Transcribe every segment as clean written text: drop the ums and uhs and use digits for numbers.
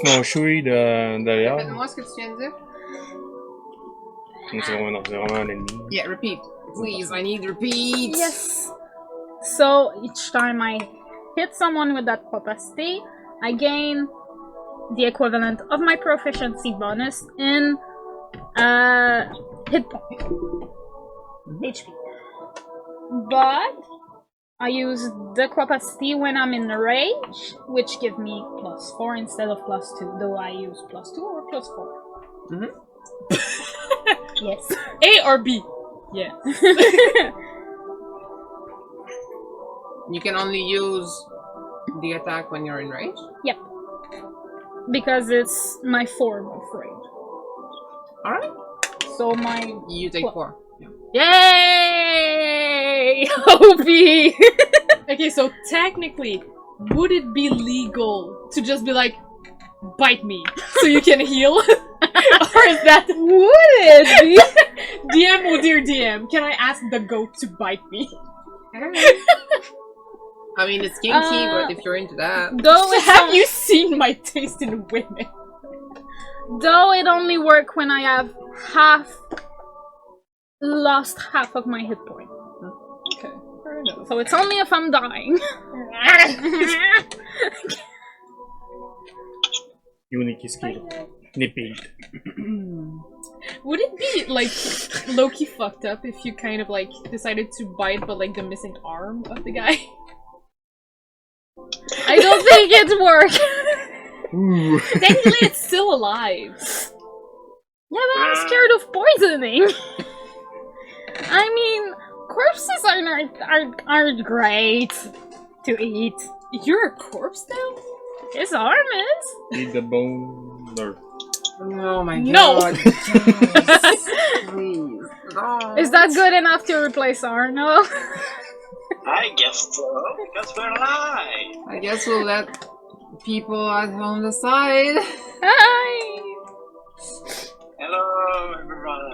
snowshoe derrière. Répète-moi ce que tu viens de dire. C'est vraiment un ennemi. Yeah, repeat. Please, I need repeat. Yes. So each time I hit someone with that capacity, I gain the equivalent of my proficiency bonus in hit point. HP. But I use the capacity when I'm in rage, which give me +4 instead of +2. Though I use +2 or +4. Yes. A or B? Yeah. You can only use the attack when you're in rage? Yep. Because it's my form of rage. Alright. So my... You take 4. Yeah. Yay! OP! Okay, so technically, would it be legal to just be like, bite me, so you can heal? Or is that... Would it be? DM, oh dear DM, can I ask the goat to bite me? I mean, it's kinky, but if you're into that... Though Have you seen my taste in women? Though it only work when I have lost half of my hit point. Okay, fair enough. So it's only if I'm dying. Unique skill. Nipping. Would it be, like, low-key fucked up if you kind of, like, decided to bite but, like, the missing arm of the guy? I don't think it'd work. Ooh. Technically, it's still alive. Yeah, but I'm scared of poisoning. I mean, corpses aren't great to eat. You're a corpse now? His arm is. Eat the bone. Or... Oh my No. god. Please. No. Is that good enough to replace Arno? I guess so, because we're alive. I guess we'll let people at home decide. Hi! Hello, everyone.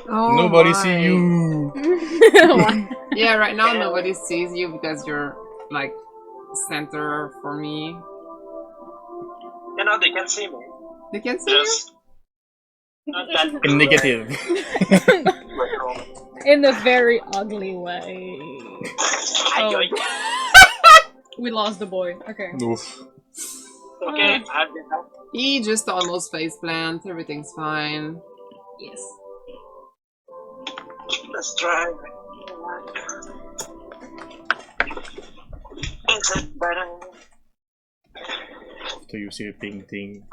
Oh Nobody my. see you. Yeah, right now nobody sees you because you're like center for me. You know, they can see me. They can see you? Just not that Negative. In a very ugly way. Oh. We lost the boy. Okay. Oof. Okay, I've been out. He just almost face plant. Everything's fine. Yes. Let's try. Is it better? So you see a pink thing.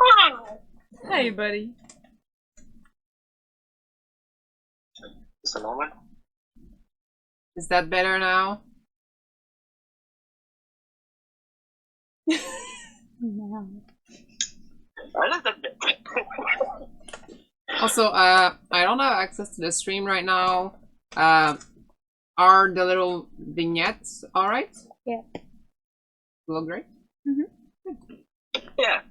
Hey, buddy. Just a moment. Is that better now? No. A little bit. Also, I don't have access to the stream right now. Are the little vignettes alright? Yeah. Look great? Yeah.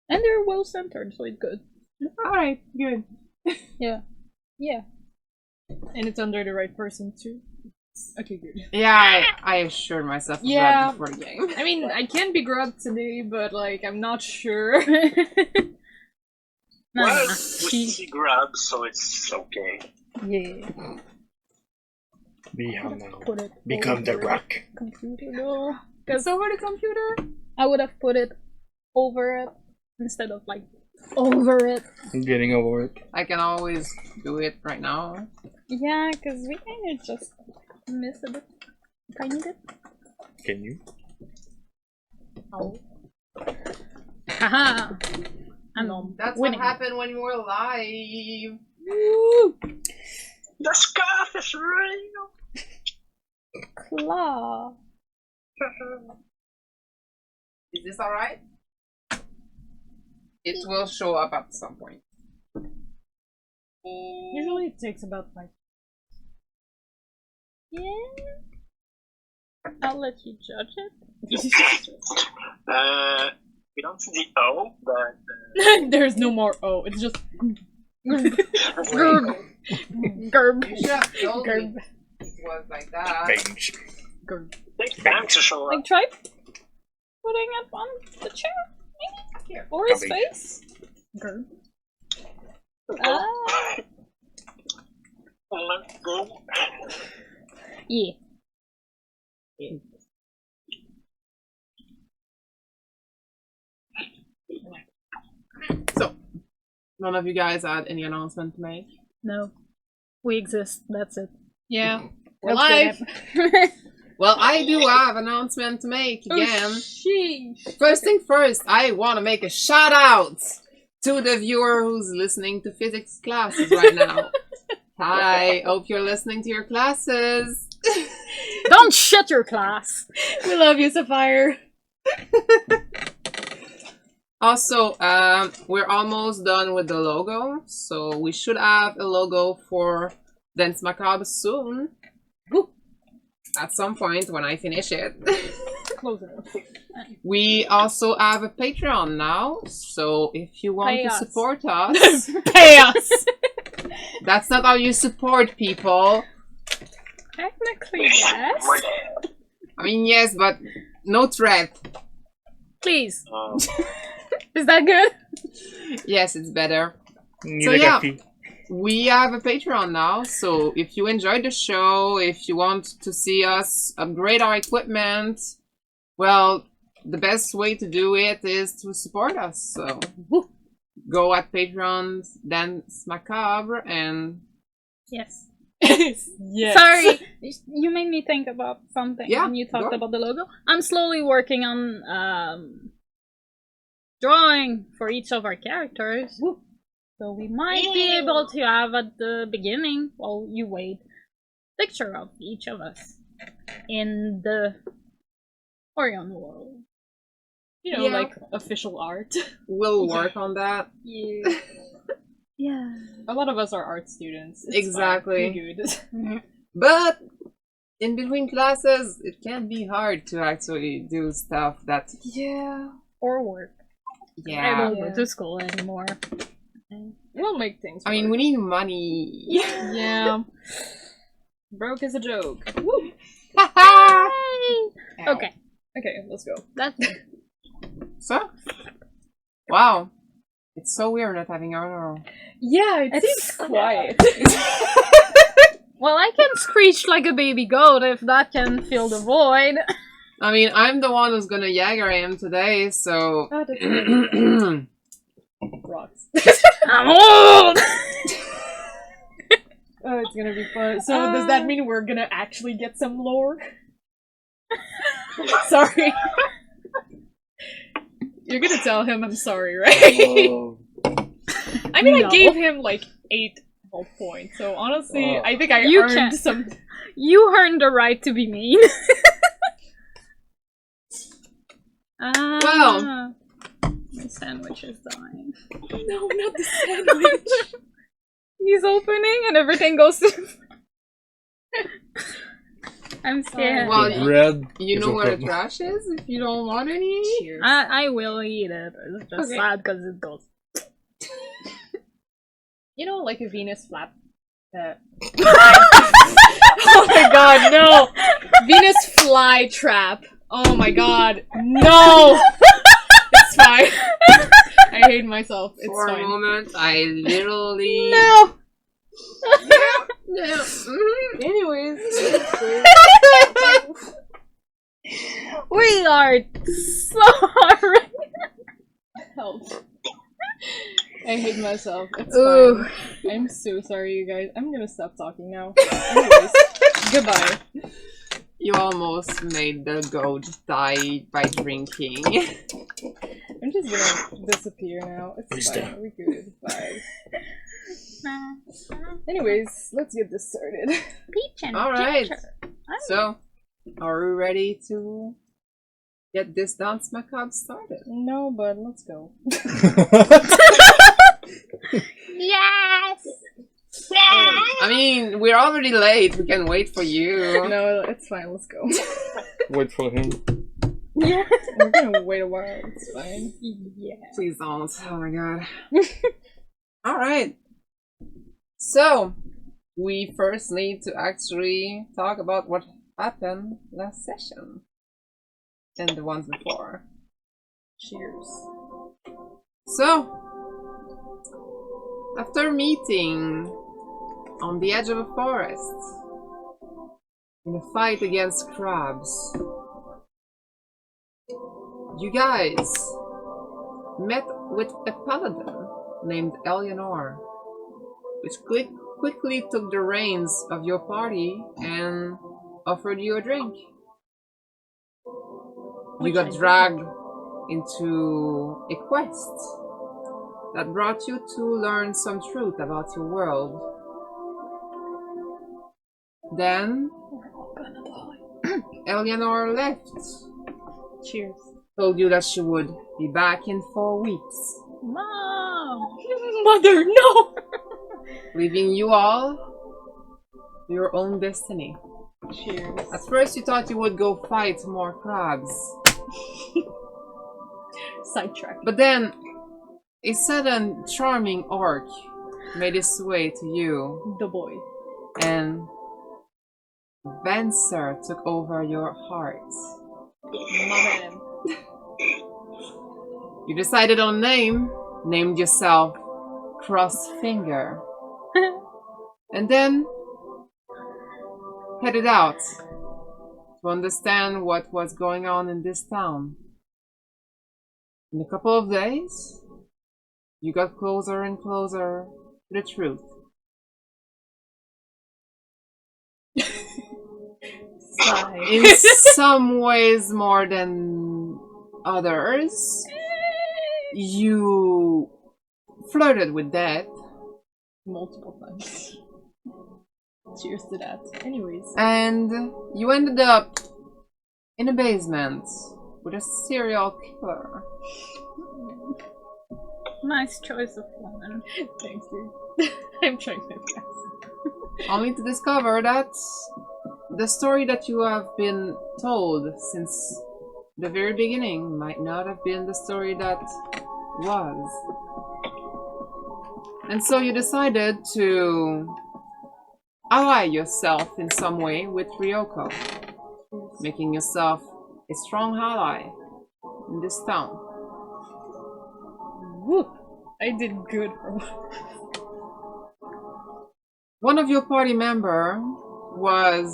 And they're well centered, so it's good. Alright, good. Yeah. Yeah. And it's under the right person, too. Okay, good. Yeah, I assured myself of Yeah. that before the game. I mean, I can be grubbed today, but, like, I'm not sure. Well, we grab, so it's okay. Yeah. Put it Become the rock. Computer though. It's over the computer? I would have put it over it instead of like over it. I'm getting over it. I can always do it right now. Yeah, because we kind of just miss a bit. Tiny bit. Can you? Oh. Haha! I'm That's winning. what happened when you were alive. Woo! The scarf is real. Claw. Is this alright? It will show up at some point. Usually it takes about 5. Yeah. I'll let you judge it. We don't see the O, but There's no more O, it's just... Gerb. Gerb. You should have told Gerb. me it was like that. Range. Gerb. Take time to show up. Like, try putting it on the chair, maybe? Here. Or his Probably. face? Girl. Let's go. Yeah. So, none of you guys had any announcement to make? No. We exist, that's it. Yeah. We're Let's live. get it. Well, I do have an announcement to make again. Sheesh. First thing first, I want to make a shout out to the viewer who's listening to physics classes right now. Hi, hope you're listening to your classes. Don't shut your class! We love you, Sapphire. Also, we're almost done with the logo, so we should have a logo for Dance Macabre soon. Woo. At some point when I finish it. Close enough. We also have a Patreon now, so if you want Pay to us. support us, Pay us. that's not how you support people. Technically, yes. I mean, yes, but no threat. Please. Um, Is that good? Yes, it's better. Need So, a yeah. coffee. We have a Patreon now, so if you enjoyed the show, if you want to see us upgrade our equipment, well, the best way to do it is to support us. So go at Patreon's Dance Macabre and Yes. Yes. Sorry, you made me think about something Yeah, when you talked go. about the logo. I'm slowly working on drawing for each of our characters. So we might be able to have at the beginning, while you wait, picture of each of us in the Orion world. You know, Yeah. like official art. we'll work on that. Yeah. Yeah. A lot of us are art students. It's Exactly. fine. We're good. But in between classes, it can be hard to actually do stuff that, Yeah. Or work. I yeah. don't go Yeah. to school anymore. We'll make things I mean, work. we need money. Yeah. Broke is a joke. Yay! Ow. Okay, Okay, let's go. that's it. So, wow. It's so weird not having our... Yeah, it It's- seems quiet. Well, I can screech like a baby goat if that can fill the void. I mean, I'm the one who's gonna Jagger him today, so... Oh, that's good. Rocks. I'm old! Oh, it's gonna be fun. So does that mean we're gonna actually get some lore? Sorry. You're gonna tell him I'm sorry, right? Oh. I mean, No. I gave him like 8 whole points, so honestly, Oh. I think I You earned can't- some. You earned the right to be mean. Well. The sandwich is dying. No, not the sandwich. He's opening and everything goes to... I'm scared. Well, The bread. you is know where the open. trash is if you don't want any? Cheers. I will eat it. It's just Okay. sad because it goes... You know, like a Venus flap. Oh my god, no! Venus fly trap. Oh my god, no! It's fine. I hate myself. It's For a fine. moment, I literally... No! Yeah. Mhm. Anyways. We are so hard. Help. I hate myself. It's Ooh. fine. I'm so sorry, you guys. I'm gonna stop talking now. Anyways, goodbye. You almost made the goat die by drinking. I'm just gonna disappear now. It's Who's fine. that? We're good. Bye. Anyways, let's get this started. Peach and Alright. ginger. So, are we ready to get this Dance Macabre started? No, but let's go. Yes! I mean, we're already late. We can wait for you. No, it's fine. Let's go. Wait for him. Yeah. We're gonna wait a while. It's fine. Yeah. Please don't. Oh my god. Alright. So, we first need to actually talk about what happened last session and the ones before. Cheers. So, after meeting on the edge of a forest in a fight against crabs, you guys met with a paladin named Eleanor, which quickly took the reins of your party and offered you a drink. You got dragged into a quest that brought you to learn some truth about your world. Then Eleanor left. Cheers. Told you that she would be back in 4 weeks, Mom! Mother, no! leaving you all to your own destiny. Cheers. At first you thought you would go fight more crabs, Sidetrack. but then a sudden charming orc made his way to you, The boy. and Venser took over your heart. My man. You decided on a name, named yourself Crossfinger, and then headed out to understand what was going on in this town. In a couple of days, you got closer and closer to the truth. Sigh. In some ways more than others, you flirted with death, Multiple times. Cheers to that. Anyways. and you ended up in a basement with a serial killer. Nice choice of woman. Thanks, dude. I'm trying my best. Only to discover that the story that you have been told since the very beginning might not have been the story that was. And so you decided to ally yourself in some way with Ryoko, making yourself a strong ally in this town. Whoop! I did good for once. One of your party member was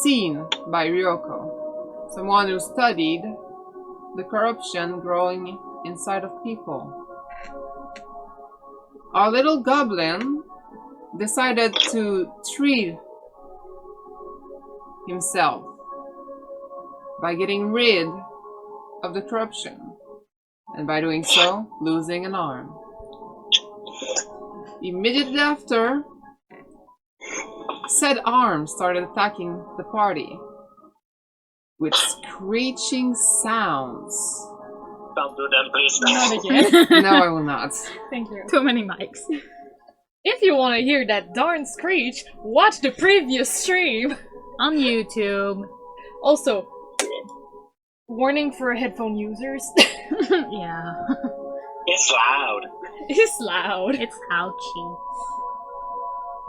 seen by Ryoko, someone who studied the corruption growing inside of people. Our little goblin decided to treat himself by getting rid of the corruption, and by doing so, losing an arm. Immediately after, said arm started attacking the party with screeching sounds. Don't do that, please. Not again. No, I will not. Thank you. Too many mics. If you want to hear that darn screech, watch the previous stream. On YouTube. Also, warning for headphone users. Yeah. It's loud. It's loud. It's ouchy.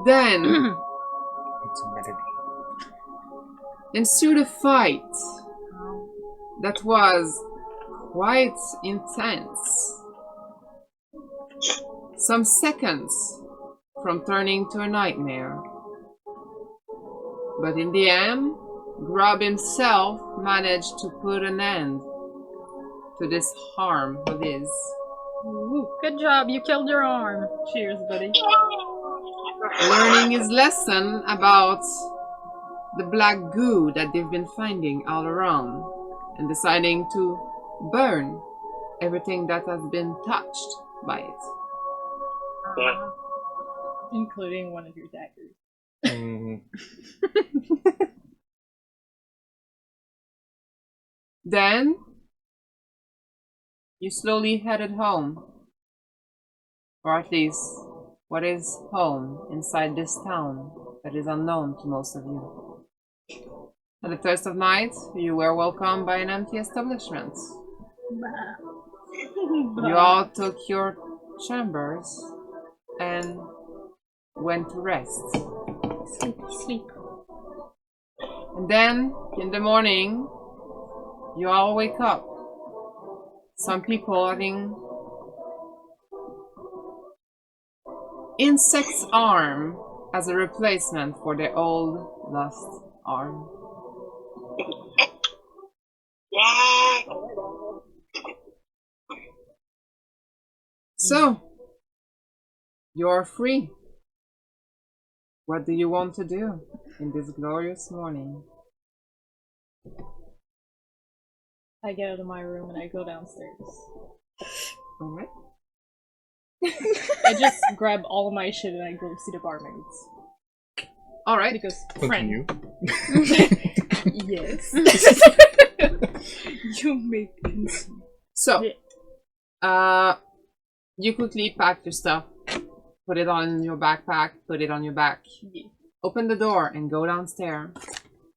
Then It's a melody. ensued a fight that was quite intense. Some seconds from turning to a nightmare. But in the end, Grub himself managed to put an end to this harm of his. Good job, you killed your arm. Cheers, buddy. Learning his lesson about the black goo that they've been finding all around, and deciding to burn everything that has been touched by it. Yeah. Including one of your daggers. Mm, Then you slowly headed home, or at least what is home inside this town that is unknown to most of you. At the first of night, you were welcomed by an empty establishment. You all took your chambers and went to rest. Sleepy, sleep. And then, in the morning, you all wake up. Some people having insect's arm as a replacement for their old lost arm. Yeah. So, you're free. What do you want to do in this glorious morning? I get out of my room and I go downstairs. Alright. I just grab all of my shit and I go see the barmaids. Alright. Because Continue. Yes. You make sense. So, you quickly pack your stuff, put it on your backpack, put it on your back, open the door and go downstairs.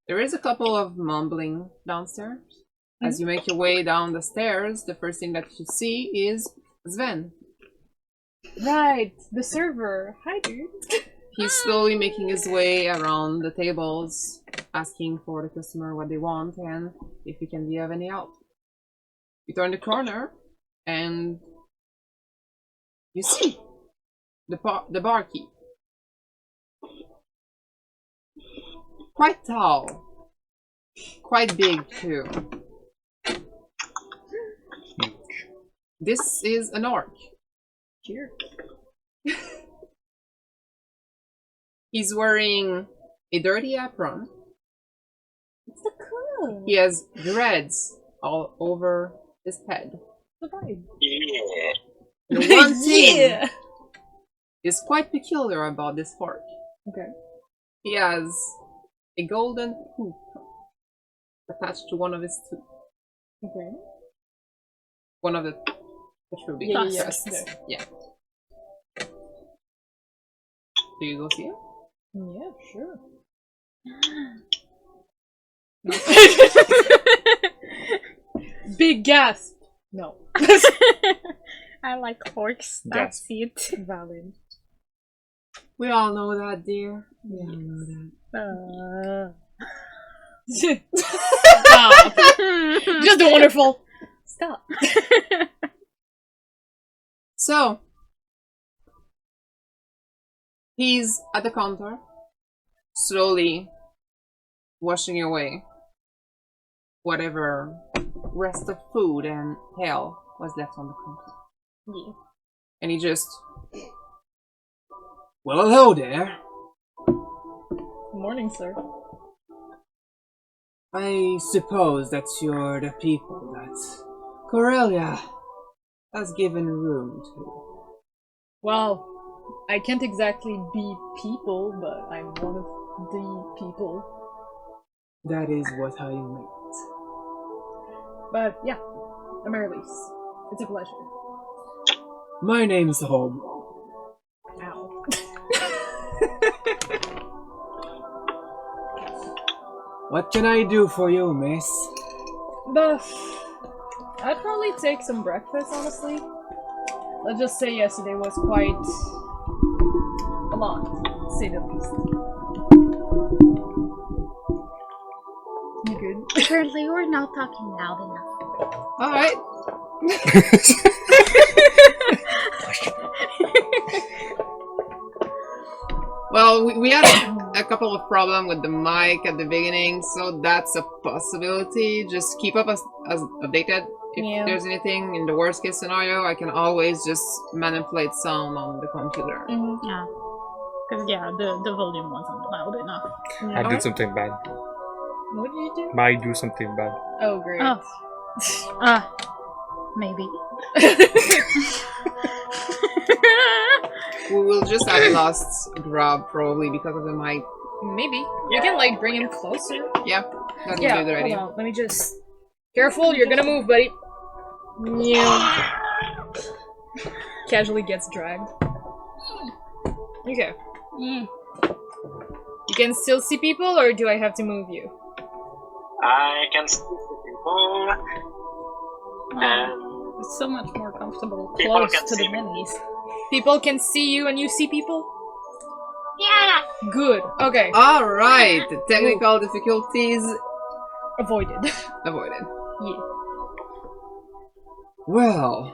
There is a couple of mumbling downstairs. As you make your way down the stairs, the first thing that you see is Sven. Right, the server. Hi, dude. He's slowly making his way around the tables, asking for the customer what they want and if he can be of any help. You turn the corner and you see the barkeep. Quite tall. Quite big too. This is an orc. Cheers. He's wearing a dirty apron. It's the cool. He has dreads all over his head. The vibe. Yeah. The one thing is quite peculiar about this orc. Okay. He has a golden hoop attached to one of his teeth. Okay. One of the protruding Yeah. crests. Yeah. Do you go see him? Yeah, sure. Big gasp. No. I like orcs. That's it. Valid. We all know that, dear. We all know that. Stop. Just wonderful. Stop. So, he's at the counter, slowly washing away whatever rest of food and ale was left on the counter. Yeah. And he just... Well, hello there. Good morning, sir. I suppose that you're the people that Corellia has given room to. Well, I can't exactly be people, but I'm one of the people. That is what I meant. But yeah, I'm Elise. It's a pleasure. My name's Home. Ow. What can I do for you, miss? But I'd probably take some breakfast, honestly. Let's just say yesterday was quite a lot, to say the least. You good? Apparently, we're not talking loud enough. Alright. Well, we had a couple of problems with the mic at the beginning, so that's a possibility. Just keep up as updated. If there's anything in the worst case scenario, I can always just manipulate sound on the computer. Yeah. Because, yeah, the volume wasn't loud enough. I did something bad. What did you do? I do something bad. Oh, great. Oh. Maybe. We will just have lost Grub probably because of the mic. Maybe. You can, like, bring him closer. Yeah, that would be Yeah, a good hold idea. on. Let me just... Careful, you're gonna move, buddy. Yeah. Casually gets dragged. Okay. Yeah. You can still see people, or do I have to move you? I can see people, and It's so much more comfortable People close can to the see me. minis. People can see you and you see people? yeah, Good. Okay. Alright, technical difficulties Avoided. avoided. Yeah. Well,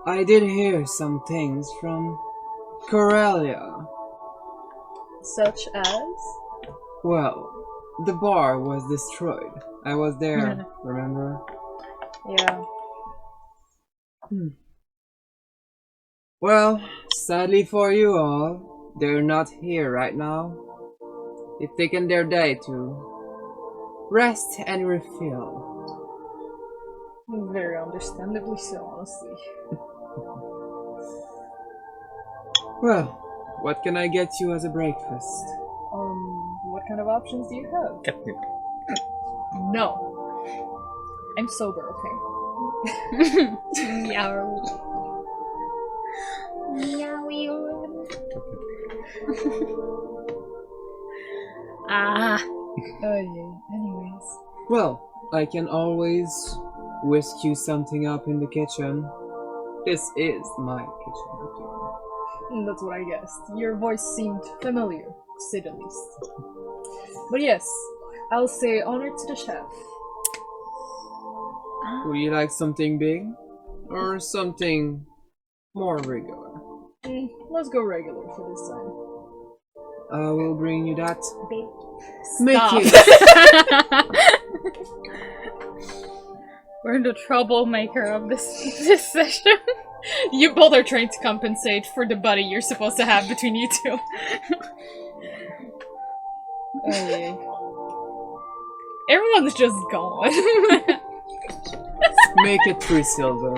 I did hear some things from Corellia. Such as? Well, the bar was destroyed. I was there, remember? Yeah. Well, sadly for you all, they're not here right now. They've taken their day to rest and refill. Very understandably so, honestly. Well, what can I get you as a breakfast? What kind of options do you have? Catnip. No. I'm sober, okay? Meow. Ah. Oh yeah. Anyways. Well, I can always whisk you something up in the kitchen. This is my kitchen. That's what I guessed. Your voice seemed familiar, to say the least. But yes, I'll say honor to the chef. Would you like something big? Or something more regular? Let's go regular for this time. I will bring you that. Stop. It. We're the troublemaker of this session. You both are trying to compensate for the buddy you're supposed to have between you two. Oh yeah. Everyone's just gone. Make it 3 silver.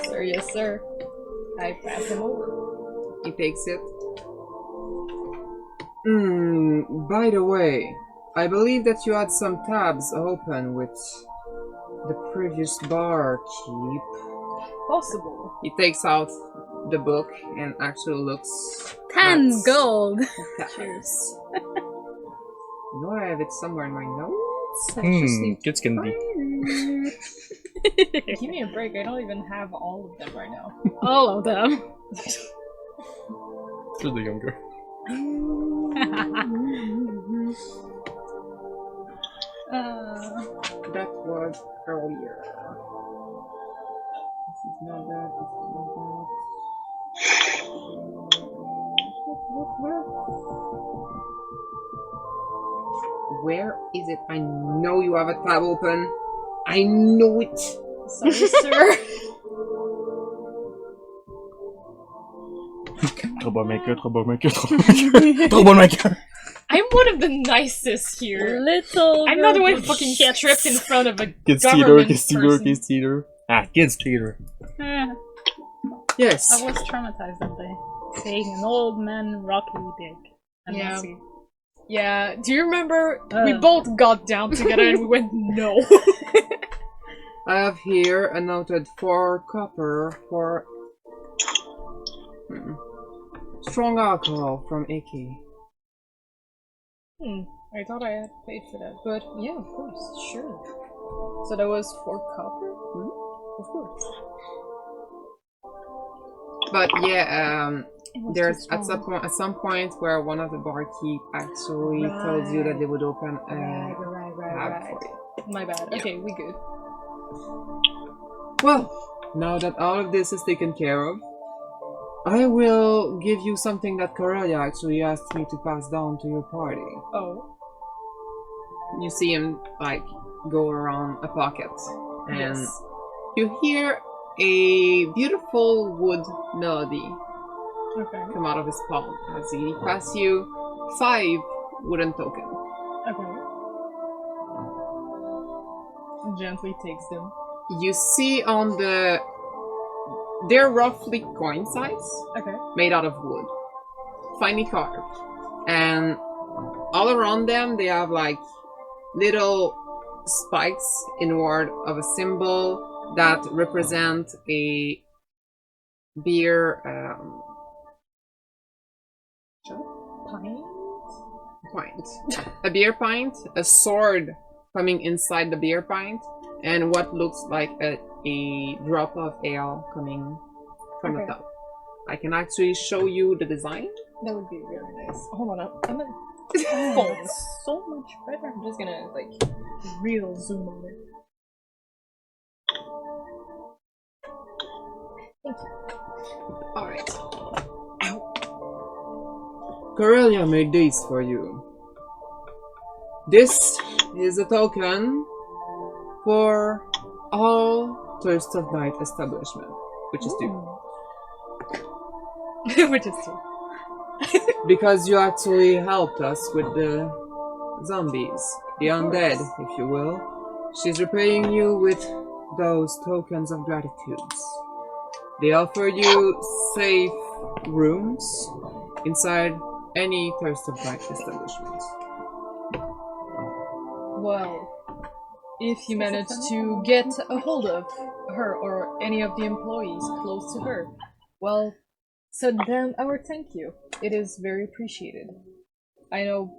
Sir, yes sir. I pass him over. He takes it. By the way, I believe that you had some tabs open with the previous barkeep. Possible. He takes out the book and actually looks 10 at gold. Cheers. No, I have it somewhere in my notes. Kids can be. Give me a break, I don't even have all of them right now. All of them. To the younger. That was earlier. This is not that, this is not that. Where is it? I know you have a tab open. I know it. Sorry, sir. Troublemaker, troublemaker, troublemaker. Troublemaker! I'm one of the nicest here. Little. I'm not the one girl fucking shit. stripped in front of a Kids government theater, kids theater, person. kids theater. Ah, kids theater. Eh, Yes. I was traumatized that day. Seeing an old man rocky dick. And Yeah. messy. Yeah, do you remember we both got down together and we went no? I have here a noted 4 copper for strong alcohol from Iki. I thought I had paid for that, but yeah, of course, sure. So that was 4 copper? Of course. But yeah, It was there's too at some point where one of the barkeep actually tells you that they would open a tab for you. My bad. Yeah. Okay, we good. Well, now that all of this is taken care of, I will give you something that Corellia actually asked me to pass down to your party. Oh. You see him, like, go around a pocket, and Yes. you hear a beautiful wood melody Okay. come out of his palm as he passes you 5 wooden tokens. Okay. Gently takes them. You see on the... They're roughly coin size, Okay. made out of wood. Finely carved. And all around them, they have like little spikes inward of a symbol that represent a beer pint. A beer pint, a sword coming inside the beer pint, and what looks like a drop of ale coming from the Okay. top. I can actually show you the design. That would be really nice. Hold on, I'm gonna phone so much better. I'm just gonna like real zoom on it. Thank you. Alright. Corellia made these for you. This is a token for all Thirst of Night establishment, which is 2. Which is 2. Because you actually helped us with the zombies, the undead, if you will. She's repaying you with those tokens of gratitude. They offer you safe rooms inside any Thirst of Night establishment. Well, if you manage to get a hold of her or any of the employees close to her, well, send them our thank you. It is very appreciated. I know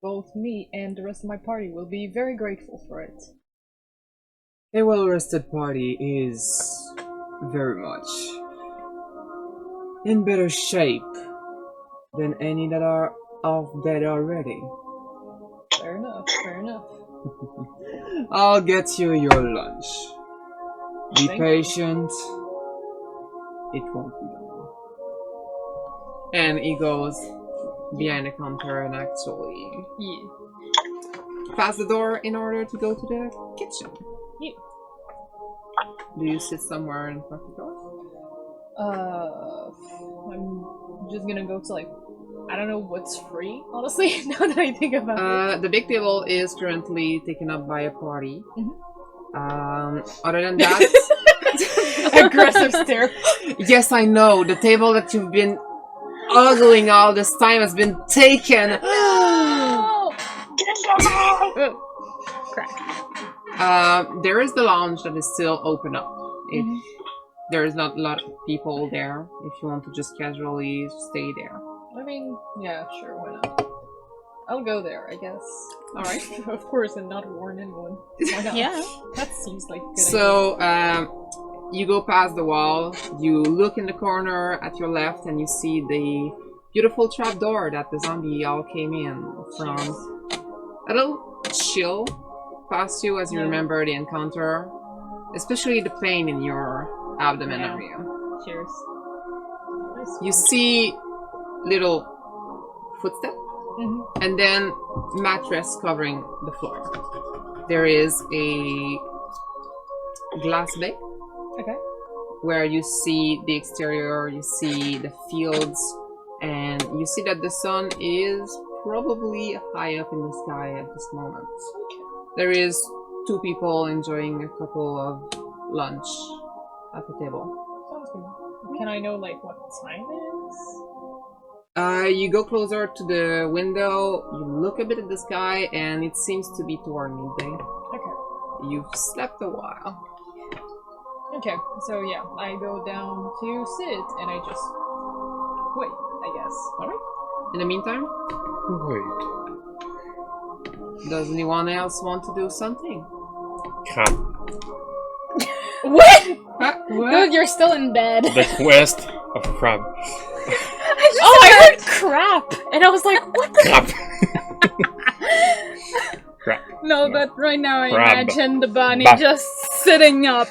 both me and the rest of my party will be very grateful for it. A well-rested party is very much in better shape than any that are off dead already. Fair enough, fair enough. I'll get you your lunch. Be Thank you. patient. It won't be long. And he goes behind the counter and actually pass the door in order to go to the kitchen. Yeah. Do you sit somewhere in front of the door? I'm just gonna go to like, I don't know what's free, honestly, now that I think about it. The big table is currently taken up by a party. Other than that... Aggressive stare. Yes, I know. The table that you've been ogling all this time has been taken. There is the lounge that is still open up. If there is not a lot of people there, if you want to just casually stay there. I mean, yeah, sure, why not? I'll go there, I guess. Alright. Of course, and not warn anyone. Why not? Yeah. That seems like a good So, you go past the wall, you look in the corner at your left, and you see the beautiful trapdoor that the zombie all came in from. A little chill past you as you remember the encounter, especially the pain in your abdomen area. Cheers. Nice. You see little footsteps, and then mattress covering the floor. There is a glass bay. Okay. Where you see the exterior, you see the fields, and you see that the sun is probably high up in the sky at this moment. There is 2 people enjoying a couple of lunch at the table. Sounds good. Can I know, like, what time it is? You go closer to the window, you look a bit at the sky, and it seems to be toward midday. Okay. You've slept a while. Okay, so yeah, I go down to sit, and I just wait, I guess. Alright. In the meantime, Wait. does anyone else want to do something? Crap. What? What? Dude, you're still in bed. The quest of crab. I heard crap, and I was like, what the? Crap. Crap. No, but right now I Crab. imagine the bunny Bah. just sitting up.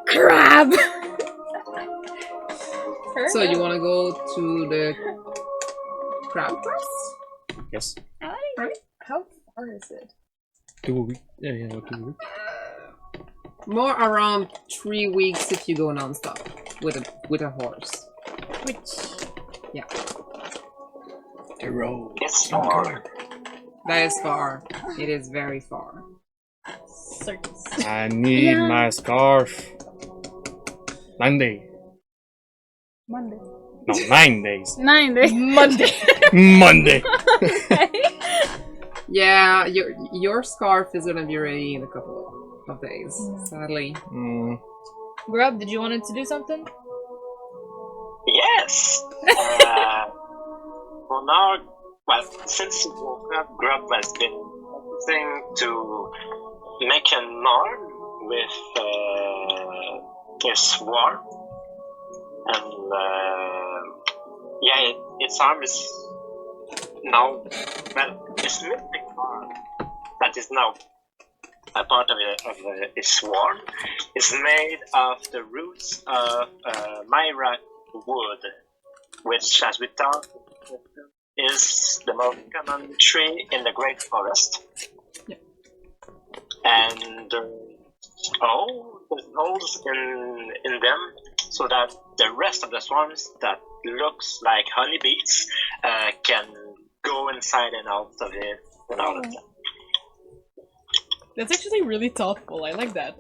Crab. So you want to go to the crab place? Yes. How far is it? 2 weeks. Yeah, 2 weeks. More around 3 weeks if you go non-stop with a horse. Which? Yeah, The road. It's far. that is far. It is very far. Circus. I need my scarf. 9 days. Monday. No, 9 days. 9 days. Monday. Monday. Yeah, your scarf is gonna be ready in a couple of days. Sadly. Grub, did you want to do something? Yes! For now, well, since you woke up, Grub has been practicing to make an arm with his sword. And yeah, its arm is now, well, this mystic arm that is now a part of its swarm is made of the roots of myra wood, which, as we thought, is the most common tree in the Great Forest. Yeah. And all the holes in them, so that the rest of the swarms that looks like honeybees can go inside and out of it and out of them. That's actually really thoughtful. I like that.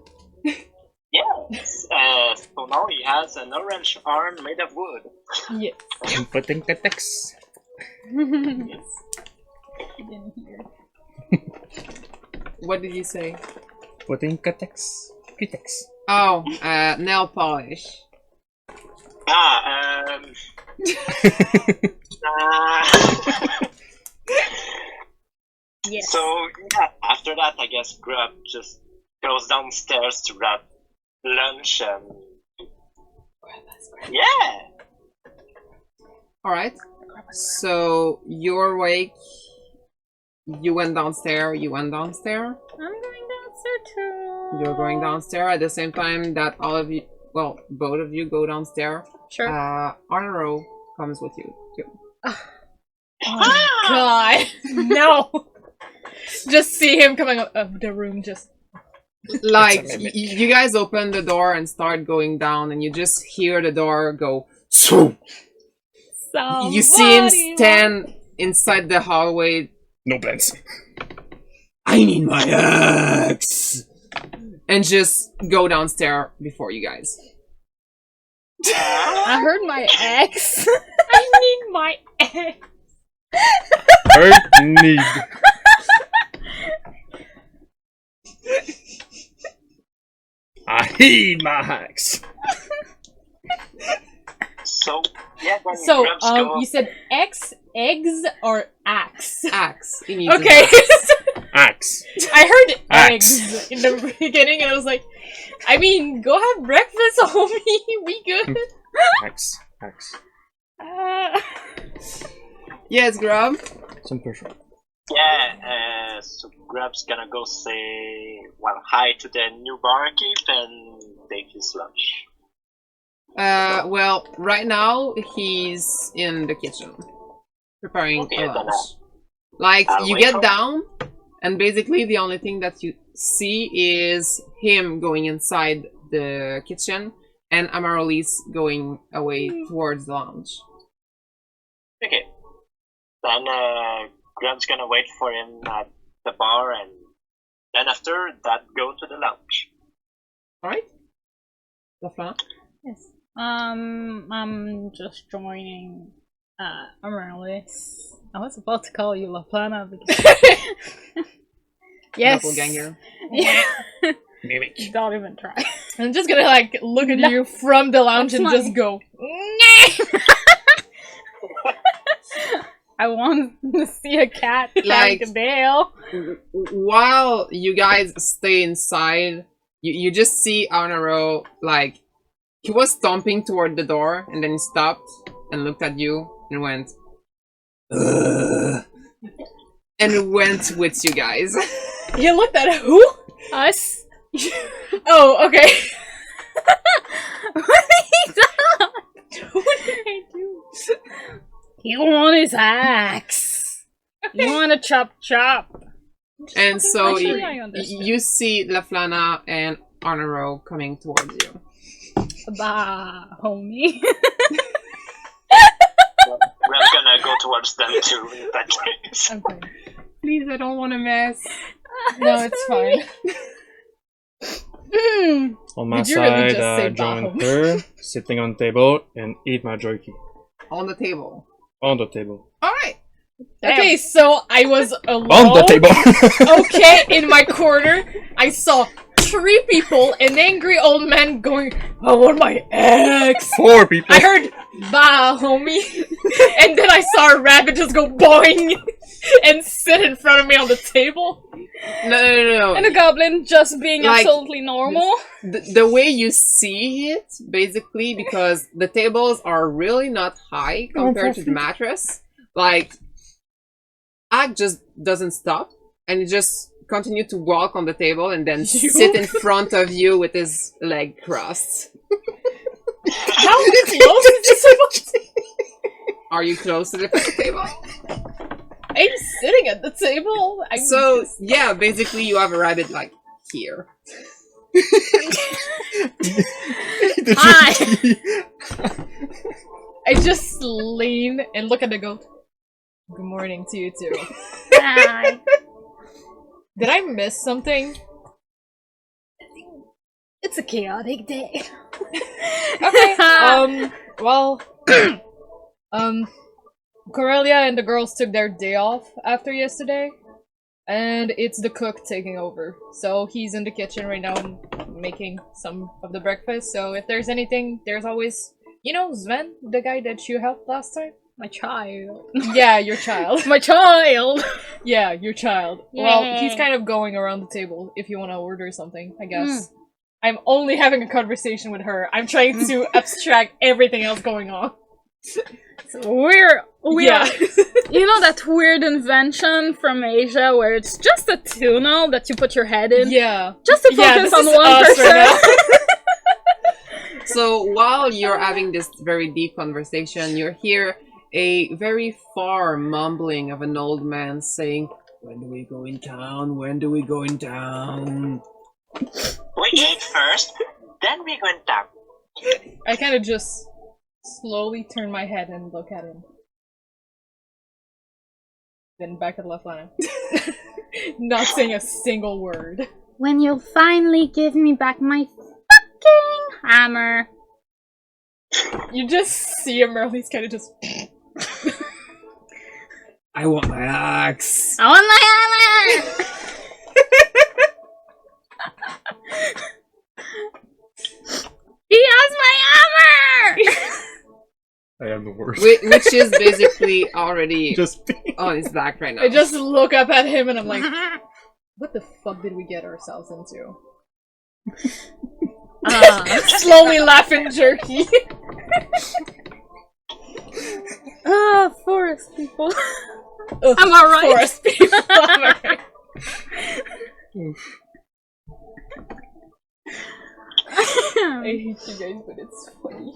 Yes. So now he has an orange arm made of wood. Yeah. Inputting the text. Didn't hear. What did you say? Putting text. Text. Oh, nail polish. Yes. So yeah, after that, I guess Grub just goes downstairs to grab lunch and yeah. Alright. So, you're awake. You went downstairs. You went downstairs. I'm going downstairs too. You're going downstairs at the same time that all of you, well, both of you go downstairs. Sure. Arnaro comes with you too. Oh god. No. Just see him coming out of the room just... Like, you guys open the door and start going down and you just hear the door go, so you see him stand inside the hallway. No plans. I need my axe! And just go downstairs before you guys. I heard my ex. I need my ex. Hurt need. I need my axe. So yeah, when So, Grubs go, you said eggs, or axe? Axe. He needs Okay. an axe. Axe. I heard Axe. eggs in the beginning and I was like, I mean, go have breakfast, homie. We good. Axe. Axe. Yes, Grub. Some pressure. yeah, so Grub's gonna go say hi to the new barkeep and take his lunch. Well, right now he's in the kitchen preparing Okay, a then lunch. Like, I'll you wait get for- down, and basically the only thing that you see is him going inside the kitchen, and Amaryllis going away towards the lounge. Okay. Then Grub's gonna wait for him at the bar, and then after that, go to the lounge. Alright? Lafleur? Yes. I'm just joining Amaryllis. I was about to call you La Plana because yes. Doppelganger. Yeah. Mimic. Don't even try. I'm just gonna like look at No. you from the lounge That's and my- just go. I want to see a cat Like- like Dale. While you guys stay inside, you just see Arnaro, like, he was stomping toward the door, and then he stopped and looked at you and went, "Ugh," and went with you guys. You looked at who? Us. Oh, okay. What did I do? You want his axe. You want to chop. And so Actually, I understand. you see Laflana and Arnaro coming towards you. Bah, homie. Grub's gonna go towards them too, in that case. Okay. Please, I don't want to mess. No, it's fine. On my Did you really side, just say join Baho? her, sitting on table, and eat my jerky. On the table. On the table. Alright. Okay, so I was alone. On the table! Okay, in my corner, I saw 3 people, an angry old man going, I want my ex. 4 people! I heard, bah, homie. And then I saw a rabbit just go boing and sit in front of me on the table. No. And a goblin just being Like- absolutely normal. The way you see it, basically, because the tables are really not high compared to the mattress, like, Act just doesn't stop, and he just continue to walk on the table and then sit in front of you with his leg crossed. How close is this supposed to be? Are you close to the table? I'm sitting at the table. Yeah, basically you have a rabbit like here. Hi. I just lean and look at the goat. Good morning to you too. Hi. Did I miss something? It's a chaotic day. Okay. Well, Corellia and the girls took their day off after yesterday, and it's the cook taking over. So he's in the kitchen right now making some of the breakfast. So if there's anything, there's always, Sven, the guy that you helped last time? My child. Yeah, your child. My child! Yeah, your child. Well, he's kind of going around the table if you want to order something, I guess. I'm only having a conversation with her. I'm trying to abstract everything else going on. So we're Yeah. you know that weird invention from Asia where it's just a tunnel that you put your head in? Yeah. Just to focus on one person. Right So while you're having this very deep conversation, you hear a very far mumbling of an old man saying, "When do we go in town? When do we go in town?" We eat first, then we go down. I kind of just slowly turn my head and look at him. Then back to the left line. Not saying a single word. When you'll finally give me back my fucking hammer. You just see him, Merle's kind of just... I want my axe. I want my hammer! He has my hammer! I am the worst. Which is basically already Just on his back right now. I just look up at him and I'm like, what the fuck did we get ourselves into? Slowly laughing jerky. Forest people. Am I right? Forest people. Am I right? I hate you guys, but it's funny.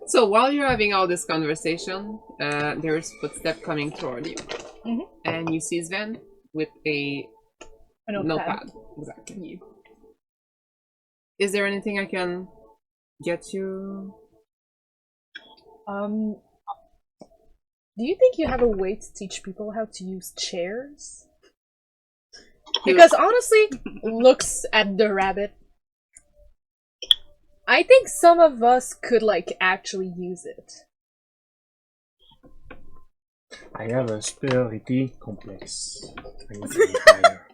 So while you're having all this conversation, there's footsteps coming toward you. And you see Sven with a notepad. Exactly. Is there anything I can get you? Do you think you have a way to teach people how to use chairs? Because honestly, looks at the rabbit. I think some of us could, actually use it. I have a superiority complex. I need to be higher.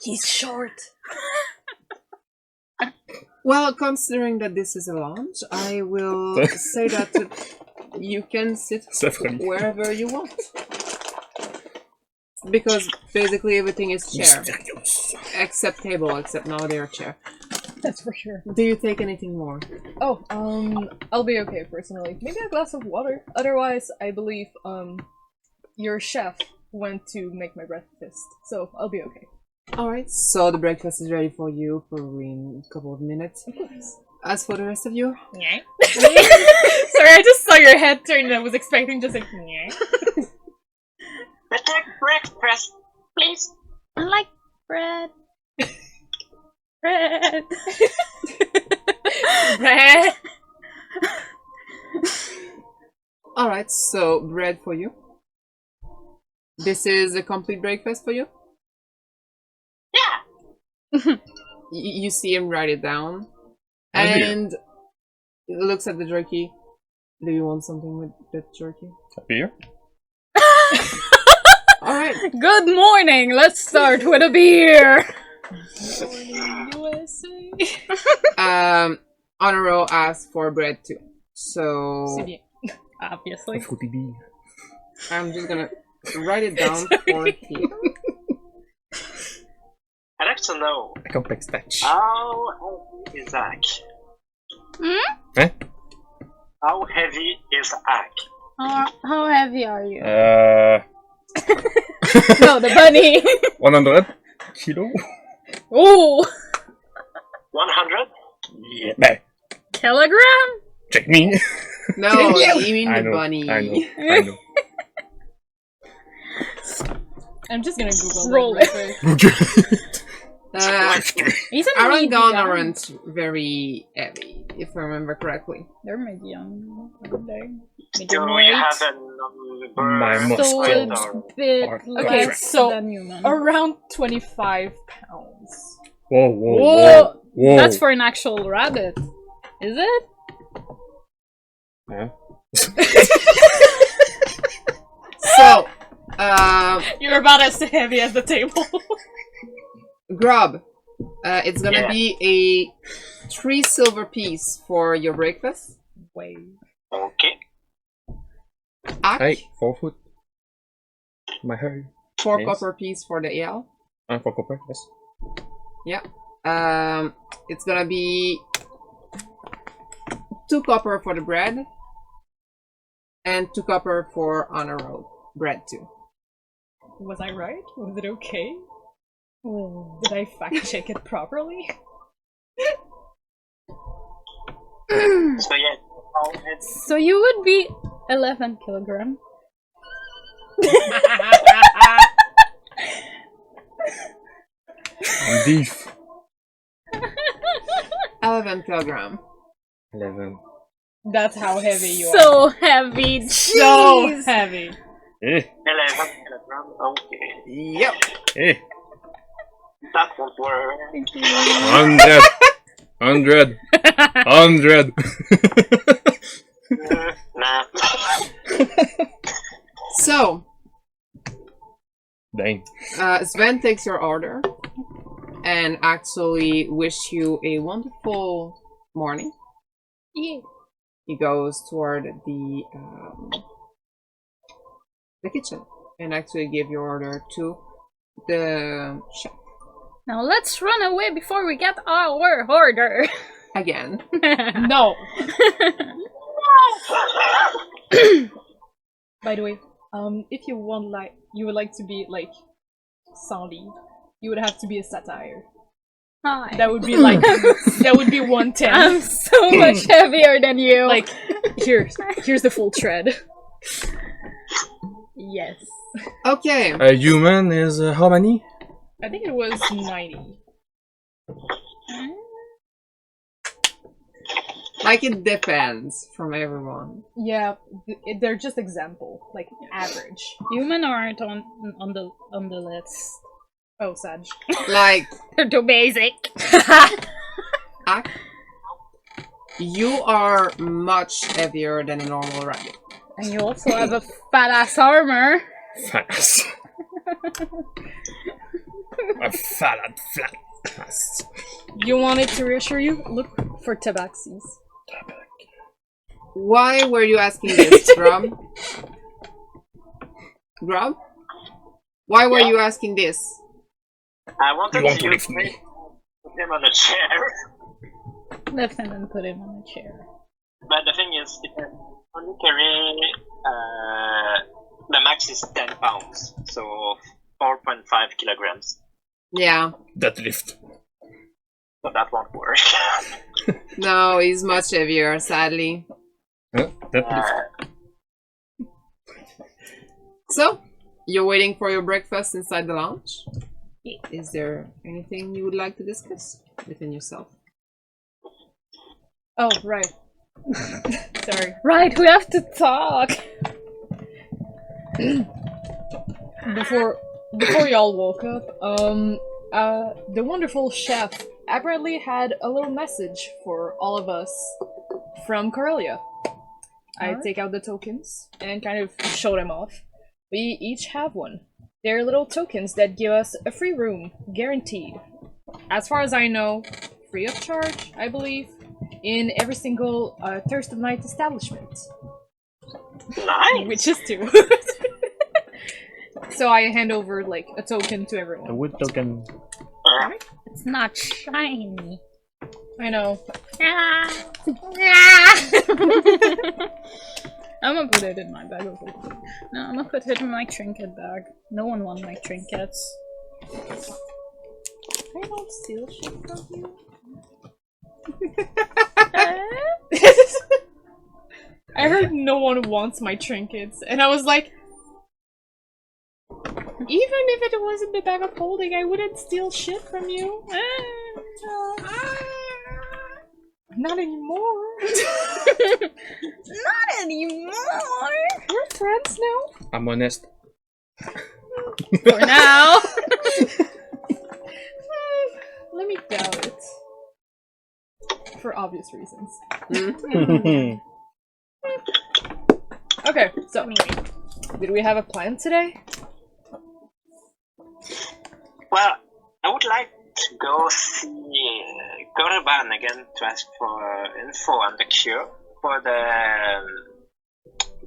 He's short. Well, considering that this is a lounge, I will say that you can sit wherever you want. Because basically everything is chair. Except table, except now they're chair. That's for sure. Do you take anything more? Oh, I'll be okay personally. Maybe a glass of water. Otherwise, I believe, your chef went to make my breakfast. So, I'll be okay. Alright, so the breakfast is ready for you probably in a couple of minutes. As for the rest of you? Sorry, I just saw your head turn and I was expecting just like, We take breakfast, please. I like bread. Bread. Bread. Alright, so bread for you. This is a complete breakfast for you? Yeah. You see him write it down. And he looks at the jerky. Do you want something with the jerky? A beer? Alright. Good morning. Let's start with a beer. USA. Honoro asked for bread too. So Obviously. A fruity beer. I'm just gonna write it down for here. I'd like to know A complex touch. how heavy is Ack? Eh? How heavy is Ack? How heavy are you? No, the bunny. 100 kilo. Oh, 100? Yeah, bah, kilogram? check me. No, you mean I the know, bunny. I know. I'm just gonna Google Roll that real quick. He's an Arangon medium. aren't very heavy, if I remember correctly. They're medium. Do Medium you weight. have a number? My So muscles it's a bit are less Okay, so than human. around 25 pounds. Whoa. That's for an actual rabbit. Is it? Yeah. So, You're about as heavy as the table. Grub, it's gonna Yeah. be a 3 silver piece for your breakfast. Wait. Okay. Ack, Hey, 4 foot. My hair. 4 yes. copper piece for the ale. 4 copper, yes. It's gonna be 2 copper for the bread. And 2 copper for on a roll. Bread too. Was I right? Was it okay? Did I fact check it properly? So yeah, it's So you would be 11 kilogram. I'm beef. 11 kilogram. 11. That's how heavy you are. So heavy. So Jeez. heavy. 11 kilograms. Okay. Yep. Hey. That won't work. 100. 100. 100. Nah. So, Dang. Sven takes your order and actually wish you a wonderful morning. Yeah. He goes toward the kitchen and actually give your order to the chef Now let's run away before we get our order. again. No. By the way, if you want you would like to be like sans leave, you would have to be a satire. Hi. That would be like that would be 110. I'm so much heavier than you. Like here's the full tread. yes. Okay. A human is how many? I think it was 90. Like it depends from everyone. Yeah, they're just example, like average. Human aren't on the list. Oh, Sag. Like, They're too basic. you are much heavier than a normal rabbit. And you also have a fat ass armor. Fast. A fat flat ass. You want it to reassure you? Look for tabaxis. Why were you asking this, Grub? Grub? Why were you asking this? I wanted You want to to use lift me? put him on a chair. Lift him and put him on a chair. But the thing is, it can only carry the max is 10 pounds, so 4.5 kilograms. Yeah. Deadlift. So that won't work. No, he's much heavier, sadly. Huh? Deadlift. So, you're waiting for your breakfast inside the lounge? Is there anything you would like to discuss within yourself? Oh, right. Sorry. Right, we have to talk. Before y'all woke up, the wonderful chef apparently had a little message for all of us from Corellia. I take out the tokens and kind of show them off. We each have one. They're little tokens that give us a free room, guaranteed. As far as I know, free of charge, I believe, in every single Thirst of Night establishment. Nice! Which is 2. So I hand over, like, a token to A everyone. wood token. It's not shiny. I know. Ah. I'm gonna put it in my bag of holding. No, I'm gonna put it in my trinket bag. No one wants my trinkets. I don't steal shit from you. I heard no one wants my trinkets, and I was like, even if it wasn't the bag of holding, I wouldn't steal shit from you. Not anymore. Not anymore! We're friends now. I'm honest. For now! Let me doubt it. For obvious reasons. Okay, so, did we have a plan today? Well, I would like to go see Gorban again to ask for info on the cure for the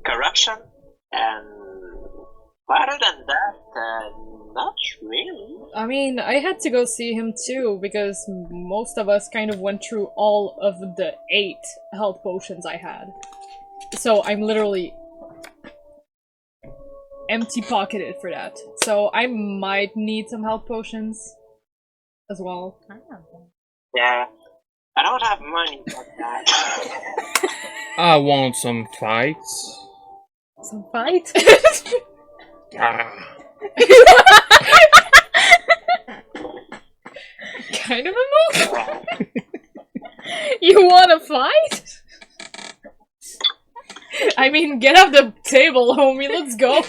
corruption, and other than that, not really. I mean, I had to go see him too, because most of us kind of went through all of the 8 health potions I had. So I'm literally empty-pocketed for that. So I might need some health potions as well. Yeah, I don't have money for that. I want some fights. Some fight? Ah. Kind of a move. You wanna fight? I mean, get off the table, homie, let's go.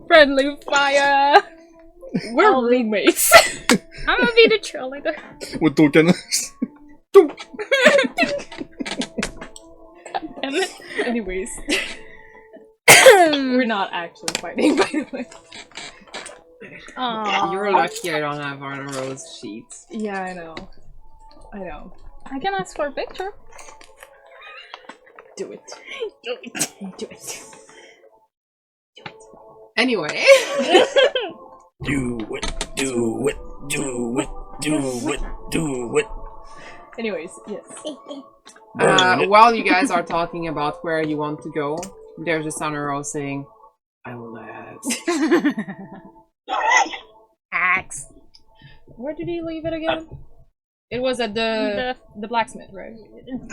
Friendly fire! We're roommates. I'm gonna be the cheerleader. What token? Damn it. Anyways. We're not actually fighting, by the way. Aww. You're lucky I don't have one of those sheets. Yeah, I know. I know. I can ask for a picture. Do it. Do it. Do it. Anyway. Do it, do it, do it, do it, do it. Anyways, yes. While you guys are talking about where you want to go, there's a Sun Arrow saying, I will ask. Axe. Where did he leave it again? It was at the blacksmith, right?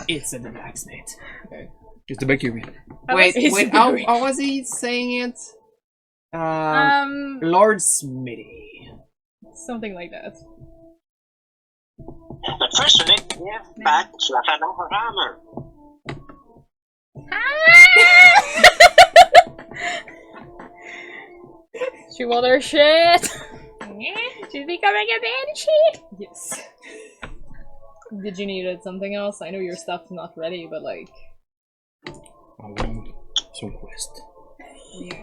It's in the blacksmith. Okay. It's the bakery. Wait, It's wait, very- how was he saying it? Lord Smitty. Something like that. But first, we need to give back Zlatan her hammer. She want her shit. She's becoming a banshee. Yes. Did you need something else? I know your stuff's not ready, but like, I want some quest. yeah,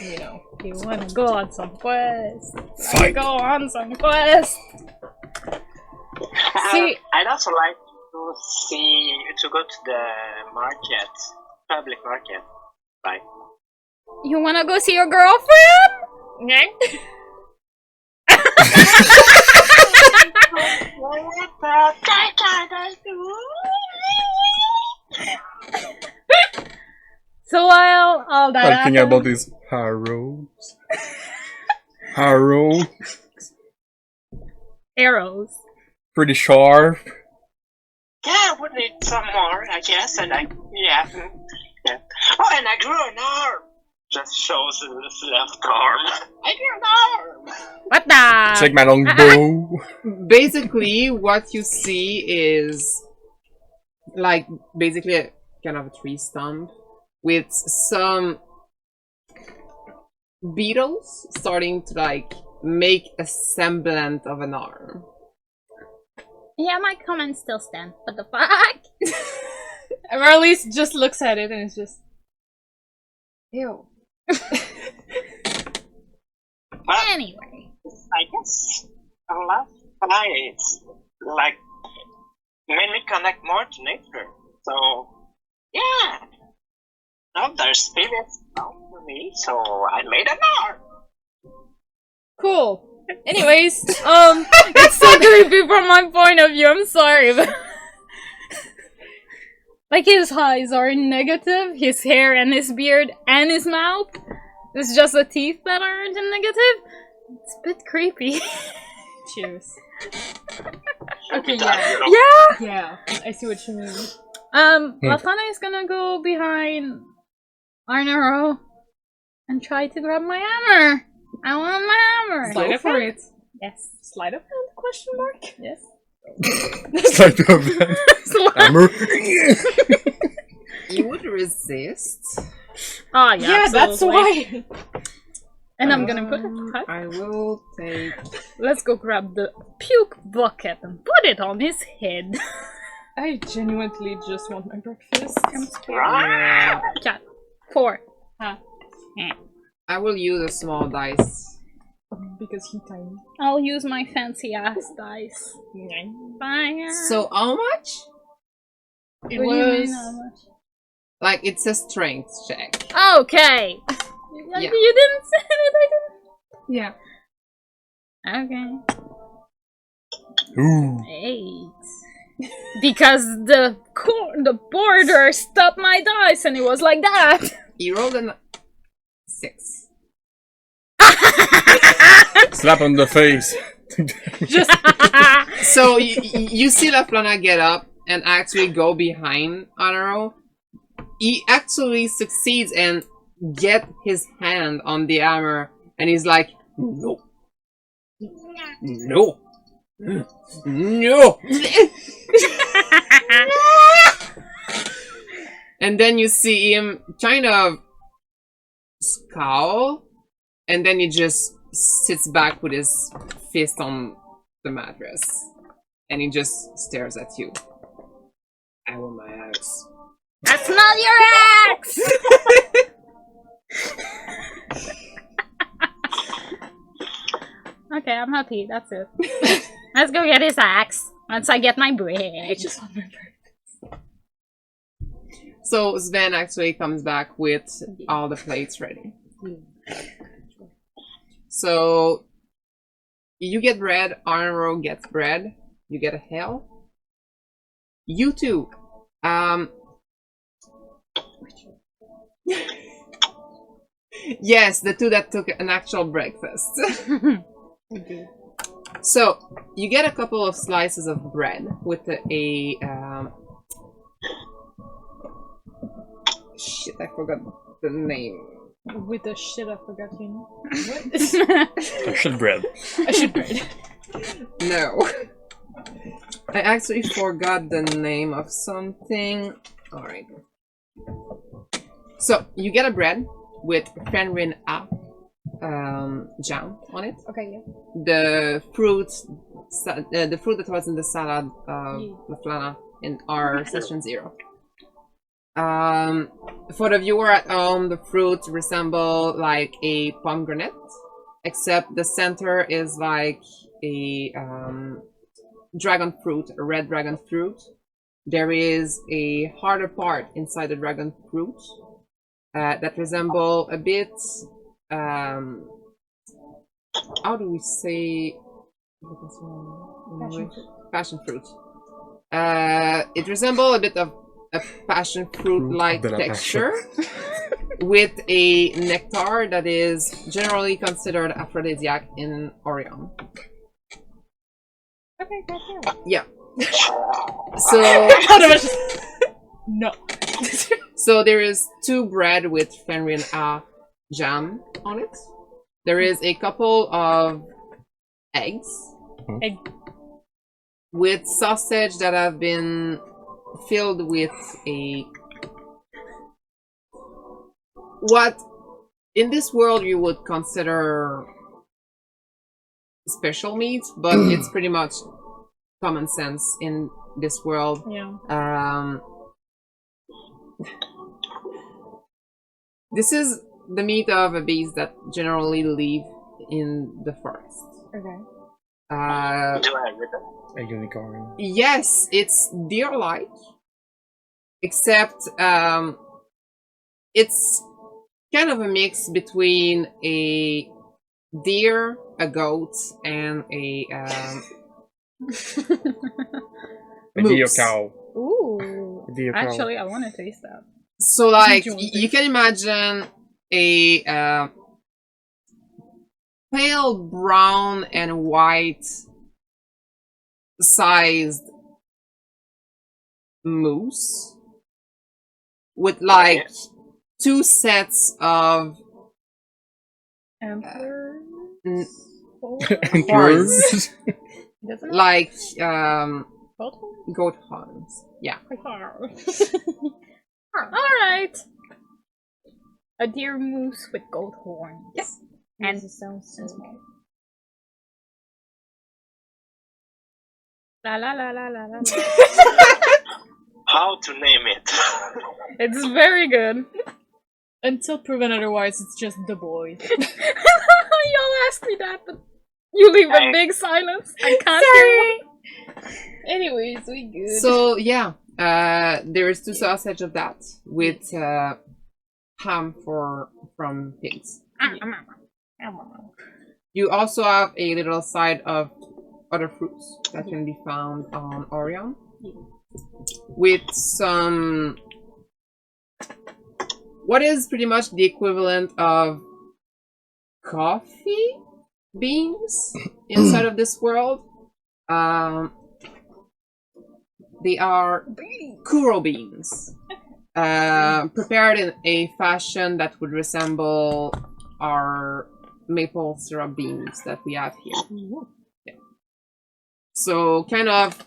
you know. You wanna go on some quest? Fight! Go on some quest. See- I'd also like to go to the market, public market. Right. You wanna go see your girlfriend? So while all that Talking happened, about these arrows. Arrow. arrows. Pretty sharp. Yeah, we need some more, I guess, and yeah. Oh, and I grew an arm. Just shows his left arm. I grew an arm. What the? Take my long bow. Basically, what you see is like basically a kind of a tree stump with some beetles starting to like make a semblance of an arm. Yeah, my comments still stand. What the fuck? And Marlies just looks at it and it's just, ew. Well, Anyway. I guess our last fight like made me connect more to nature. So yeah. Now there's spirits around for me, so I made an arm. Cool. Anyways, it's so creepy from my point of view. I'm sorry, but like his eyes are negative, his hair and his beard and his mouth. It's just the teeth that aren't in negative. It's a bit creepy. Cheers. Okay, Yeah, I see what you mean. Lafana is gonna go behind Arnaro and try to grab my hammer. I want my hammer. Slide up for it. Yes. Slide up hand? Question mark? Yes. It's like a hammer. You would resist. Oh Yeah, that's why. And I'm gonna put it cut. I will take. Let's go grab the puke bucket and put it on his head. I genuinely just want my breakfast. I'm scared. Cat. 4. I will use a small dice. Because he tiny. I'll use my fancy ass dice. Fire. So how much? It What do you mean, was... how much? Like it's a strength check. Okay. Yeah. You didn't say it. Yeah. I didn't. Okay. Ooh. 8. Because the border stopped my dice and it was like that. You rolled a 6. Slap on the face. Just So you see Laflana get up and actually go behind Anaro. He actually succeeds and get his hand on the hammer, and he's like, "No, no, no." And then you see him kind of scowl, and then he just sits back with his fist on the mattress, and he just stares at you. I want my axe. That's not your axe! Okay, I'm happy. That's it. Let's go get his axe once I get my bread. I just want my breakfast. So Sven actually comes back with all the plates ready. So you get bread, Arnro gets bread, you get a hell. You too. Yes, the two that took an actual breakfast. So you get a couple of slices of bread with shit, I forgot the name. With the shit I forgot you know. What? I should bread. I should bread. No. I actually forgot the name of something. Alright. So, you get a bread with Fenrin A jam on it. Okay, yeah. The fruit that was in the salad of Laflana in our session 0. For the viewer at home, the fruit resemble like a pomegranate, except the center is like a dragon fruit, a red dragon fruit. There is a harder part inside the dragon fruit that resemble a bit. How do we say? Passion fruit. It resembles a bit of a passion fruit-like texture with a nectar that is generally considered aphrodisiac in Orion. Okay, go for it. Yeah. So No. so there is 2 bread with Fenrin A jam on it. There is a couple of eggs Egg. with sausage that have been filled with what in this world you would consider special meat, but it's pretty much common sense in this world. Yeah. This is the meat of a beast that generally live in the forest. Okay. Do I read them? A unicorn. Yes, it's deer-like, except it's kind of a mix between a deer a goat and a A deer moose. cow. Ooh. A deer cow. Actually, I want to taste that. So like Do you want you can imagine a pale brown and white sized moose with like Yes. 2 sets of Emperor? n- Antlers. Doesn't it? like Goat goat horns. Yeah. Alright. A deer moose with goat horns. Yes. And This sounds so small. La la la la la la. How to name it? It's very good. Until proven otherwise, it's just the boy. Y'all asked me that, but you leave a big silence. I can't hear. Anyways, we good. So yeah, there is 2 sausage of that with ham from pigs. You also have a little side of other fruits that can be found on Orion with some what is pretty much the equivalent of coffee beans inside of this world. They are kuro beans, prepared in a fashion that would resemble our maple syrup beans that we have here. Yeah. So kind of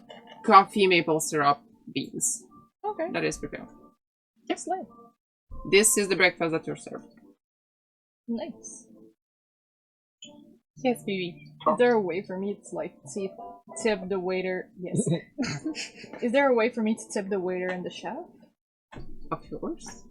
coffee maple syrup beans Okay. that is prepared. Yes, nice. This is the breakfast that you're served. Nice. Yes, baby. Is there a way for me to like tip the waiter? Yes. Is there a way for me to tip the waiter and the chef? Of course.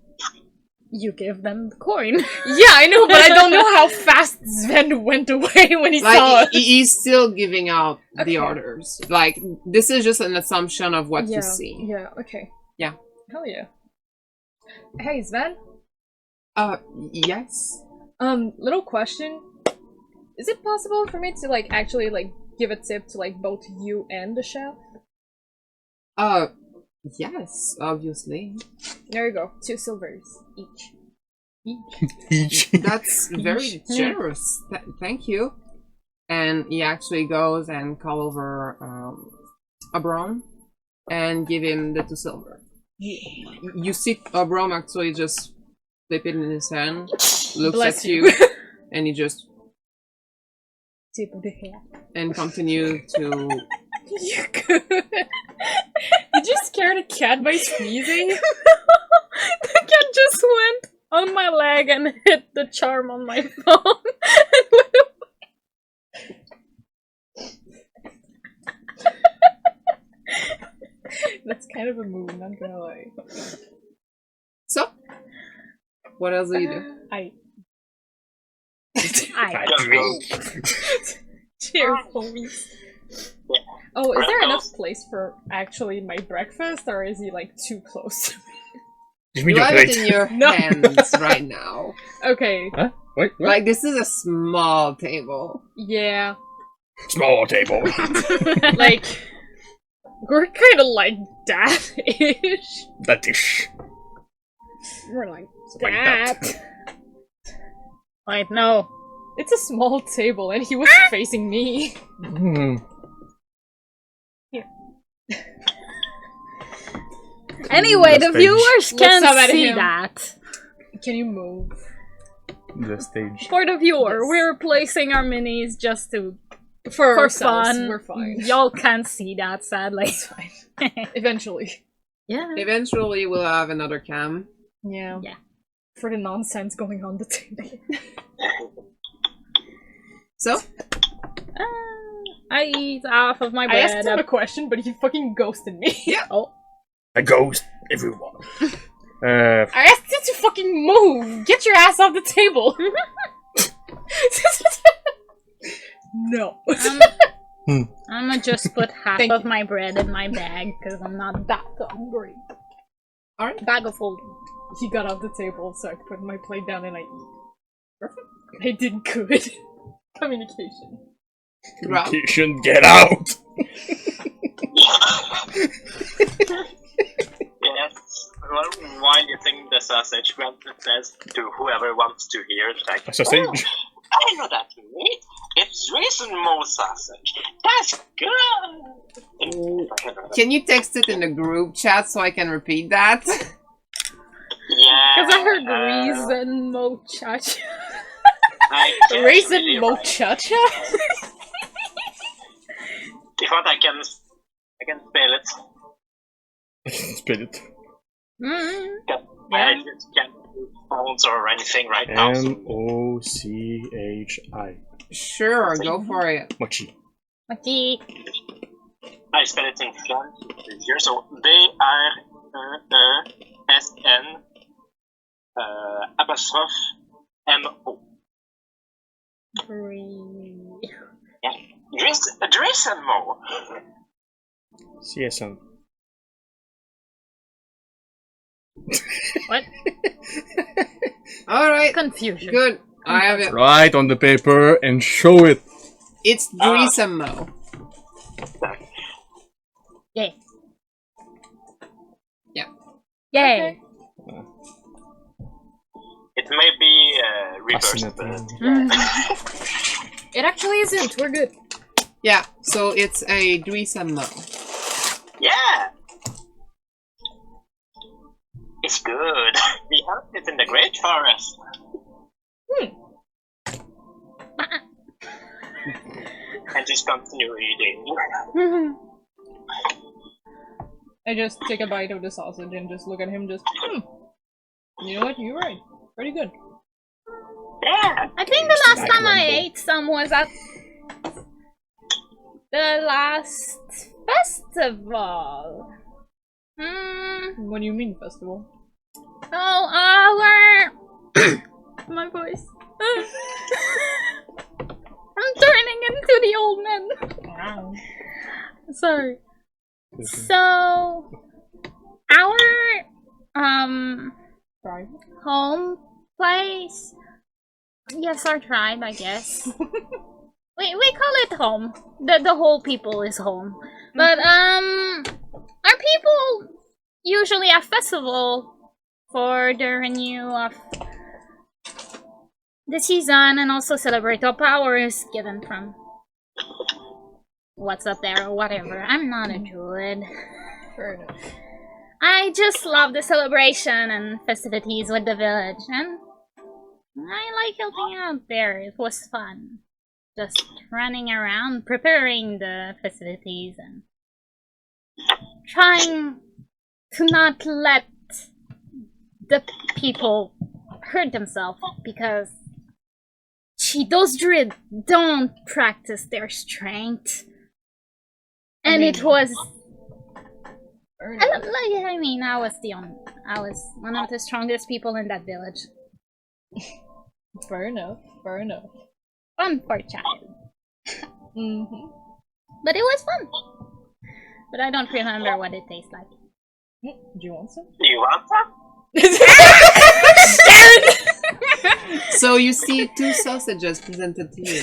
You give them the coin. Yeah, I know, but I don't know how fast Sven went away when he saw Like us. he's still giving out Okay. the orders. Like this is just an assumption of what yeah, you see. Yeah. Okay. Yeah. Hell yeah. Hey Sven. Yes. Little question. Is it possible for me to like actually like give a tip to like both you and the chef? Yes, obviously. There you go. 2 silvers each. Each. That's very generous. Thank you. And he actually goes and call over Abram and give him the 2 silver. You see Abram actually just flip it in his hand, looks Bless at you, and he just Tip of the hat. and continue to. You could. Did you scare the cat by sneezing? The cat just went on my leg and hit the charm on my phone. And went That's kind of a move, not gonna lie. So, what else do you do? I Cheers, homies. Oh, is there enough place for actually my breakfast, or is he like too close? Give me You your have it plate. in your No. hands right now. Okay, Huh? Wait, what? Like this is a small table. yeah. Small table. Like, we're kind of like that-ish. That dish. We're like Like that. Wait, no. It's a small table, and he was facing me. Hmm. Anyway, The the stage. viewers Looks up can't at see him. that. Can you move? The stage. For the viewer, Yes. we're placing our minis just to For for ourselves, fun. we're fine. Y'all can't see that, sadly. It's fine. Eventually. Yeah. Eventually, we'll have another cam. Yeah. Yeah. For the nonsense going on the table. So, I eat half of my I bread. asked him a question, but he fucking ghosted me. Oh, A ghost everyone. I asked you to fucking move! Get your ass off the table! No. I'm gonna just put half Thank of my bread in my bag because I'm not that hungry. alright. Bag of holding. He got off the table, so I put my plate down and I eat. Perfect. I did good. Communication. Communication, get out! Yes. Well, while eating the sausage, Grandpa says to whoever wants to hear, like, A sausage? "Oh, I know that meat. It's raisin mo sausage. That's good." Can you text it in the group chat so I can repeat that? Yeah. Because I heard reason mochacha. I can't Raisin really write. mochacha? If what I can spell it. Spell it. I just can't do phones or anything right now. So M-O-C-H-I. Sure, go for it. Mochi. Mochi. I spell it in French here. So D-R-E-S-N apostrophe M-O. Yeah. Raisin mo. CSN. What? Alright, Confusion. good. I have it. Write on the paper and show it. It's Drisamo. Yay. Yeah. Yay. It may be reversed, but Fascinating. It actually isn't. We're good. Yeah, so it's a Drisamo. yeah, it's good. We have it in the Great Forest. And just continue eating. I just take a bite of the sausage and just look at him just, You know what? You're right. Pretty good. Yeah. I think the last time I ate some was at the last festival. What do you mean, festival? Oh, where... My voice. I'm turning into the old man. Sorry. So, our Tribe? home place. Yes, our tribe, I guess. we call it home. The whole people is home. But our people usually have festival for the renew of the season and also celebrate our powers given from what's up there or whatever. I'm not a druid. Fair enough. I just love the celebration and festivities with the village, and I like helping out there. It was fun. Just running around, preparing the festivities, and trying to not let the people hurt themselves, because those druids don't practice their strength. And it was... I was one of the strongest people in that village. Fair enough. Fair enough. Fun for a child. But it was fun. But I don't remember what it tastes like. Do you want some? Do you want some? So you see 2 sausages presented to you.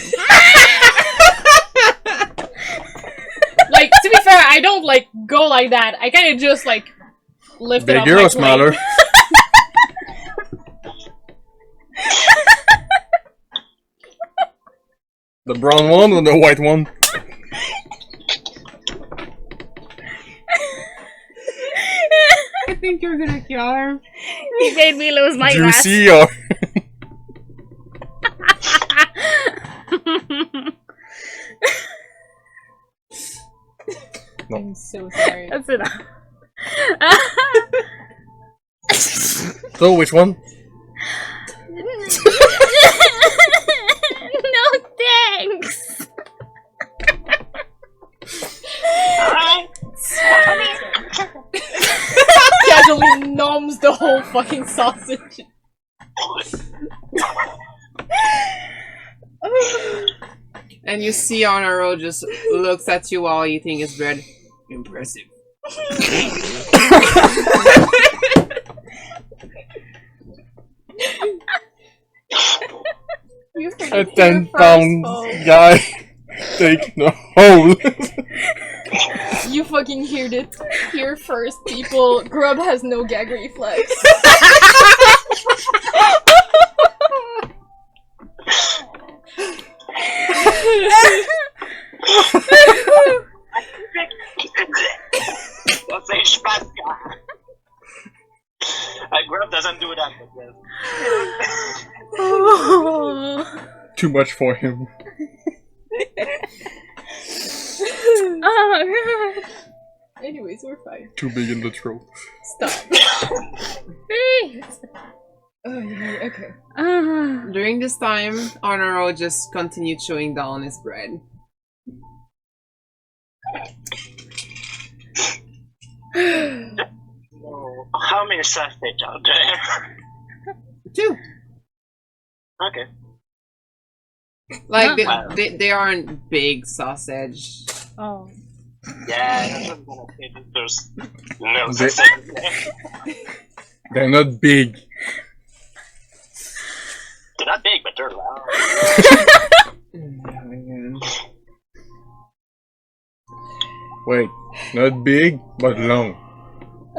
Like, to be fair, I don't, like, go like that. I kind of just, like, lift it up. Bigger or smaller? The brown one or the white one? I think you're gonna kill her. He made me lose my grass. Juicy or... I'm so sorry. That's enough. So, which one? No thanks. Casually noms the whole fucking sausage. And you see Honoro just looks at you while eating his bread. Impressive. You heard A it here 10-pound first, folks. guy taking a hole. You fucking heard it here first, people. Grub has no gag reflex. That's a Spaska. Grub doesn't do that, but yes. Too much for him. Oh god. Anyways, we're fine. Too big in the throat. Stop. Please. Oh, yeah, okay. During this time, Honoro just continued chewing down his bread. So, how many sausage are there? 2. Okay. Like, Wow. they aren't big sausage. Oh. Yeah, that's what I'm gonna say. There's no They- sausage there. They're not big. They're not big, but they're loud. Wait, not big, but long.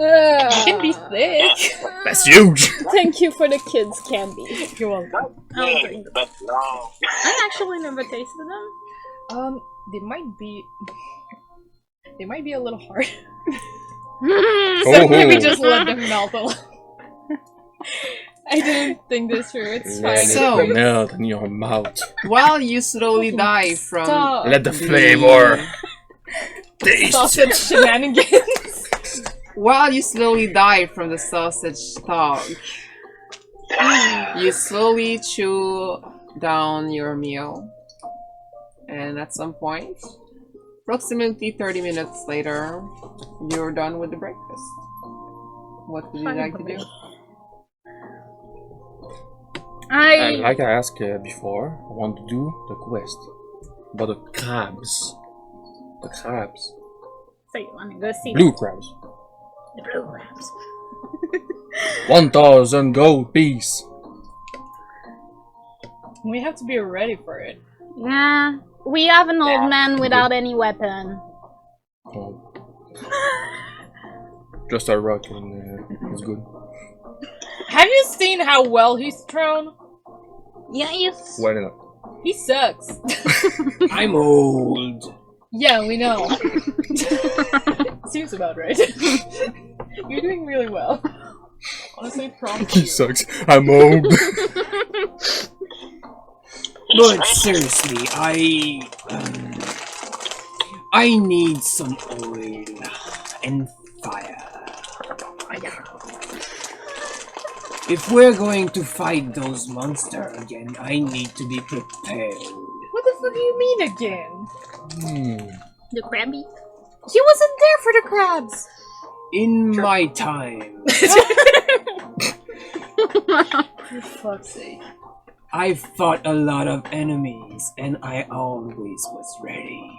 It can be thick. That's huge! Thank you for the kids' candy. You're welcome. Not I'll big, drink them. but long. I actually never tasted them. They might be a little hard. Oh, So maybe just let them melt a little. I didn't think this through, it's Let fine. So- it melt in your mouth. While you slowly die from Stop. Let the flavor taste. Sausage shenanigans. While you slowly die from the sausage stalk, you slowly chew down your meal. And at some point, approximately 30 minutes later, you're done with the breakfast. What would you like to do? Like I asked before, I want to do the quest. But the crabs. The crabs. So you want to go see Blue crabs. the blue crabs? 1,000 gold piece. We have to be ready for it. Yeah. We have an old man without any weapon. Oh. Just a rock and it's good. Have you seen how well he's thrown? Yeah, you. Why not? He sucks. I'm old. Yeah, we know. Seems about right. You're doing really well. Honestly, props. He sucks. I'm old. But seriously, I need some oil and fire. If we're going to fight those monsters again, I need to be prepared. What the fuck do you mean again? The crabby. He wasn't there for the crabs! In my time, For fuck's sake. I've fought a lot of enemies, and I always was ready.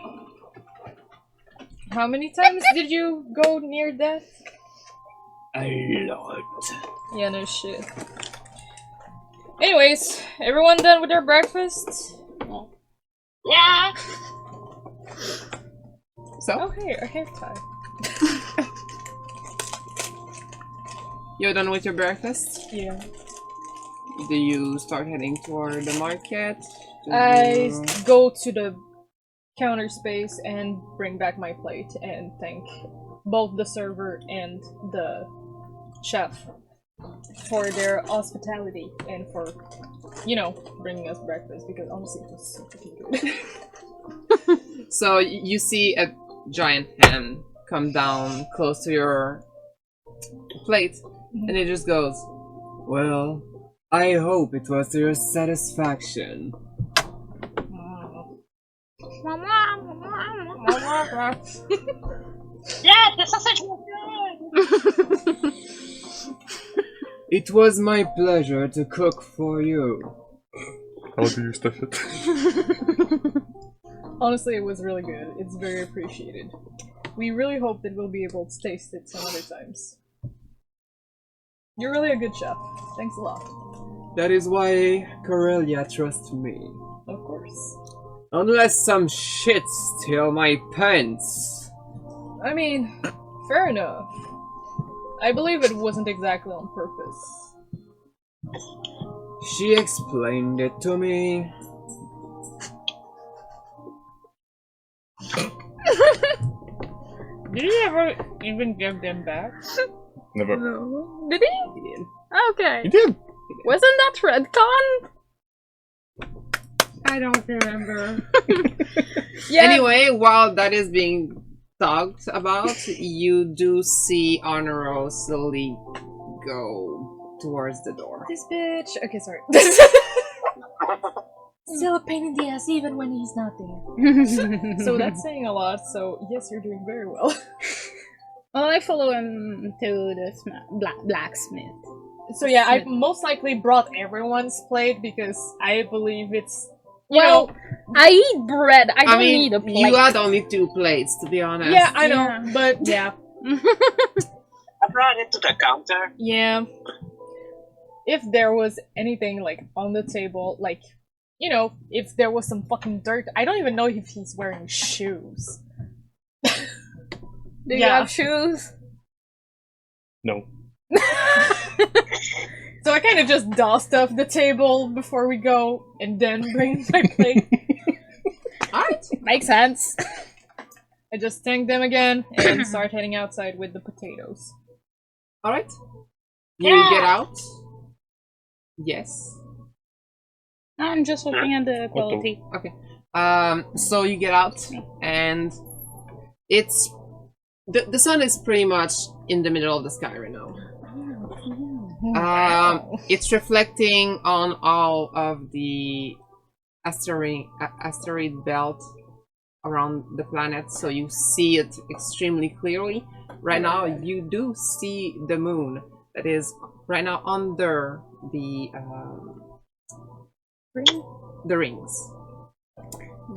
How many times did you go near death? A lot. Yeah, no shit. Anyways, everyone done with their breakfast? Yeah. So, Oh, hey, a hair tie. you're done with your breakfast? Yeah. Do you start heading toward the market? Do I you- go to the counter space and bring back my plate and thank both the server and the chef for their hospitality and for, you know, bringing us breakfast because honestly it was so fucking good. So you see a giant hand come down close to your plate, and it just goes, "Well, I hope it was to your satisfaction." Yeah, the sausage was good. It was my pleasure to cook for you. How do you stuff it? Honestly, it was really good. It's very appreciated. We really hope that we'll be able to taste it some other times. You're really a good chef. Thanks a lot. That is why Corellia trusts me. Of course. Unless some shit steal my pants. I mean, fair enough. I believe it wasn't exactly on purpose. She explained it to me. Did he ever even give them back? Never. No. Did he? He did. Okay. You did. Wasn't that Redcon? I don't remember. Yeah. Anyway, while that is being talked about, you do see Honoro slowly go towards the door. This bitch. Okay, sorry. Still a pain in the ass even when he's not there. So that's saying a lot, so yes, you're doing very well. Well, I follow him to the blacksmith. So yeah, I most likely brought everyone's plate because I believe it's, you Well, know... I eat bread. I don't mean, need a plate. you had only 2 plates, to be honest. Yeah, I know, Yeah. but yeah. I brought it to the counter. Yeah. If there was anything, like, on the table, like, you know, if there was some fucking dirt, I don't even know if he's wearing shoes. Do you have shoes? No. So I kind of just dust off the table before we go, and then bring my plate. Alright. Makes sense. I just thank them again, and start heading outside with the potatoes. Alright. You get out. Yes. I'm just looking at the quality. Okay. So you get out, and it's... The sun is pretty much in the middle of the sky right now. It's reflecting on all of the asteroid belt around the planet, so you see it extremely clearly. Right now, you do see the moon that is right now under the rings.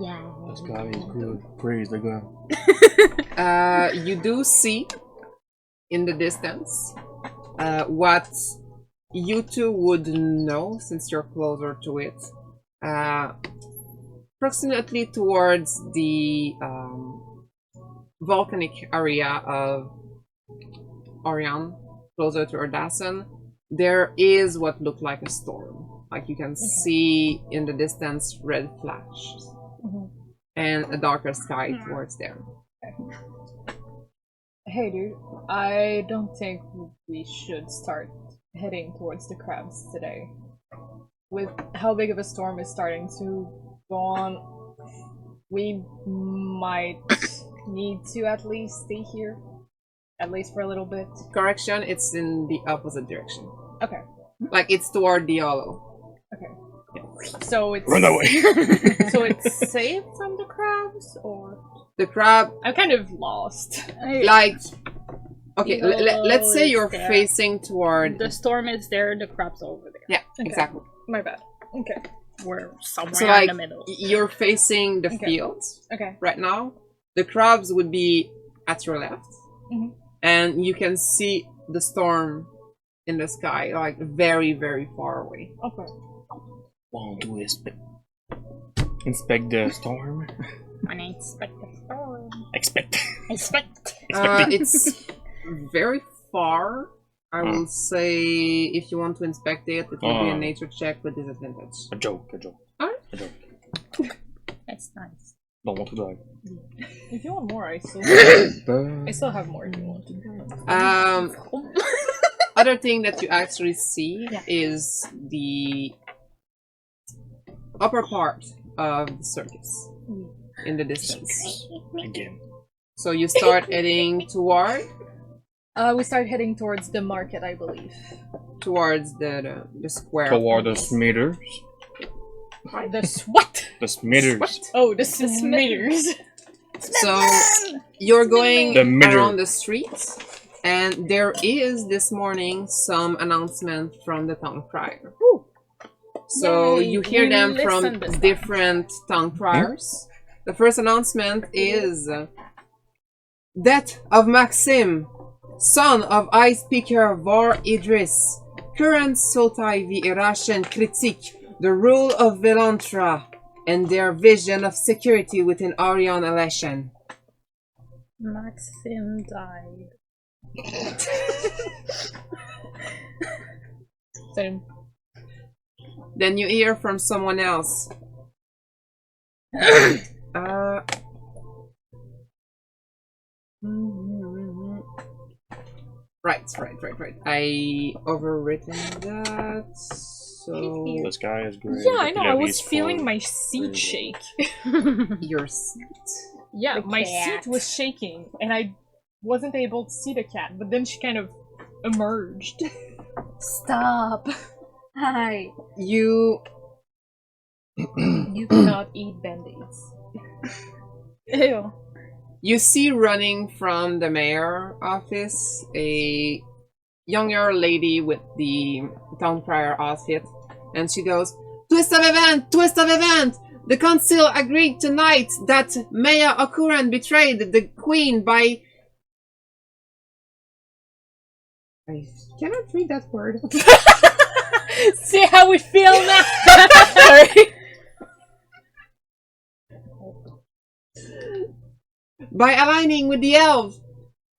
Yeah. This guy is good. Praise the God. You do see in the distance what you two would know since you're closer to it. Approximately towards the volcanic area of Orion, closer to Erdasson, there is what looked like a storm. Like you can see in the distance red flashes and a darker sky towards there. Hey dude, I don't think we should start heading towards the crabs today. With how big of a storm is starting to go on, we might need to at least stay here. At least for a little bit. Correction, it's in the opposite direction. Okay. Like it's toward the hollow. Okay. So it's... Run away! So it's safe from the crabs, or...? The crab, I'm kind of lost. like... Okay, let's say you're there. facing toward... The storm is there, the crab's over there. Yeah, Okay. exactly. My bad. Okay. We're somewhere So like, in the middle. you're facing the Okay. fields Okay. right now. The crabs would be at your left. Mhm. And you can see the storm in the sky, like very, very far away. Okay. Want to inspect the storm? When I expect the storm. Expect. Expect. It's very far. I will say if you want to inspect it, it will be a nature check with disadvantage. A joke, a joke. Alright. A joke. That's nice. Don't want to die. If you want more, I still have more if you want to. Other thing that you actually see is the upper part of the circus in the distance. Again. So you start heading toward We start heading towards the market, I believe. towards the square. Toward the Smithers. The what? The Smithers. Oh, the Smithers. So you're going The middle. around the streets, and there is this morning some announcement from the town crier. So Yay, you hear we them from listen this time. different town criers. The first announcement is death of Maxim, son of Ice Speaker Var Idris. Current Sultai v. Irration critique the rule of Velantra and their vision of security within Orion election. Maxim died. Same. Then you hear from someone else. Right. I overwritten that. So This guy is great. Yeah, I know. I Levy's was feeling full. my seat shake. your seat. Yeah, The my cat. seat was shaking, and I wasn't able to see the cat. But then she kind of emerged. Stop. Hi. You You cannot eat band-aids. Ew. You see running from the mayor office a younger lady with the town crier outfit, and she goes, Twist of event! Twist of event! The council agreed tonight that Mayor Okuran betrayed the queen by... I cannot read that word. See how we feel now? Sorry. By aligning with the elves.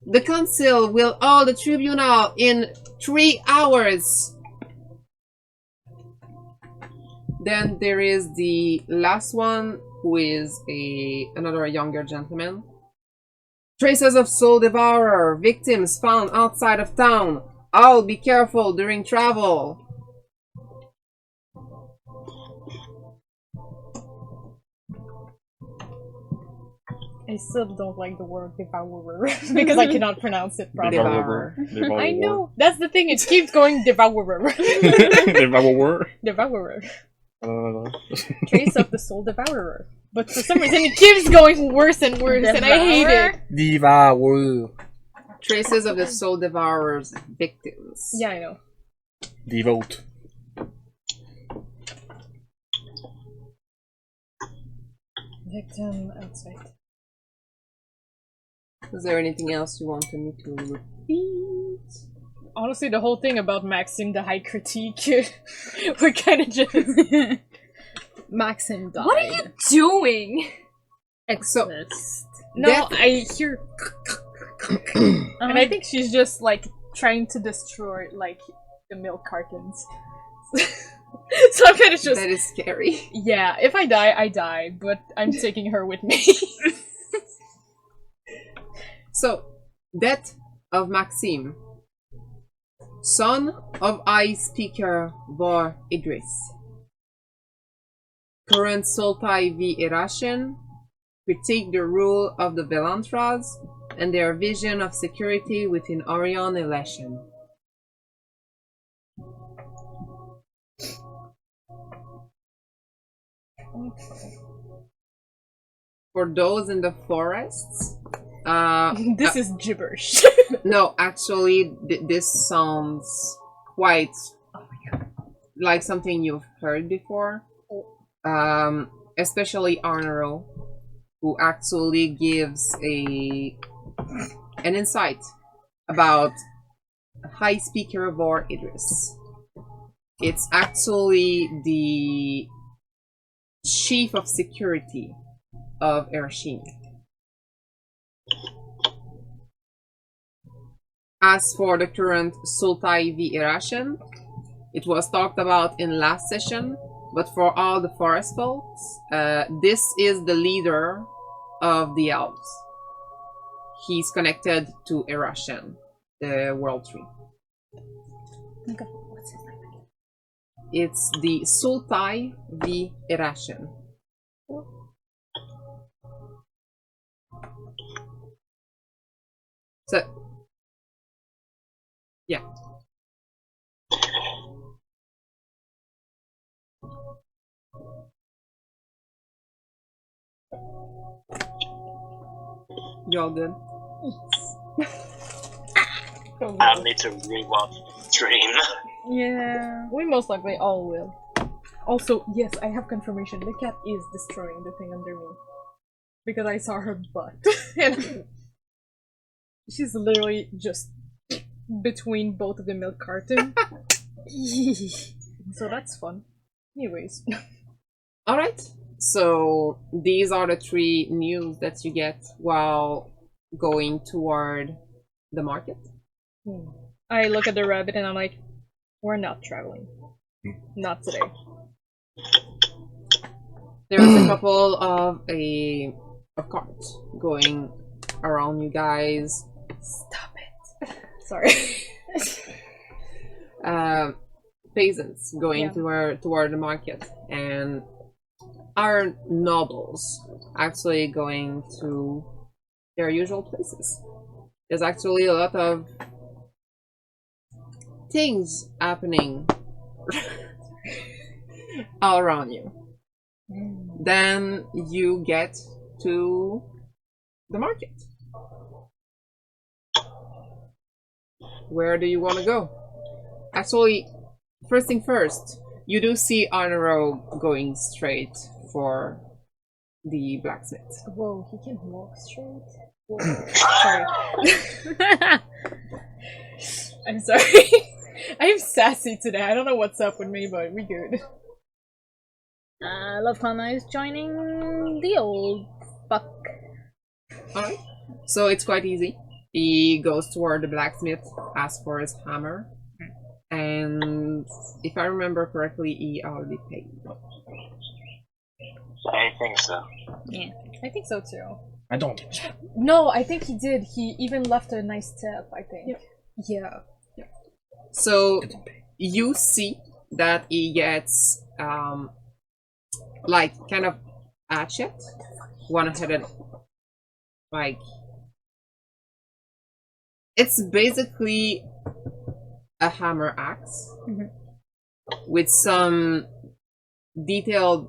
The council will hold the tribunal in 3 hours. Then there is the last one, who is another younger gentleman. Traces of Soul Devourer, victims found outside of town. All be careful during travel. I still don't like the word devourer because I cannot pronounce it properly. Devourer. I know. That's the thing. It keeps going devourer. Devourer. Devourer. Uh, Trace of the soul devourer. But for some reason it keeps going worse and worse, and I hate it. Devour. Traces of the Soul Devourer's victims. Yeah, I know. Devote. Victim outside. Is there anything else you wanted me to repeat? Honestly, the whole thing about Maxim, the high critique, we're kind of just... Maxim died. What are you doing? Exist. No, I hear... and I think she's just, like, trying to destroy, like, the milk cartons. So I'm kind of just... That is scary. Yeah, if I die, I die, but I'm taking her with me. So, death of Maxim, son of Eye Speaker Vor Idris. Current Sultai v. Irration critique the rule of the Velantras and their vision of security within Orion election. For those in the forests, This is gibberish. no, actually, this sounds quite like something you've heard before. Especially Arnero, who actually gives an insight about High Speaker Vor Idris. It's actually the chief of security of Ershim. As for the current Sultai v. Irration, it was talked about in last session, but for all the forest folks, this is the leader of the elves. He's connected to Irration, the world tree. Okay, what's his name again? It's the Sultai v. Irration. So, yeah. You all good? I need to rewatch the stream. Yeah. We most likely all will. Also, yes, I have confirmation. The cat is destroying the thing under me. Because I saw her butt. And she's literally just between both of the milk carton. So that's fun. Anyways. Alright, so these are the 3 news that you get while going toward the market. I look at the rabbit and I'm like, we're not traveling. Not today. There's a couple of carts going around you guys. Stop it. Sorry. Peasants going Yeah. toward the market, and our nobles actually going to their usual places. There's actually a lot of things happening all around you. Then you get to the market. Where do you want to go? Actually, first thing first, you do see Honoro going straight for the blacksmith. Whoa, he can walk straight? Whoa. Sorry. I'm sorry. I'm sassy today. I don't know what's up with me, but we good. Love Connor is joining the old fuck. Alright. So it's quite easy. He goes toward the blacksmith, asks for his hammer, and if I remember correctly, he already paid. I think so. Yeah. I think so too. I don't. No, I think he did. He even left a nice tip, I think. Yeah. So you see that he gets like kind of hatchet, one-headed, like it's basically a hammer axe with some detailed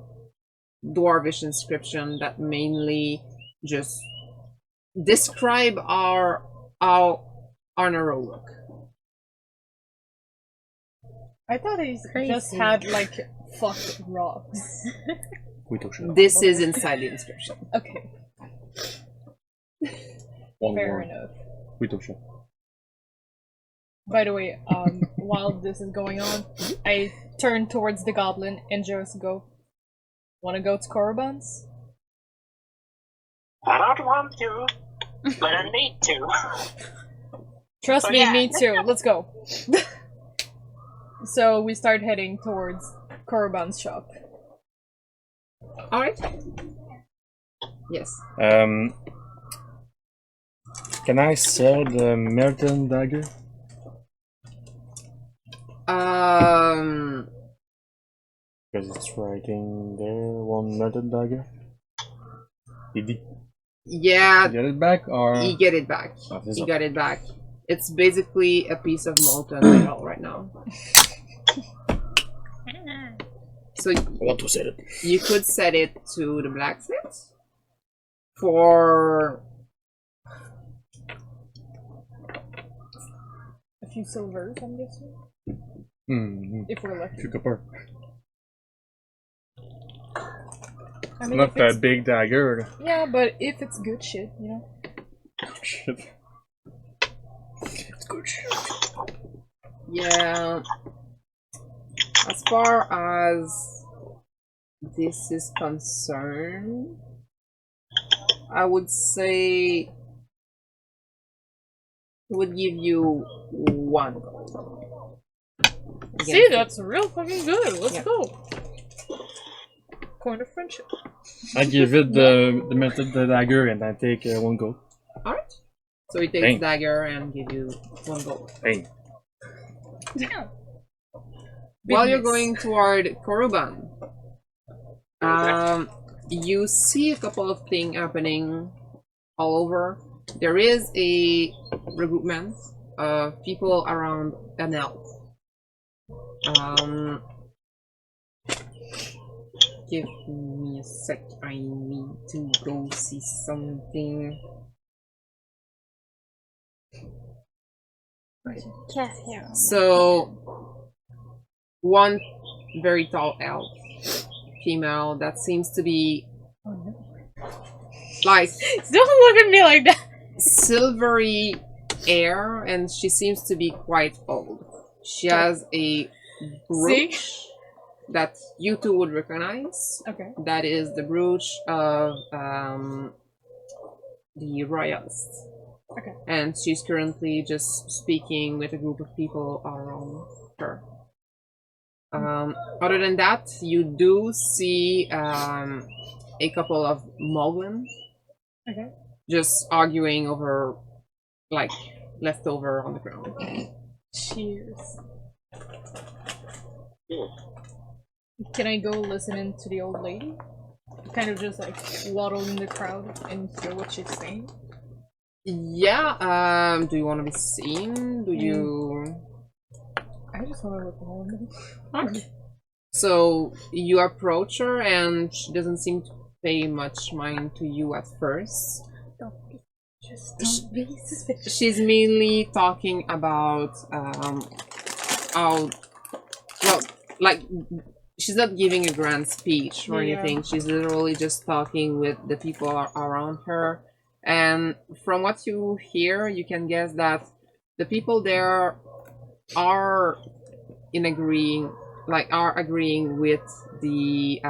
dwarvish inscription that mainly just describe how Honoro look. I thought he just had, like, fucked rocks. This is inside the inscription. Okay, fair enough. By the way, while this is going on, I turn towards the goblin and just go, wanna go to Korriban's? I don't want to, but I need to. Trust Oh, me, yeah. me too. Let's go. So we start heading towards Korriban's shop. Alright. Yes. Can I sell the Merton dagger? Because it's writing there, 1 Merton dagger. Did he Yeah, get it back or? you get it back. Oh, this You is- got it back. It's basically a piece of molten metal right now. So I want to sell it. you could set it to the blacksmith for A few silvers, I'm guessing. If we're lucky. Few copper. I mean, Not if it's, a big dagger. yeah, but if it's good shit, you know. Shit. It's good shit. yeah. As far as this is concerned, I would say it would give you 1 gold. See, that's real fucking good. Let's Yeah. go. Coin of friendship. I give it the Merton dagger and I take 1 gold. Alright. So he takes Dang. dagger and give you 1 gold. Hey. Yeah. While you're Business. going toward Korriban, you see a couple of things happening all over. There is a regroupment of people around an elf. Give me a sec. I need to go see something. Cat hair. So, one very tall elf, female, that seems to be like Don't look at me like that. silvery hair, and she seems to be quite old. She has a brooch that you two would recognize. Okay. That is the brooch of the royals. Okay. And she's currently just speaking with a group of people around her. Other than that, you do see a couple of Moglin Okay. just arguing over, like, leftover on the ground. Cheers. Can I go listen in to the old lady? Kind of just like waddle in the crowd and hear what she's saying? Yeah, do you want to be seen? Do you... I just want to look around. Okay. So you approach her and she doesn't seem to pay much mind to you at first. Don't be suspicious. She's mainly talking about how, well, like, she's not giving a grand speech or Yeah. anything. She's literally just talking with the people around her. And from what you hear, you can guess that the people there are agreeing with the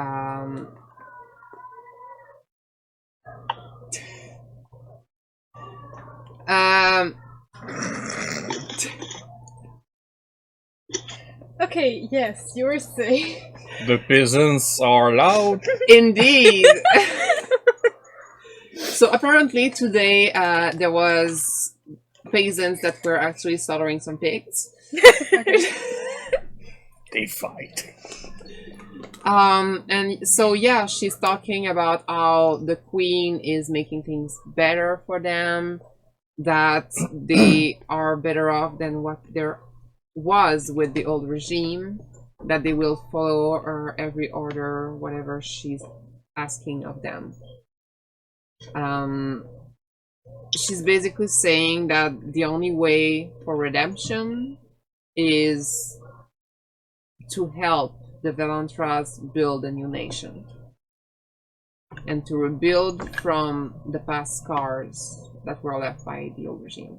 Okay, yes, you were saying. The peasants are loud. indeed. So apparently today there was peasants that were actually slaughtering some pigs. They fight. And so yeah, she's talking about how the queen is making things better for them, that they are better off than what there was with the old regime, that they will follow her every order, whatever she's asking of them. She's basically saying that the only way for redemption is to help the Velantras build a new nation and to rebuild from the past scars that were left by the old regime.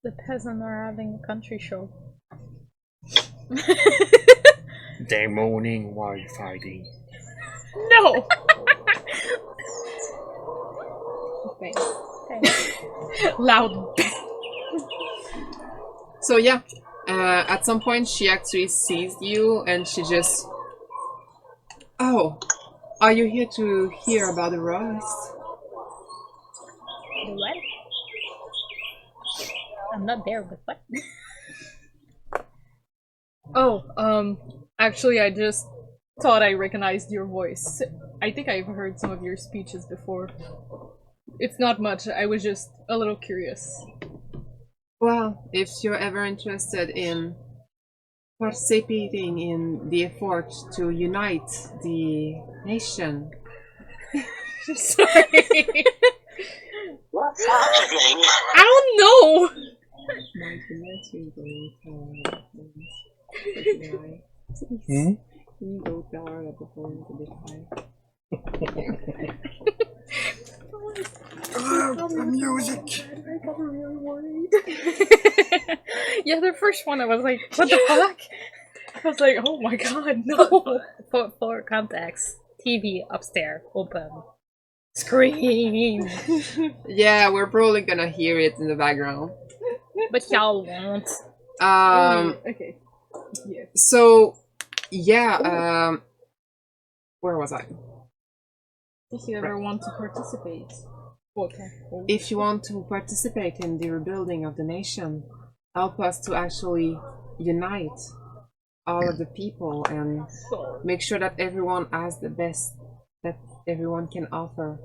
The peasants are having a country show. They're moaning while fighting. No! Loud. So yeah, at some point she actually sees you and she just... Oh, are you here to hear about the roast? The what? I'm not there, but what? Oh, actually I just thought I recognized your voice. I think I've heard some of your speeches before. It's not much, I was just a little curious. Well, if you're ever interested in participating in the effort to unite the nation. Sorry. What's happening? I don't know! My goodness, you're going Hmm? Can you go tell her that the phone is a bit high? The music. I got really worried. Yeah, the first one I was like, what the fuck? I was like, oh my god, no! For context, TV upstairs, open. Scream! Yeah, we're probably gonna hear it in the background. But y'all won't. Okay. Yeah. So, yeah, where was I? If you ever want to participate. Okay. If you want to participate in the rebuilding of the nation, help us to actually unite all of the people and make sure that everyone has the best that everyone can offer.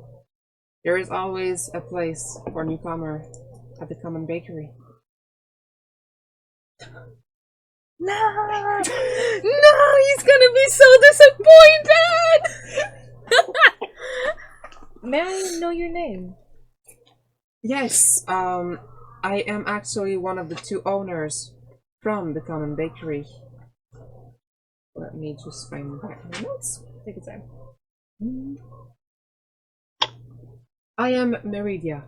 There is always a place for newcomer at the Common Bakery. No! No! He's gonna be so disappointed! May I know your name? Yes, I am actually one of the two owners from the Common Bakery. Let me just find back my notes. Take your time. I am Meridia.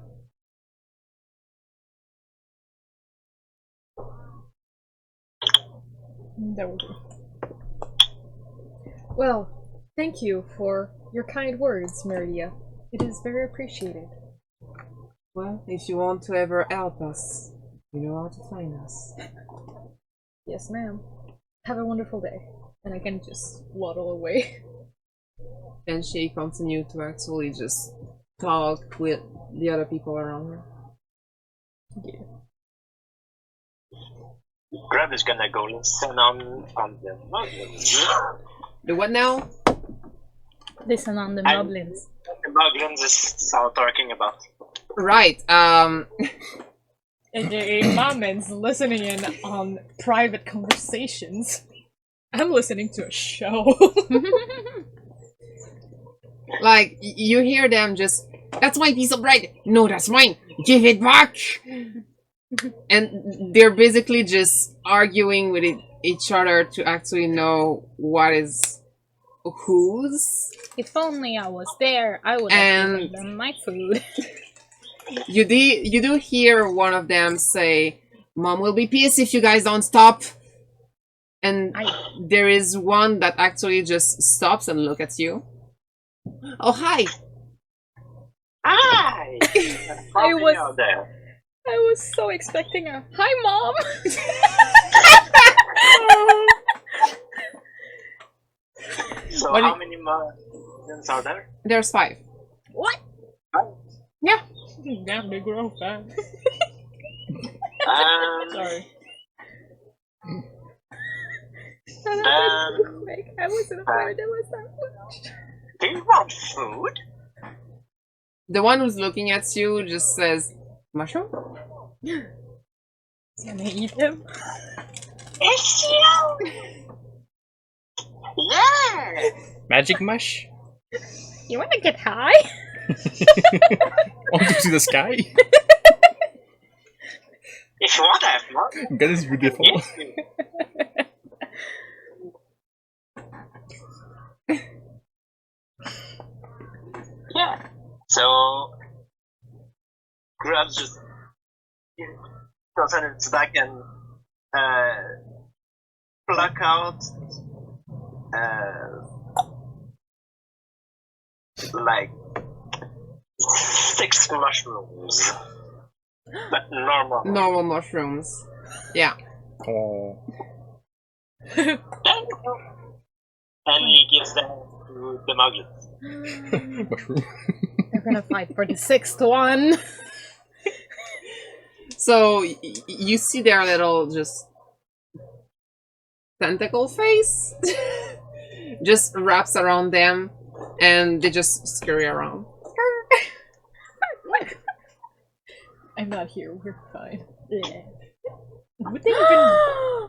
That will do. Well, thank you for your kind words, Meridia. It is very appreciated. Well, if you want to ever help us, you know how to find us. Yes, ma'am. Have a wonderful day. And I can just waddle away. And she continued to actually just talk with the other people around her. Yeah. Grub is gonna go listen on the muglins. The what now? Listen on the I'm- moblins. The muglins is all talking about. Right, AKA Moments listening in on private conversations. I'm listening to a show. like, you hear them just, that's my piece of bread! No, that's mine! Give it back! And they're basically just arguing with each other to actually know what is whose. If only I was there, I would have And- given them my food. You do hear one of them say, Mom will be pissed if you guys don't stop. And there is one that actually just stops and look at you. Oh, hi! Hi! How I are was- you out there? I was so expecting a hi, mom. So What how do many muglins are there? There's 5. What? Yeah. Damn, they grow fast. Sorry. Then, I wasn't aware there was that much. do you want food? The one who's looking at you just says, mushroom? Can I eat him? It's you! Yeah! Magic mush? You wanna get high? Want to see the sky? If you want to have more, That is beautiful. yes, you. Yeah. So, Grubs just goes on its back and pluck out like 6 mushrooms. But normal. Normal mushrooms. Yeah. Oh. And he gives them to the muglins. Mushroom. They're gonna fight for the 6th one. So, you see their little just tentacle face just wraps around them and they just scurry around. I'm not here, we're fine. Yeah. Would they even...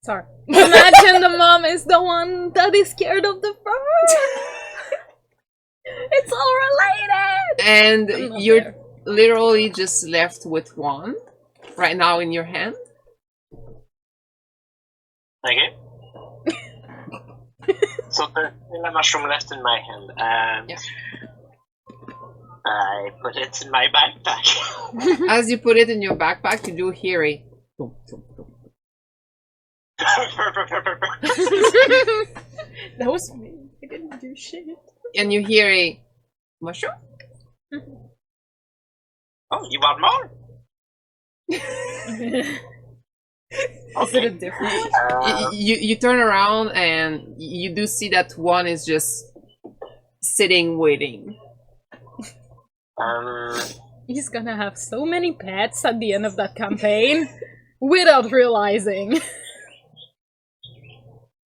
Sorry. Imagine the mom is the one that is scared of the fur. It's all related. And I'm not you're there. literally just left with one right now in your hand. Okay. So there's still a mushroom left in my hand, and Yeah. I put it in my backpack. As you put it in your backpack, you do hear a thump, thump, thump. That was me. I didn't do shit. And you hear a mushroom. Oh, you want more? Is it a different one? You turn around and you do see that one is just sitting waiting. He's gonna have so many pets at the end of that campaign without realizing.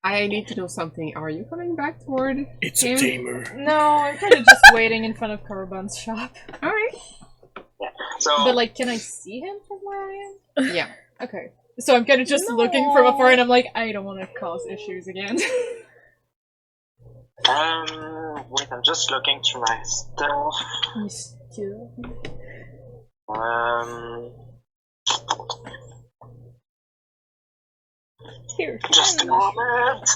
I need to know something. Are you coming back toward It's him? a tamer. No, I'm kind of just waiting in front of Caraban's shop. Alright. So But like, can I see him from where I am? Yeah. Okay. So I'm kind of just looking from afar and I'm like, I don't want to cause issues again. wait, I'm just looking through my stuff. You still. Here. Just a moment.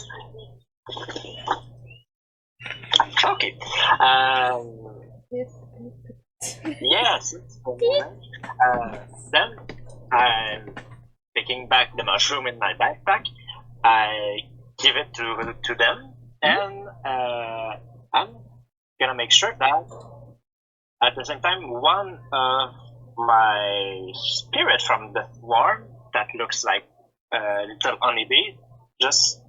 Okay. Yes. It's then I'm picking back the mushroom in my backpack. I give it to them, and I'm gonna make sure that at the same time, one of my spirit from the swarm that looks like a little honeybee just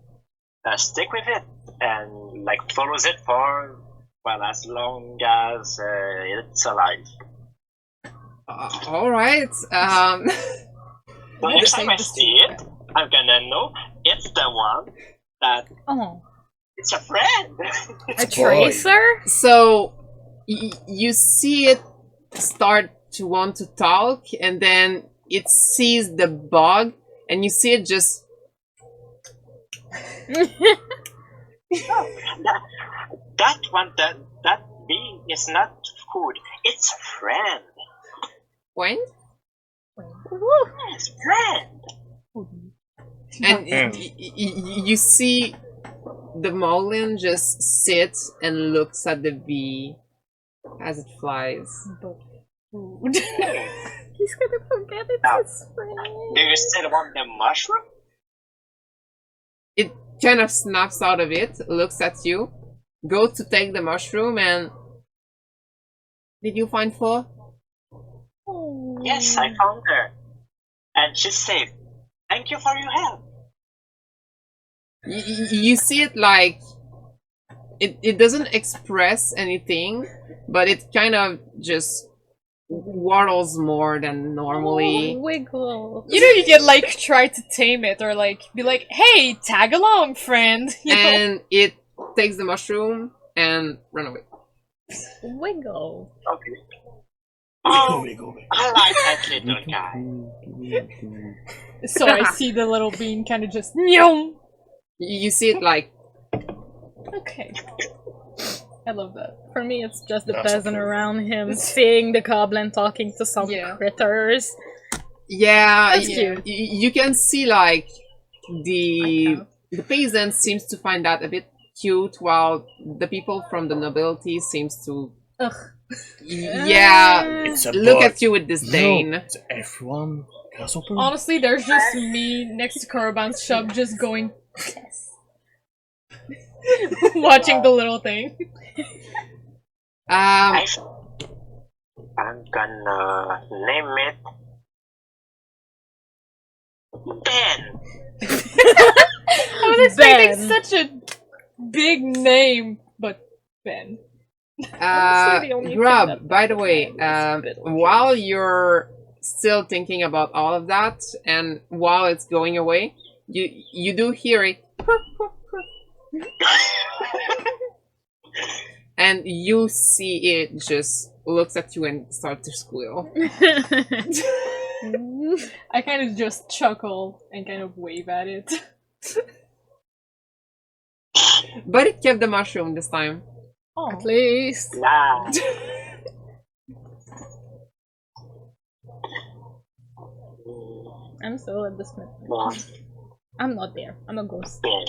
stick with it and like follows it for well as long as it's alive. All right. So next time I see it, I'm gonna know it's the one that Oh, it's a friend. a tracer? So you see it start to want to talk, and then it sees the bug, and you see it just that one, that being is not food. It's a friend. point, It's friend. and you see the Moglin just sits and looks at the bee as it flies. He's gonna forget it's Now, his friend. do you still want the mushroom? It kind of snaps out of it, looks at you, goes to take the mushroom, and did you find Flo? Yes, I found her, and she's safe. Thank you for your help. You see it like it doesn't express anything, but it kind of just waddles more than normally. Wiggle. You know, you can like try to tame it or like be like, "Hey, tag along, friend." You know? And it takes the mushroom and run away. Wiggle. Okay. Oh, I like that little guy. So I see the little bean kind of just meow. You see it like Okay, I love that. For me, it's just the That's peasant okay. around him seeing the goblin talking to some Yeah. critters. yeah. That's cute. You can see like the peasant seems to find that a bit cute, while the people from the nobility seems to Ugh. yeah It's a look bug. at you with disdain. No, it's everyone. Grasshopper. Honestly, there's just me next to Caravan's shop just going, watching the little thing. Um, I'm gonna name it Ben. I was expecting Ben. such a big name, but Ben. Honestly, the only thing Grub, that- by the way, a bit while you're still thinking about all of that, and while it's going away, you do hear it, and you see it just looks at you and start to squeal. I kind of just chuckle and kind of wave at it. But it kept the mushroom this time. Oh. At least. Nah. I'm still at the smith. Well, I'm not there. I'm a ghost. Ben.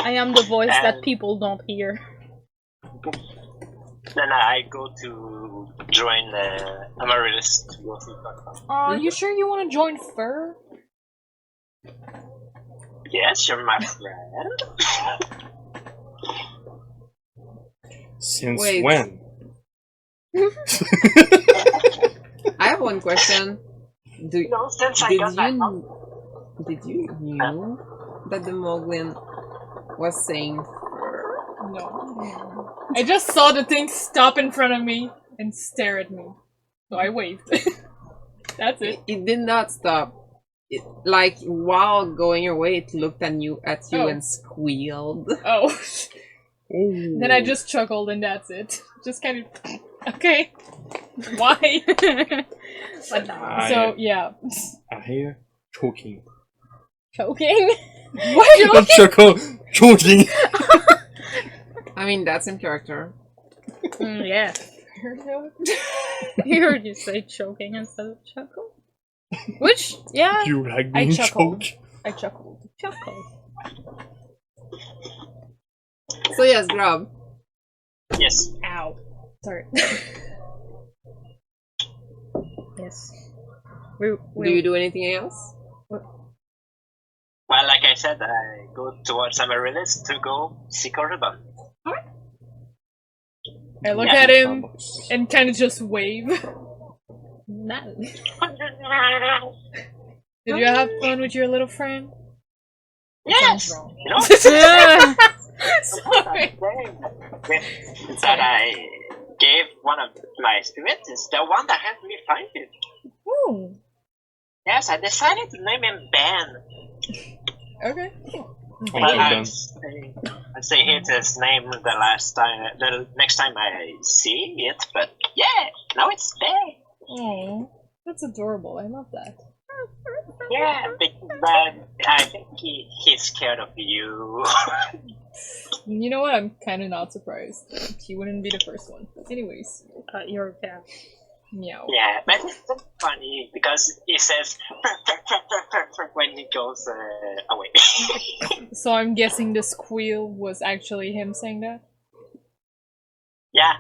I am the voice that people don't hear. Then I go to join Amaryllis to go see Are you sure you want to join Fur? Yes, you're my friend. Since Wait. when? I have one question. No, since I got that one. Did you knew that the Moglin was saying No. I just saw the thing stop in front of me and stare at me. So I waved. That's it. it did not stop. It, like while going away, it looked at you Oh. and squealed. Oh. Then I just chuckled and that's it. Just kind of. Okay. Why? But no. So, yeah. I hear choking. Choking? What? Not chuckle, choking. I mean, that's in character. Yeah. He heard you say choking instead of chuckle. Which, yeah, You like I being chuckled. choked? I chuckled. chuckle. So yes, Grub. Yes. Ow. Sorry. Yes. Do you do anything else? Well, like I said, I go towards Amaryllis to go see Cordoban. I look Yeah. at him and kind of just wave. No. Did you have fun with your little friend? Yes! Sounds wrong. You know, Sorry. that I gave one of my spirits is the one that helped me find it. Ooh. Yes, I decided to name him Ben. Okay. Well, I say it's his name the next time I see it, but yeah, now it's Ben. Oh, that's adorable. I love that. Yeah, but I think he's scared of you. You know what? I'm kind of not surprised. He wouldn't be the first one. Anyways, Your cat. meow. Yeah, but it's so funny because he says when he goes away. So I'm guessing the squeal was actually him saying that? Yeah,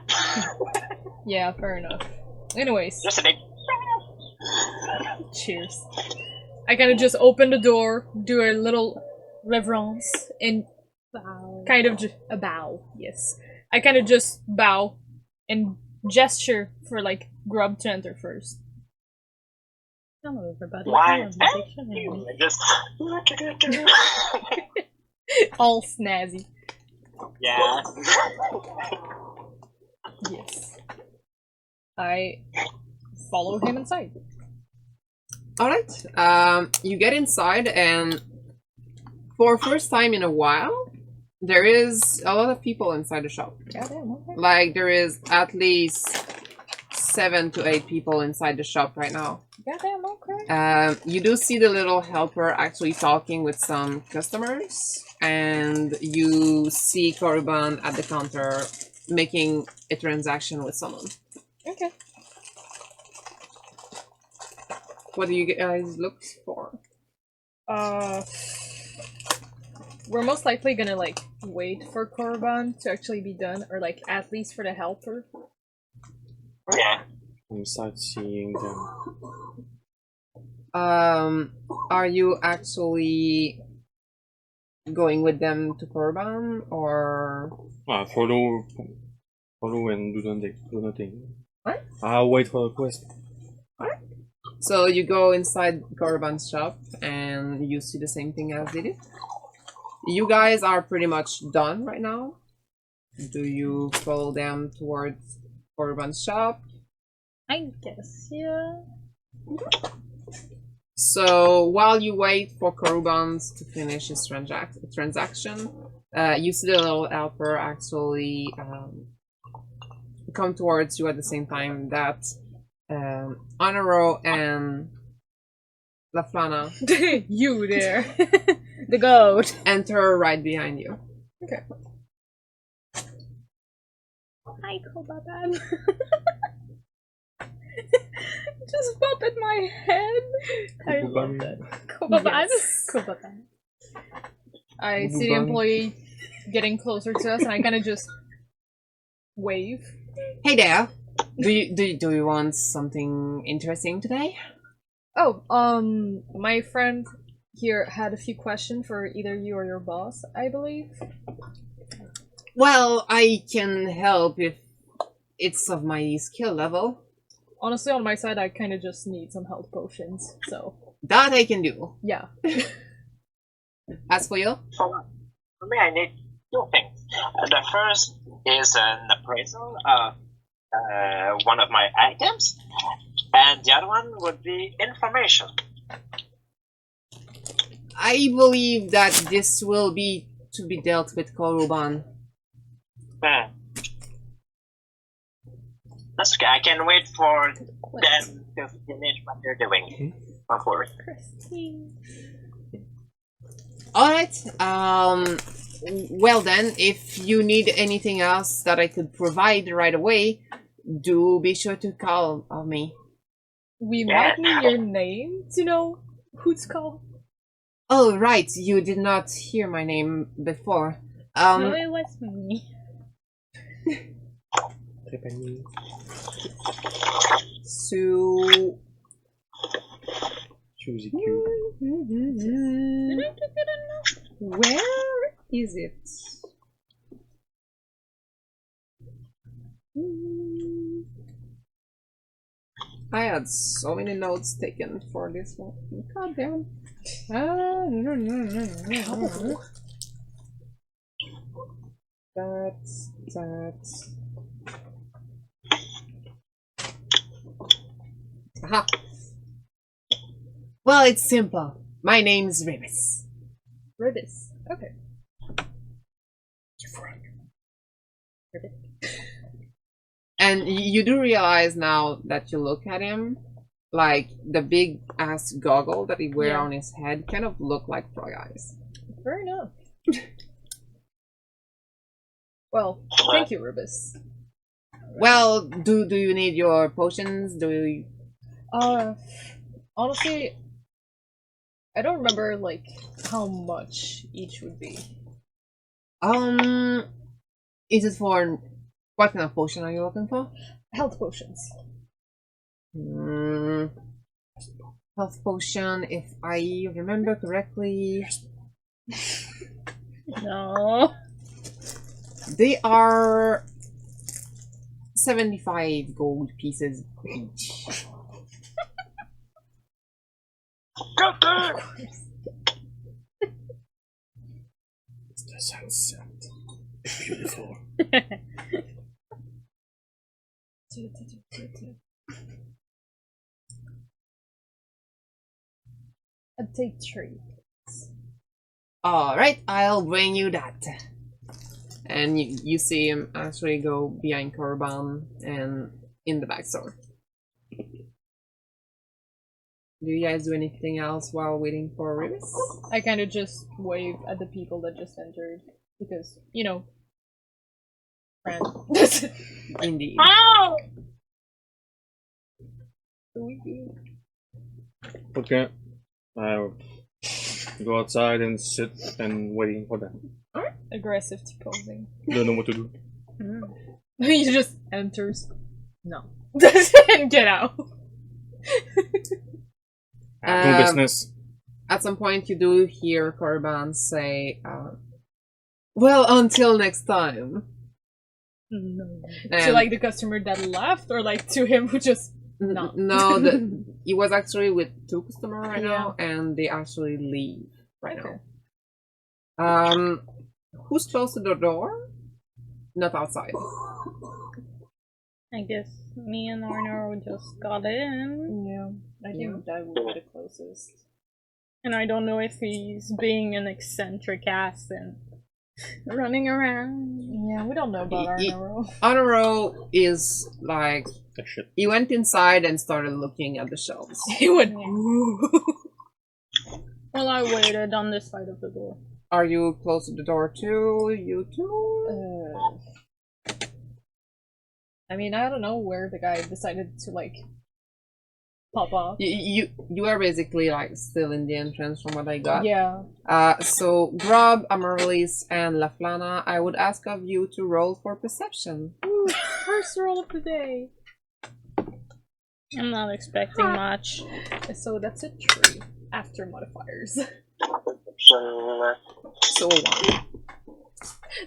Yeah, fair enough. Anyways, just a big. cheers. I kind of just open the door, do a little reverence, and Wow. kind of a bow. Yes, I kind of just bow and gesture for like Grub to enter first. Hello, everybody. Why? Hello, Thank Dictionary. you. I just. All snazzy. Yeah. Yes. I follow him inside. Alright, you get inside, and for first time in a while, there is a lot of people inside the shop. Goddamn, okay. Like, there is at least 7 to 8 people inside the shop right now. Goddamn, okay. You do see the little helper actually talking with some customers, and you see Korriban at the counter making a transaction with someone. Okay. What do you guys look for? We're most likely gonna like wait for Korriban to actually be done, or like at least for the helper. Yeah. I'm sightseeing them. Are you actually going with them to Korriban, or Follow and do nothing. What? I'll wait for the quest. so you go inside Korriban's shop and you see the same thing as they did? You guys are pretty much done right now. Do you follow them towards Korriban's shop? I guess, yeah. So while you wait for Korriban's to finish his transaction, you see the little helper actually come towards you at the same time that Honoro and La Flana You there. The goat. enter right behind you. Okay. Hi, Kobaban. Just bump at my head. I love that. Kobaban. Yes. Kobaban. I see the employee getting closer to us, and I kind of just wave. Hey there. Do you want something interesting today? Oh, my friend here had a few questions for either you or your boss, I believe. Well, I can help if it's of my skill level. Honestly, on my side, I kind of just need some health potions, so That I can do. yeah. As for you? For me, I need 2 things. The first is an appraisal of one of my items, and the other one would be information. I believe that this will be to be dealt with Korriban. That's okay. I can wait for them to finish what they're doing. Of course. Alright, well then, if you need anything else that I could provide right away, do be sure to call on me. We might need your name to know who's called. Oh, right, you did not hear my name before. No, it was me. So... Choosy cube. Where is it? I had so many notes taken for this one. God damn. That. Aha. Well, it's simple. My name's Ribis. Ribis. Okay. And you do realize now that you look at him, like the big ass goggle that he wear on his head kind of look like frog eyes. Fair enough. Well, thank you, Ribis. Well, do you need your potions? Do you? Honestly, I don't remember like how much each would be. Is it for what kind of potion are you looking for? Health potions. Health potion, if I remember correctly. No. They are 75 gold pieces each. God damn! The sunset. It's beautiful. I'd take 3. Alright, I'll bring you that. And you see him actually go behind Korban and in the back store. Do you guys do anything else while waiting for Ribis? I kind of just wave at the people that just entered because, you know, friend. Indeed. Oh! Okay. I'll go outside and sit and waiting for them. Aggressive T-posing. Don't know what to do. He just enters. No. And get out. Do business. At some point you do hear Korban say, well, until next time. No. And To like the customer that left or like to him who just not. No, he was actually with 2 customers right now, and they actually leave right now. Who's close to the door? Not outside. I guess me and Arnor just got in. Yeah. I think that would be the closest. And I don't know if he's being an eccentric ass and running around. Yeah, we don't know about Arnoro. Honoro is like, he went inside and started looking at the shelves. He went. Well, I waited on this side of the door. Are you close to the door too? You too? I mean, I don't know where the guy decided to like pop off. You are basically like still in the entrance from what I got. Yeah. So Grub, Amaryllis, and Laflana, I would ask of you to roll for perception. Ooh, first roll of the day. I'm not expecting much. So that's a 3 after modifiers. So 1.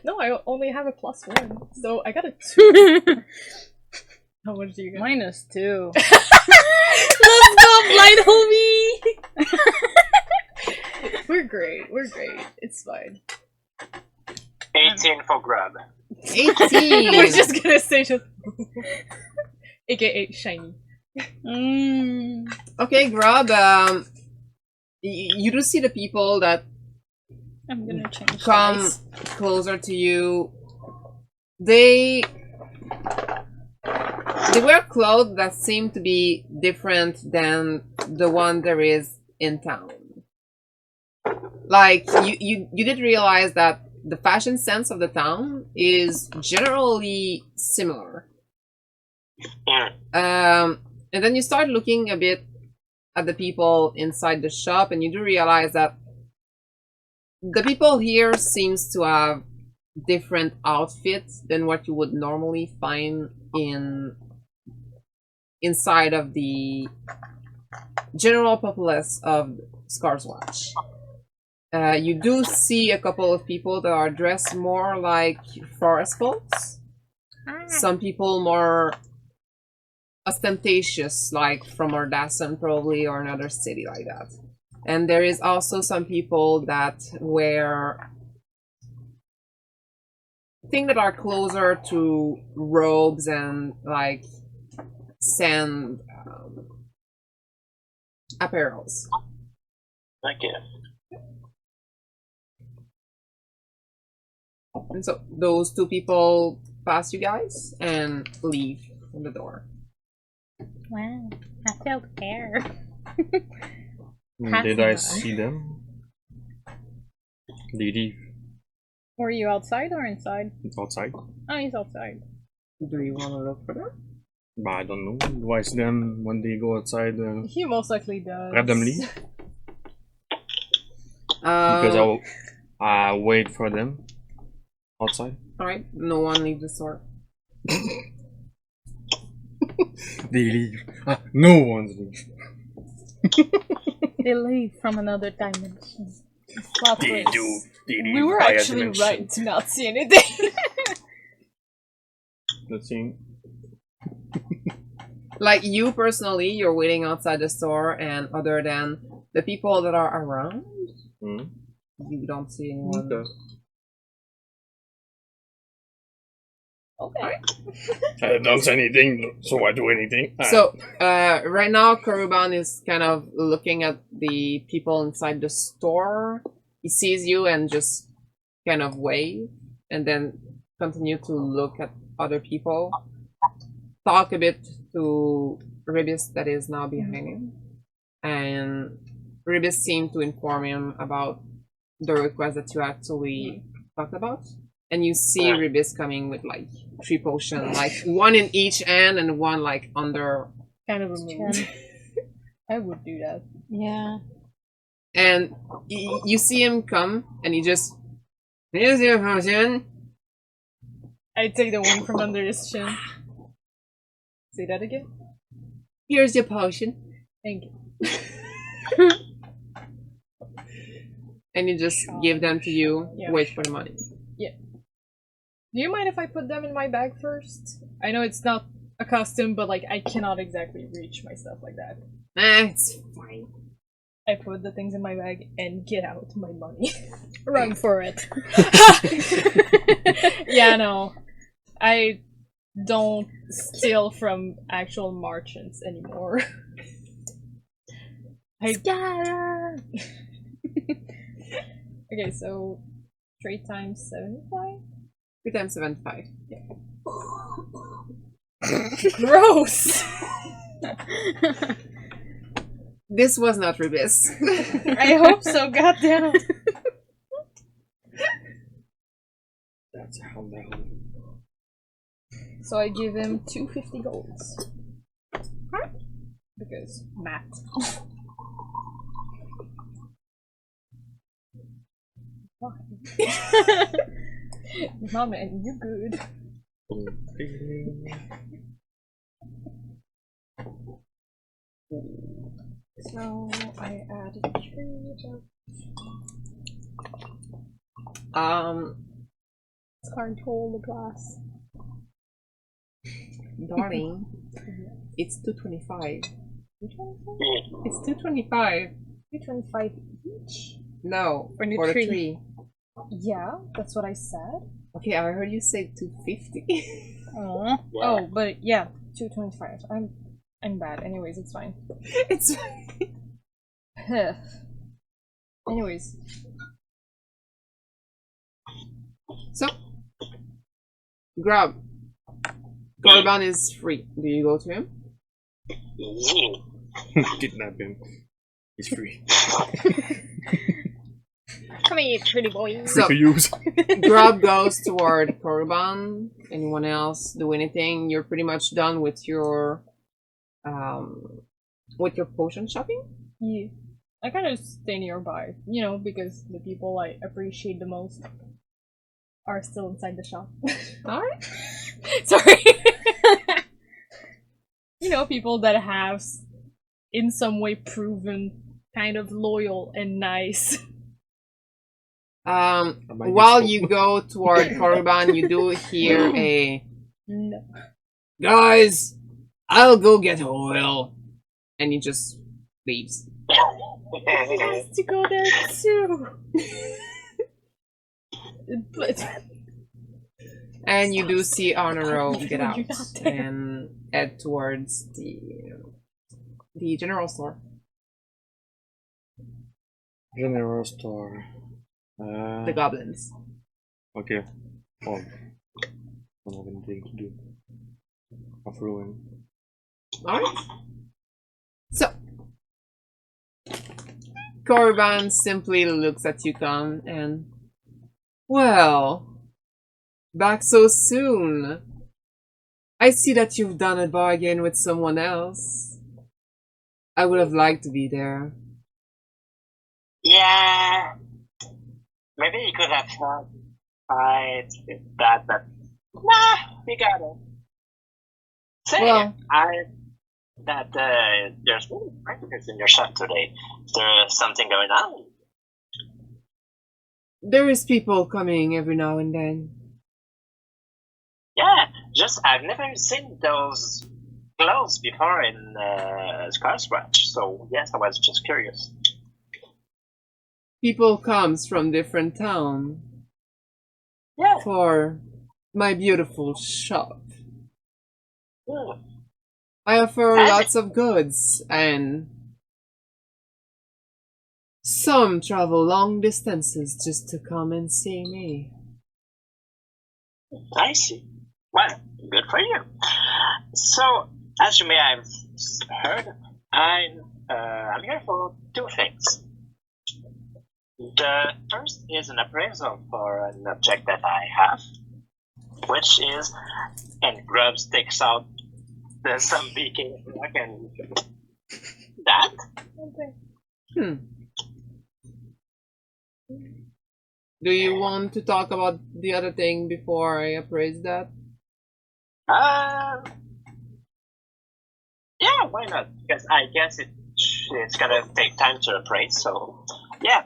No, I only have a +1, so I got a 2. How much do you get? -2. Let's go, blind homie! We're great. It's fine. 18 for grab. 18! We're just gonna say just AKA shiny. Okay, Grub, you do see the people that I'm gonna change come size. closer to you. They wear clothes that seem to be different than the one there is in town. Like, you did realize that the fashion sense of the town is generally similar. And then you start looking a bit at the people inside the shop, and you do realize that the people here seems to have different outfits than what you would normally find inside of the general populace of Scarswatch. You do see a couple of people that are dressed more like forest folks. Some people more ostentatious, like from Ardassan probably, or another city like that. And there is also some people that wear things that are closer to robes and like sand apparels. Okay. And so those two people pass you guys and leave from the door. Wow, I felt air. Did I see them? They leave Were you outside or inside? outside. Oh, he's outside. Do you want to look for them? But I don't know. Do I see them when they go outside He most likely does. randomly? Because I'll wait for them outside. Alright, no one leaves the store. They leave. No one's leave. They leave from another dimension. Plot They twist. do. They leave We were by a actually dimension. right to not see anything. Let's see. Like you personally, you're waiting outside the store, and other than the people that are around, Hmm. you don't see anyone. Okay. Okay. I don't say anything, so I do anything. So, right now, Kuruban is kind of looking at the people inside the store. He sees you and just kind of wave, and then continue to look at other people. Talk a bit to Ribis that is now behind him. And Ribis seemed to inform him about the request that you actually talked about. And you see Ribis coming with like 3 potions, like one in each hand and one like under. Kind of a move. I would do that. Yeah. And you see him come and he just, here's your potion. I take the one from under his chin. Say that again? Here's your potion. Thank you. And you just give them to you, Yeah. wait for the money. Do you mind if I put them in my bag first? I know it's not a custom, but like I cannot exactly reach my stuff like that. It's fine. I put the things in my bag and get out my money. Run for it. Yeah, no. I don't steal from actual merchants anymore. Scatter! Okay, so 3 times 75? 3 times 75. Gross! This was not Ribis. I hope so, goddamn. That's how the hell. So I give him 250 golds. Because math. Mama, you good. So I added 3. It's hard to hold the glass. Darling, it's 225. It's 225. 225 each? No, For the for the tree. 3. Yeah, that's what I said. Okay, I heard you say 250. Aww. Oh, but yeah, 225. I'm bad. Anyways, it's fine. It's Anyways, so grab. Corban is free. Do you go to him? Yeah. Kidnap him. He's free. Come here, pretty boy. So Free to use. Grub goes toward Corban. Anyone else do anything? You're pretty much done with your potion shopping. yeah. I kind of stay nearby, you know, because the people I appreciate the most are still inside the shop. Alright. Sorry. You know, people that have in some way proven kind of loyal and nice. While you go toward Korriban, you do hear a No. guys, I'll go get oil, and he just leaves. He has to go there too. But And you do see Honoro get out You're not there. and head towards the general store. General store. The goblins. Okay. Oh. Don't have anything to do. Of ruin. Alright. So, Korriban simply looks at you come and, well, back so soon. I see that you've done a bargain with someone else. I would have liked to be there. Yeah. Maybe you could have tried with that, but nah, we got it. Say, Well- there's many breakers in your shop today. Is there something going on? There is people coming every now and then. Yeah, just I've never seen those clothes before in Scarscratch, so yes, I was just curious. People comes from different town Yeah. for my beautiful shop. Hmm. I offer Has lots of goods, and some travel long distances just to come and see me. I see. Well, good for you. So, as you may have heard, I'm here for two things. The first is an appraisal for an object that I have, which is, and Grubbs takes out the zombie king rock and that. Hmm. Do you want to talk about the other thing before I appraise that? Yeah, why not? Because I guess it's gonna take time to appraise, so yeah.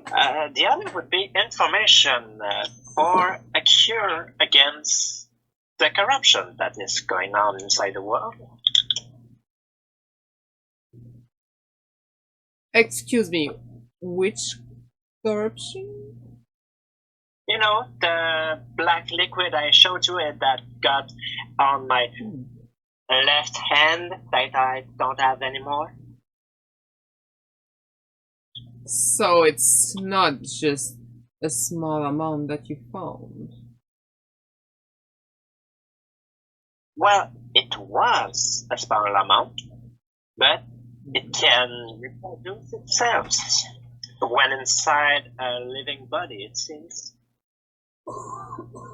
The other would be information for a cure against the corruption that is going on inside the world. Excuse me, which corruption? You know, the black liquid I showed you that got on my left hand that I don't have anymore. So it's not just a small amount that you found. Well, it was a small amount, but it can reproduce itself when inside a living body, it seems.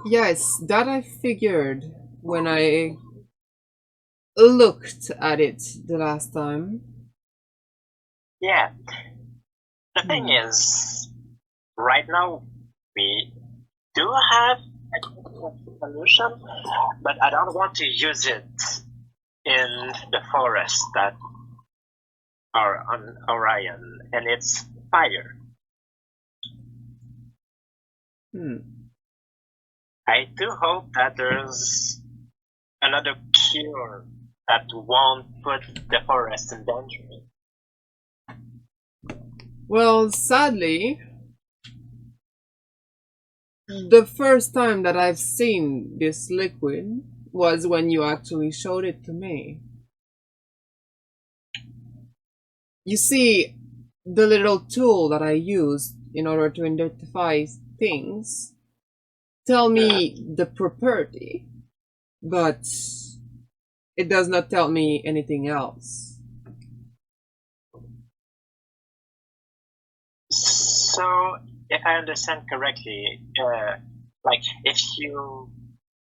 Yes, that I figured when I looked at it the last time. Yeah. The thing is, right now we do have a solution, but I don't want to use it in the forest that are on Orion, and it's fire. I do hope that there's another cure that won't put the forest in danger. Well, sadly, the first time that I've seen this liquid was when you actually showed it to me. You see, the little tool that I used in order to identify things tell me the property, but it does not tell me anything else. So, if I understand correctly, like if you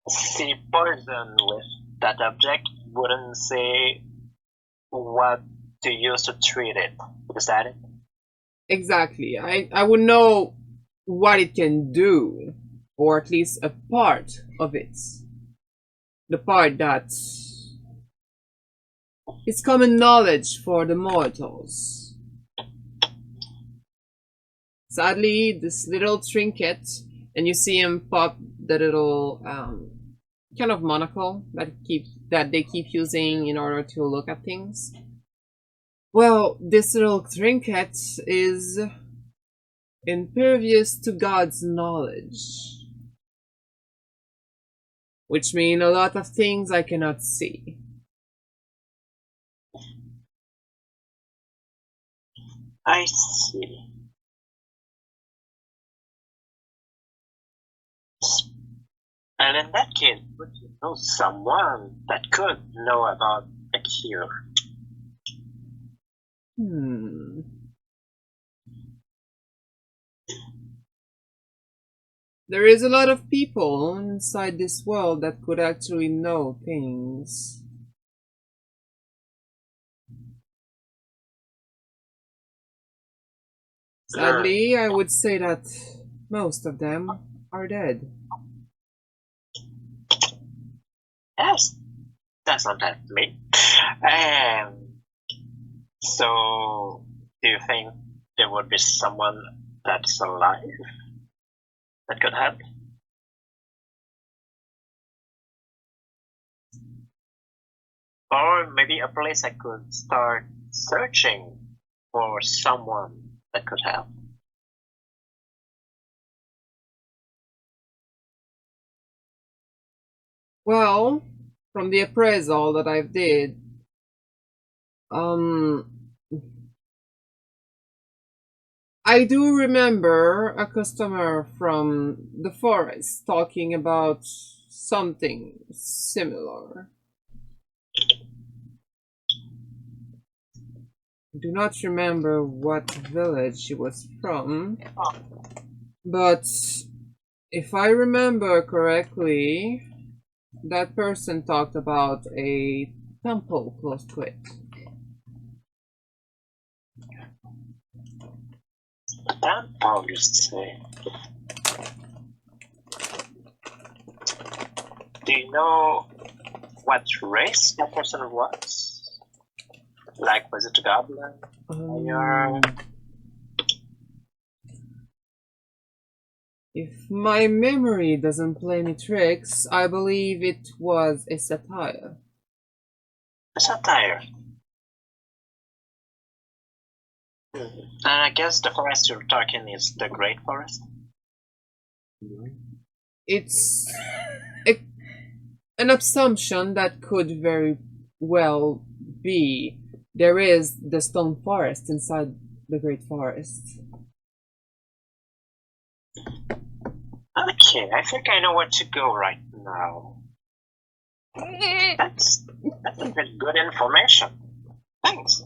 see poison with that object, wouldn't say what to use to treat it. Is that it? Exactly. I would know what it can do, or at least a part of it. The part that It's common knowledge for the mortals. Sadly, this little trinket, and you see him pop the little kind of monocle that they keep using in order to look at things. Well, this little trinket is impervious to God's knowledge, which mean a lot of things I cannot see. I see. And in that case, would you know someone that could know about a cure? There is a lot of people inside this world that could actually know things. Sadly, I would say that most of them are dead. Yes, that's not that to me. So, do you think there would be someone that's alive that could help? Or maybe a place I could start searching for someone that could help. Well, from the appraisal that I did, I do remember a customer from the forest talking about something similar. I do not remember what village she was from, but if I remember correctly, that person talked about a temple close to it. Temple, you say? Do you know what race that person was? Like, was it a goblin? If my memory doesn't play me tricks, I believe it was a satire. A satire. And I guess the forest you're talking is the Great Forest? It's an assumption that could very well be. There is the stone forest inside the Great Forest. Okay, I think I know where to go right now. That's a bit good information. Thanks.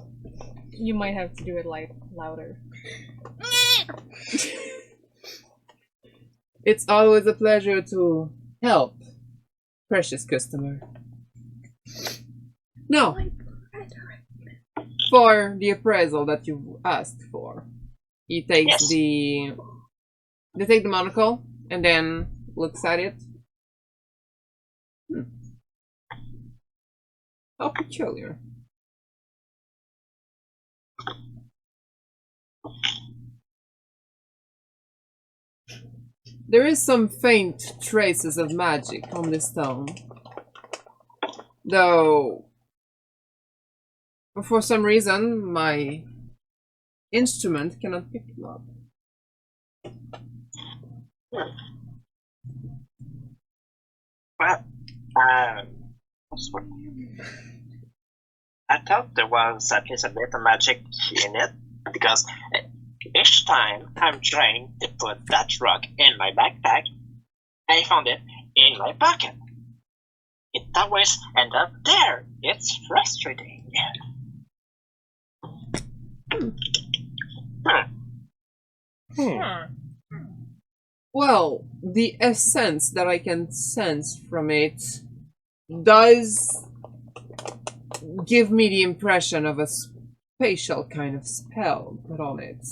You might have to do it louder. It's always a pleasure to help, precious customer. No, for the appraisal that you asked for, he takes Yes. they take the monocle and then looks at it. How peculiar. There is some faint traces of magic on this stone, though for some reason my instrument cannot pick them up. Well, I thought there was at least a bit of magic in it, because each time I'm trying to put that rock in my backpack, I found it in my pocket. It always ends up there. It's frustrating. Well, the essence that I can sense from it does give me the impression of a spatial kind of spell put on it.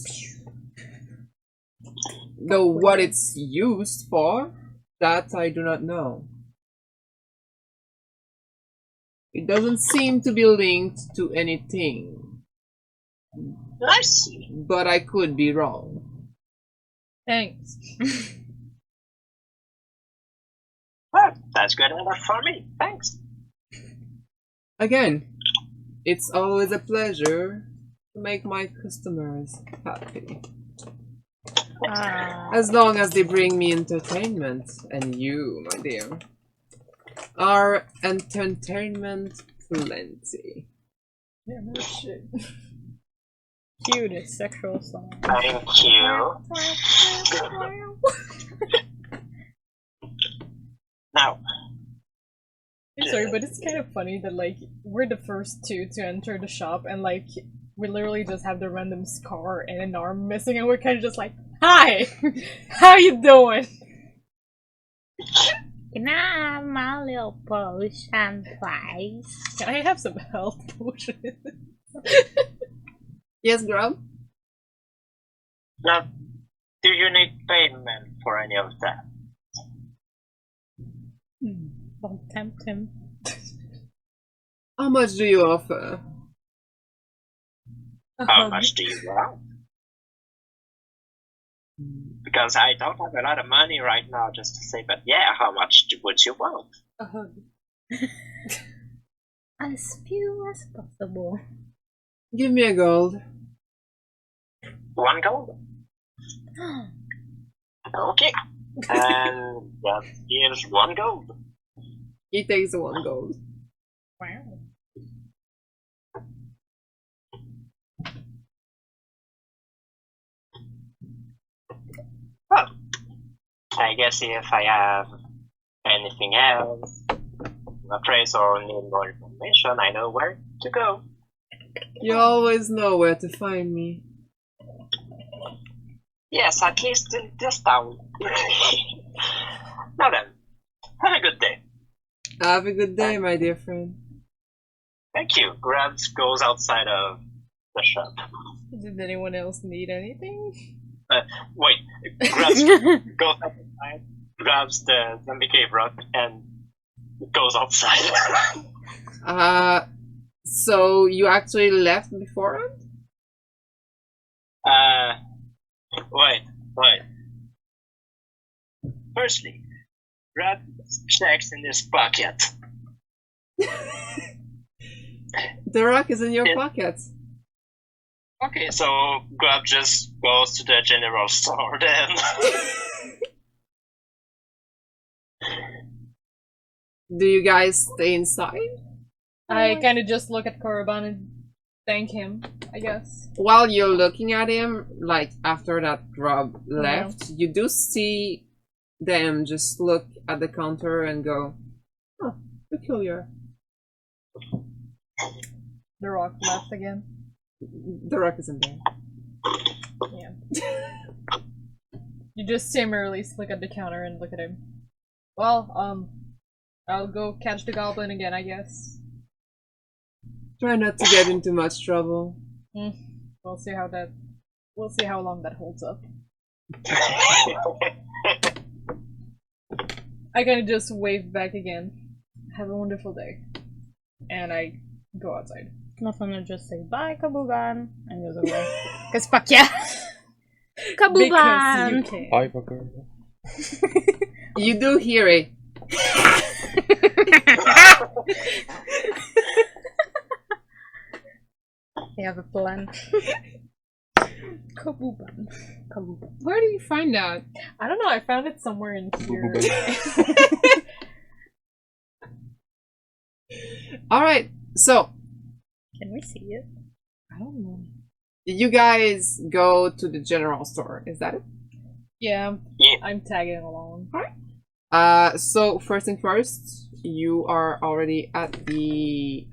Though what it's used for, that I do not know. It doesn't seem to be linked to anything, I see. but I could be wrong. Thanks. Well, that's good enough for me. Thanks. Again, it's always a pleasure to make my customers happy. As long as they bring me entertainment, and you, my dear, are entertainment plenty. Yeah, no shit. Cutest sexual song. Thank you. Now, I'm sorry, but it's kind of funny that like we're the first two to enter the shop, and like we literally just have the random scar and an arm missing, and we're kind of just like, "Hi, how you doing?" Can I have my little potion, please? Can I have some health potions? Yes, Grub? now, do you need payment for any of that? Don't tempt him. How much do you offer? How much do you want? Because I don't have a lot of money right now just to say, but yeah, how much would you want? A hug. As few as possible. Give me a gold. 1 gold. Okay. And that gives 1 gold. He takes the 1 gold. Wow. Well, I guess if I have anything else, a phrase or need more information, I know where to go. You always know where to find me. Yes, at least in this town. Now then, have a good day. Have a good day, my dear friend. Thank you. Grabs goes outside of the shop. Did anyone else need anything? Wait, grabs goes outside, grabs the zombie cave rock, and goes outside. So you actually left beforehand? Wait. Firstly, Grab checks in his pocket. The rock is in your Yeah. pocket. Okay, so Grab just goes to the general store then. Do you guys stay inside? I kind of just look at Korriban and thank him, I guess. While you're looking at him, like after that Grub left, you do see them just look at the counter and go, "Oh, peculiar." The rock left again. The rock isn't there. Yeah. You just similarly look at the counter and look at him. Well, I'll go catch the goblin again, I guess. Try not to get into much trouble. We'll see how long that holds up. I kinda just wave back again. Have a wonderful day. And I go outside. Nothing to just say bye, Kabugan, and goes away. Cause fuck yeah! Because you Kabugan! can. Bye, fucker. You do hear it. They have a plan. Kabugan. Kabugan. Where do you find that? I don't know, I found it somewhere in here. Alright, so Can we see it? I don't know. you guys go to the general store, is that it? Yeah, Yeah. I'm tagging along. So first thing first, you are already at the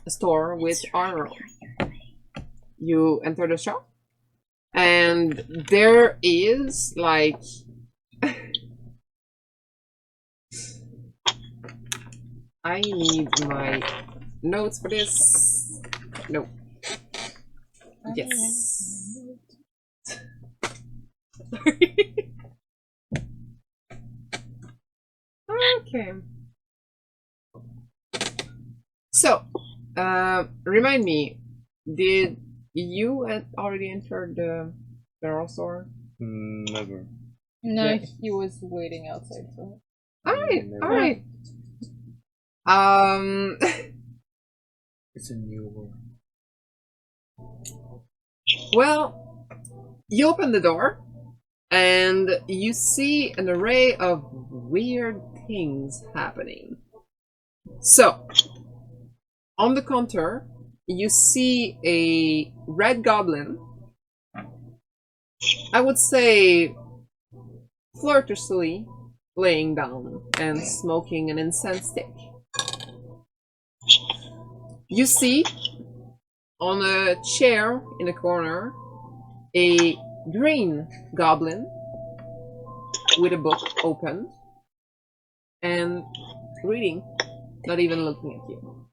store with armor. You enter the shop, and there is like I need my notes for this. No. Yes. Okay. So, remind me, did you already enter the general store? Never. No, Yeah. he was waiting outside for Alright, Never. alright. It's a new world. Well, you open the door, and you see an array of weird things happening. So, on the counter, you see a red goblin. I would say flirtatiously laying down and smoking an incense stick. You see, on a chair in the corner, a green goblin with a book open and reading, not even looking at you.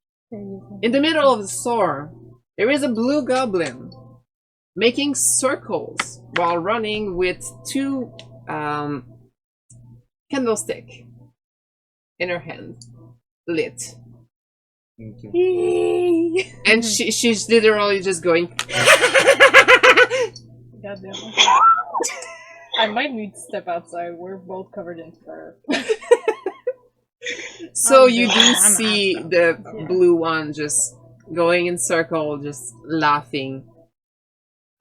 In the middle of the store, there is a blue goblin making circles while running with two candlestick in her hand, lit. Okay. And she's literally just going. Goddamn. I might need to step outside. We're both covered in fur. So I'm you good. do I'm see outside. the Yeah. blue one just going in circle, just laughing.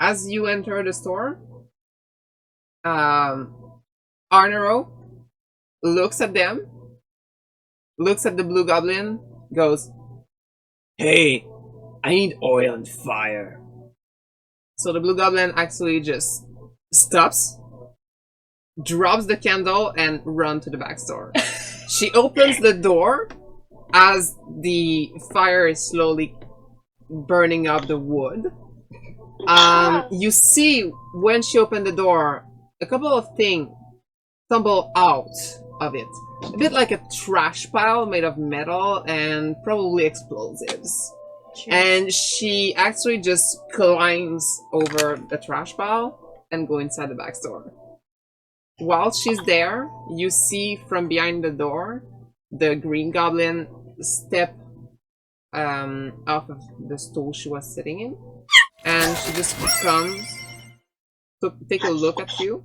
As you enter the store, Arnero looks at them, looks at the blue goblin, goes, "Hey, I need oil and fire." So the blue goblin actually just stops, drops the candle, and runs to the back store. She opens the door as the fire is slowly burning up the wood. You see when she opened the door, a couple of things tumble out of it. A bit like a trash pile made of metal and probably explosives. And she actually just climbs over the trash pile and go inside the back store. While she's there, you see from behind the door the green goblin step off of the stool she was sitting in, and she just comes to take a look at you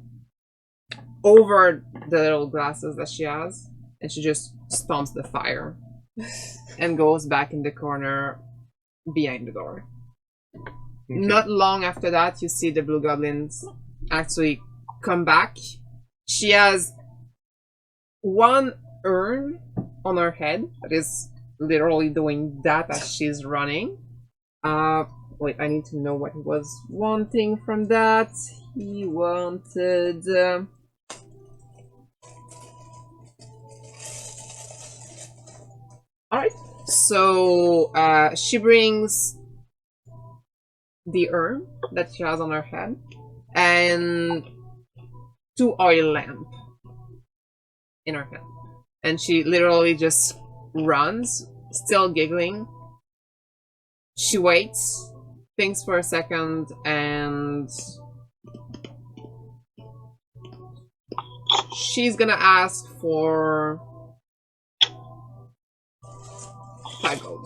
over the little glasses that she has, and she just stomps the fire and goes back in the corner behind the door. Okay. Not long after that, you see the blue goblins actually come back. She has one urn on her head that is literally doing that as she's running. Wait, I need to know what he was wanting from that. He wanted... Alright, so she brings the urn that she has on her head and 2 oil lamp in her hand. And she literally just runs, still giggling. She waits, thinks for a second, and she's gonna ask for 5 gold.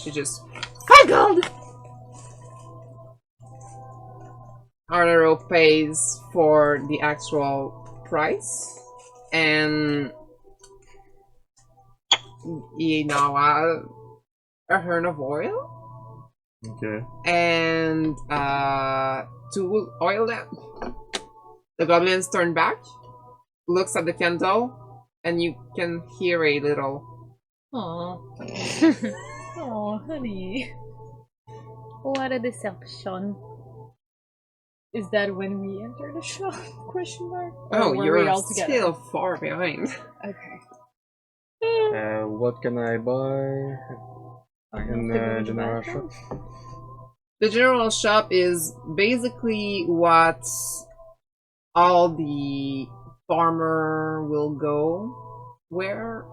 She just 5 gold! Arnero pays for the actual price, and you know, a urn of oil, Okay. and 2 oil lamp. The goblins turn back, looks at the candle, and you can hear a little. Aww. Aw, honey. What a deception. Is that when we enter the shop? Question mark. Or Oh, were we you're all together? still far behind. Okay. What can I buy in the general shop? The general shop is basically what all the farmer will go there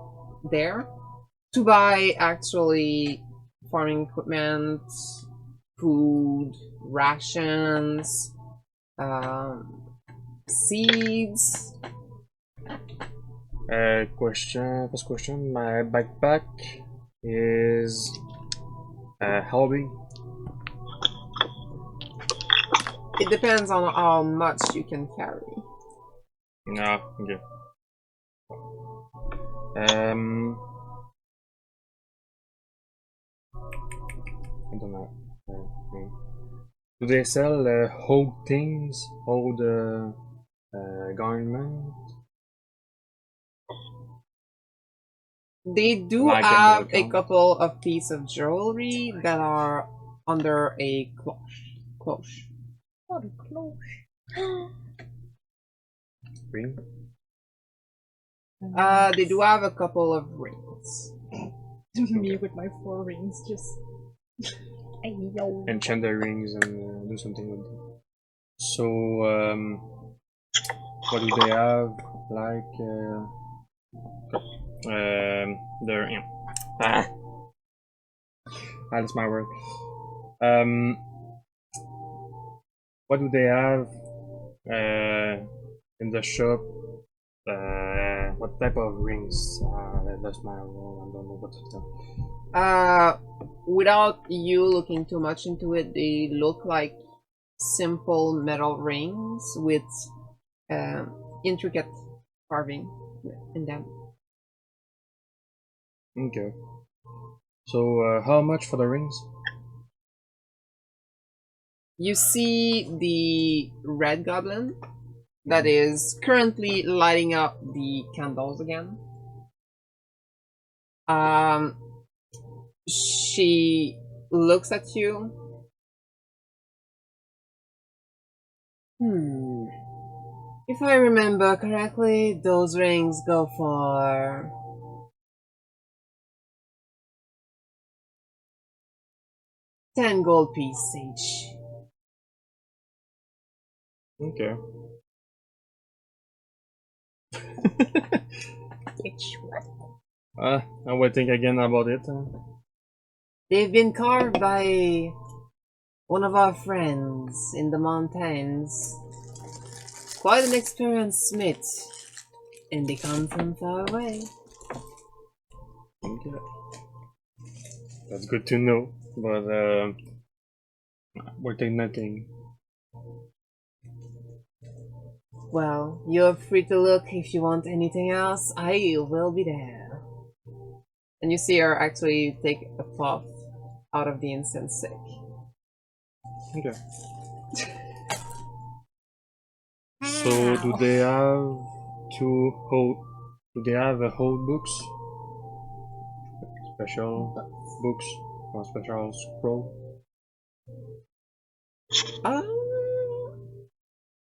to buy actually farming equipment, food, rations, seeds. First question, my backpack. is how big? It depends on how much you can carry. Ah, okay. I don't know. Do they sell old things, old garment? They do Like have the a couple of pieces of jewelry that are under a cloche. What a cloche. Ring? They do have a couple of rings. Me with my 4 rings, just. Hey, yo. Enchant the rings and do something with them. So, what do they have? Like, they're, that's my word. What do they have in the shop? What type of rings? That's my role. I don't know what to tell. Without you looking too much into it, they look like simple metal rings with intricate carving in them. Okay. So, how much for the rings? You see the red goblin that is currently lighting up the candles again. She looks at you. If I remember correctly, those rings go for 10 gold pieces each. Okay. I will think again about it. They've been carved by one of our friends in the mountains. Quite an experienced smith, and they come from far away. Okay. That's good to know, but we'll take nothing. Well, you're free to look if you want anything else. I will be there. And you see her actually take a puff out of the incense stick. Okay. So, do they have do they have whole books? Special books or special scroll?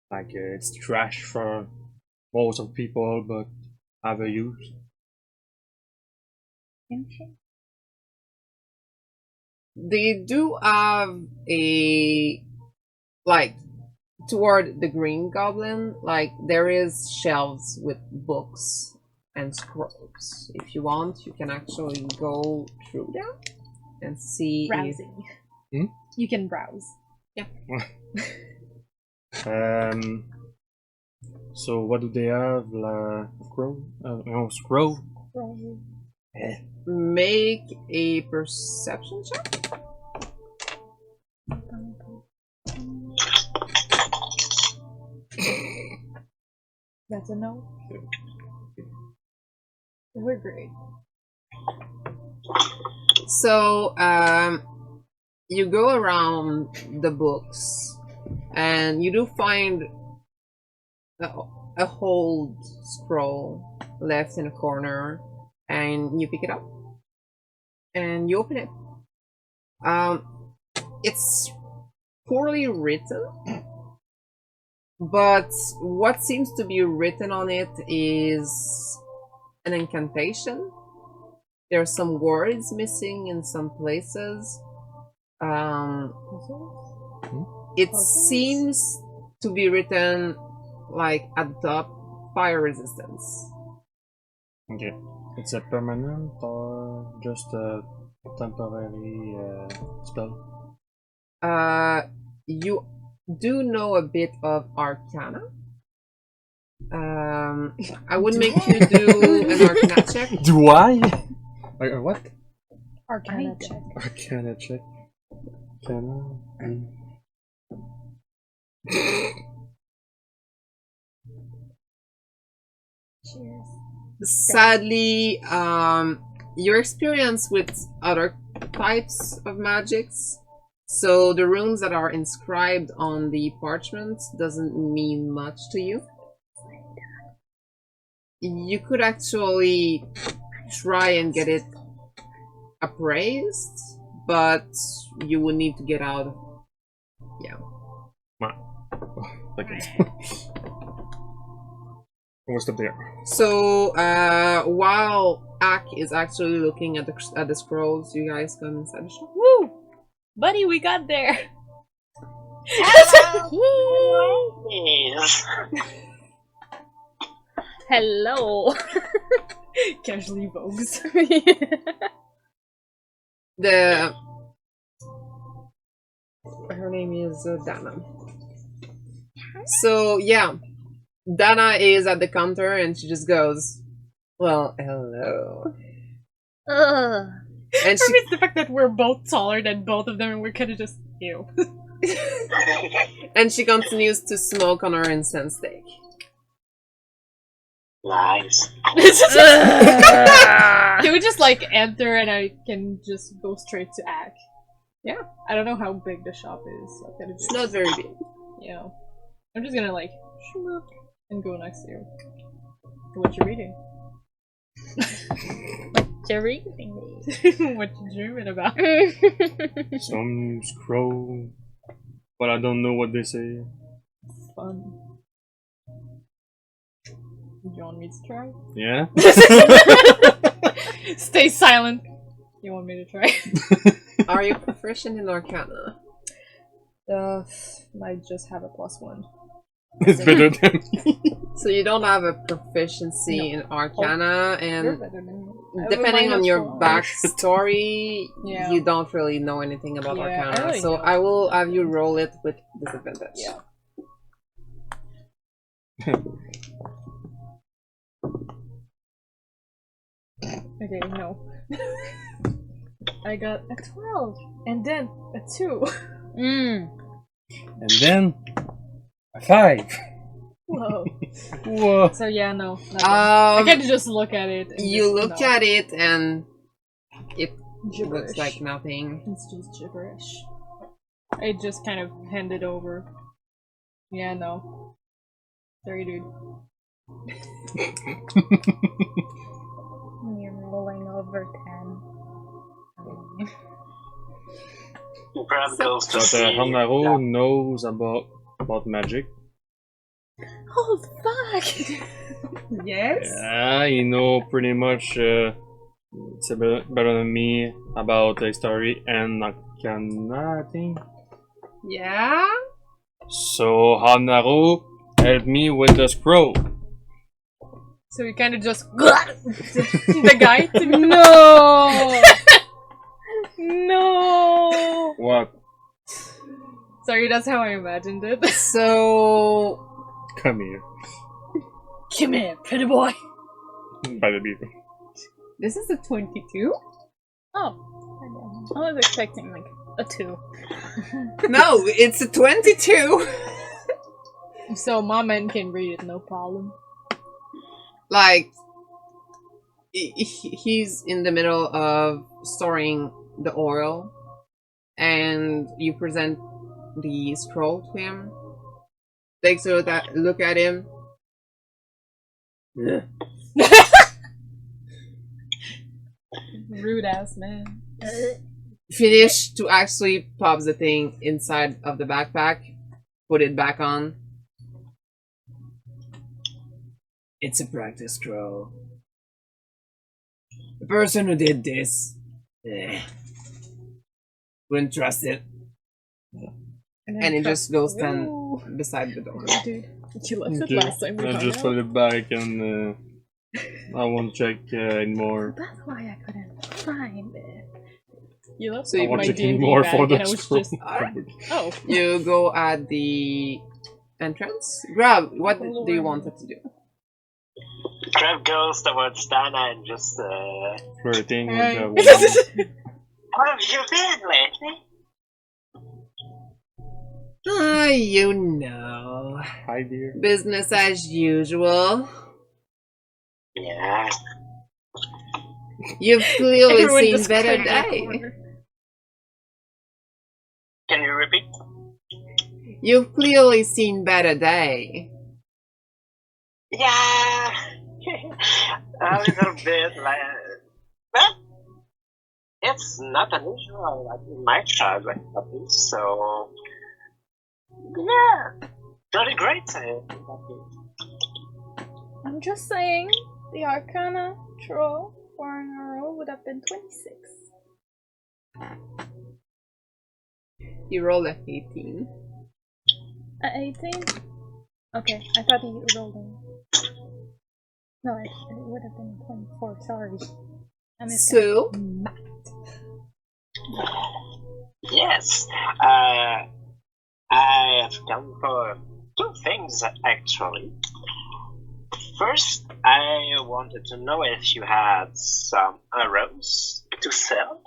Like it's trash for most of people, but have a use. They do have a, like, toward the green goblin, like, there is shelves with books and scrolls. If you want, you can actually go through them and see Browsing. You can browse. Yeah. So what do they have? Scroll? No, scroll. Make a perception check. That's a no. We're great. So, you go around the books, and you do find a whole scroll left in a corner, and you pick it up, and you open it. It's poorly written, but what seems to be written on it is an incantation. There are some words missing in some places. It seems to be written like at the top, fire resistance. Okay. It's a permanent or just a temporary spell? You do know a bit of Arcana. I would make you do an Arcana check. Do I? What? Arcana check. Arcana check. Arcana. Cheers. Sadly, your experience with other types of magics, so the runes that are inscribed on the parchment doesn't mean much to you. You could actually try and get it appraised, but you would need to get out. Yeah. Okay. What's up there? So while Ak is actually looking at the scrolls, you guys come inside the shop. Woo! Buddy, we got there! Yes. Hello! Casually vogues. Her name is Dana. So yeah, Dana is at the counter and she just goes, "Well, hello." Ugh. And For me, it's the fact that we're both taller than both of them and we're kind of just ew. and she continues to smoke on her incense stick. Nice. Can we just like enter and I can just go straight to Ak? Yeah. I don't know how big the shop is. So I'm It's not very big. Yeah. I'm just gonna like shmoop and go next to you. What you reading? Jerry? What you dreaming about? Some scroll, but I don't know what they say. Fun. You want me to try? Yeah. Stay silent. You want me to try? Are you proficient in Arcana? Might just have a +1. It's better than me. So you don't have a proficiency in Arcana, You're and better than me. depending on your -1. backstory, Yeah. you don't really know anything about Yeah, I Arcana. really So don't. I will have you roll it with disadvantage. Yeah. Okay, no. I got a 12, and then a 2. Mm. And then a 5. Whoa. Whoa. So yeah, no. I Um, can't just look at it. And you just, look no. at it and it Gibberish. looks like nothing. It's just gibberish. I just kind of hand it over. Yeah, no. Sorry, dude. You're rolling over 10. Crab goes to But see. Hanaro knows about magic. Oh, fuck! Yes? Yeah, you know pretty much it's a bit better than me about the story and Arcana, I think. Yeah? So Hanaro help me with the scroll. So we kind of just the guy to me. No! No! What? Sorry, that's how I imagined it. So Come here. Come here, pretty boy. By the beaver. this is a 22? Oh. I was expecting like a 2. No, it's a 22! So my man can read it, no problem. Like, he's in the middle of storing the oil, and you present the scroll to him. Takes a look at him. Rude ass man. Finish to actually pop the thing inside of the backpack. Put it back on. It's a practice scroll. The person who did this, wouldn't trust it. And it just goes stand beside the door. Dude, you left it Okay. last time we I hung just out. put it back and I won't check anymore. That's why I couldn't find it. You left So I you won't my check D&D anymore bag for and the I was scroll. just... Oh. You go at the entrance. Grab, what do you want it to do? Crab goes towards Dana and just Flirting Hey. with the woman. How have you been lately? You know. Hi, dear. Business as usual. Yeah. You've clearly Everyone seen just better cut in their days. corner. Can you repeat? You've clearly seen better day. Yeah. A little bit like, but it's not unusual in my child at least. So yeah, really great. I'm just saying, the Arcana troll for in a row would have been 26. You rolled a 18. 18? Okay, I thought he rolled a... No, it would have been 24, sorry. I missed it. So, Yes, I have come for two things actually. First, I wanted to know if you had some arrows to sell.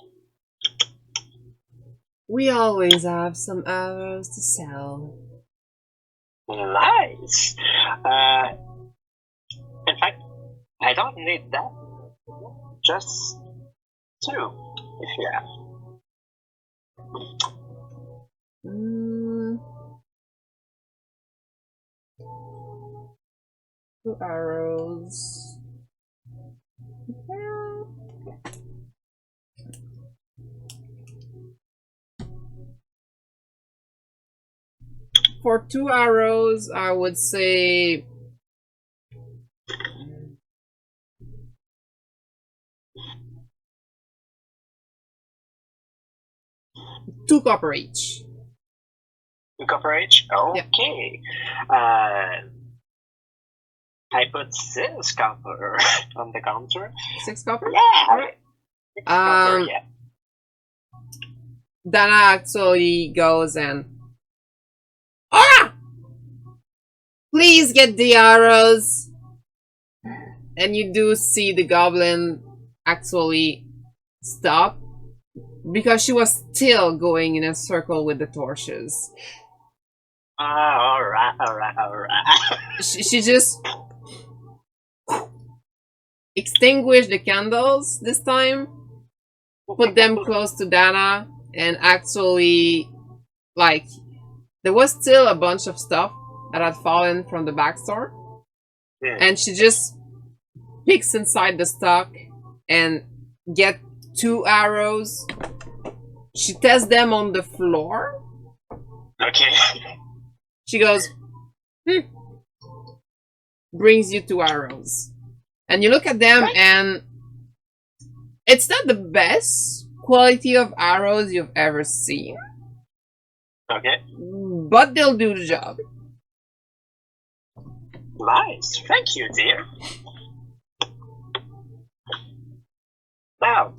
we always have some arrows to sell. Nice. In fact, I don't need that. Just two, if you have. Mm. 2 arrows. Yeah. For 2 arrows, I would say 2 copper each. Copper each? Okay. I put 6 copper on the counter. 6 copper? Yeah. Alright. 6 copper, Um, yeah. Dana actually goes and... Ah! Please get the arrows! And you do see the goblin actually stop, because she was still going in a circle with the torches. Alright. She just extinguished the candles this time, put them close to Dana, and actually, like, there was still a bunch of stuff that had fallen from the back store, and she just peeks inside the stock and get 2 arrows. She tests them on the floor. Okay. She goes, brings you 2 arrows. And you look at them, and it's not the best quality of arrows you've ever seen, Okay. but they'll do the job. Nice. Thank you, dear. Now,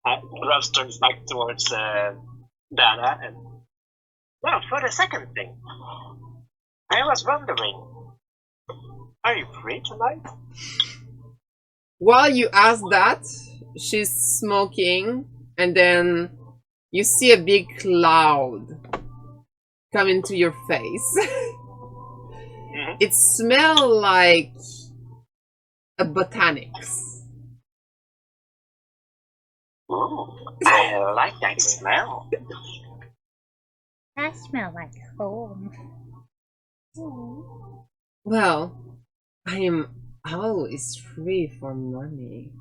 Ruff turns back towards Dana and... Well, for the second thing, I was wondering, are you free tonight? While you ask that, she's smoking, and then you see a big cloud come into your face. It smells like a botanics. Ooh, I like that smell. I smell like home. Well, I am always free for money.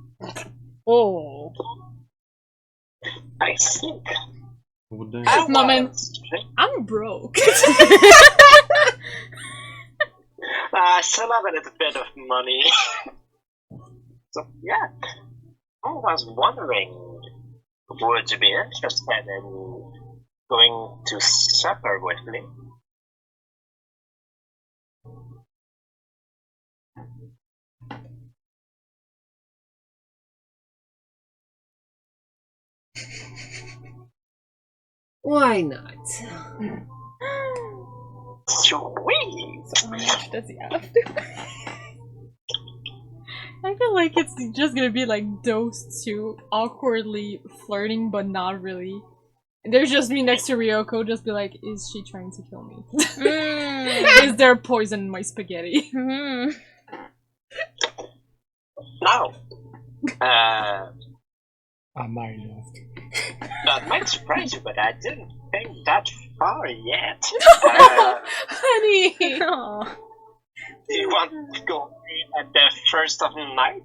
Oh. I think Wouldn't Moment. I'm broke. I still have a little bit of money. So, yeah. I was wondering, would you be interested in going to supper with me? Why not? Sweet! So how much does he have? I feel like it's just gonna be like those two awkwardly flirting, but not really. And there's just me next to Ryoko, just be like, is she trying to kill me? Is there poison in my spaghetti? Now, I might have. that might surprise you, but I didn't think that far yet. Honey! Aw. Do you want to go at the first of the night?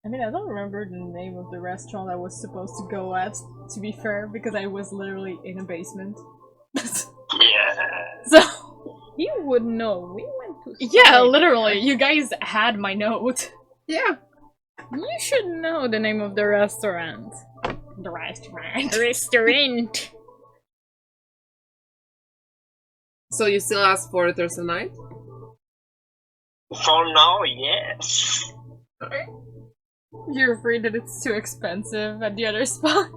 I mean, I don't remember the name of the restaurant I was supposed to go at, to be fair, because I was literally in a basement. Yeah. So, You would know. We went to yeah, Circus. literally, you guys had my note. Yeah. You should know the name of the restaurant. The restaurant. Restaurant. So you still ask for Thursday night? For now, yes. You're afraid that it's too expensive at the other spot?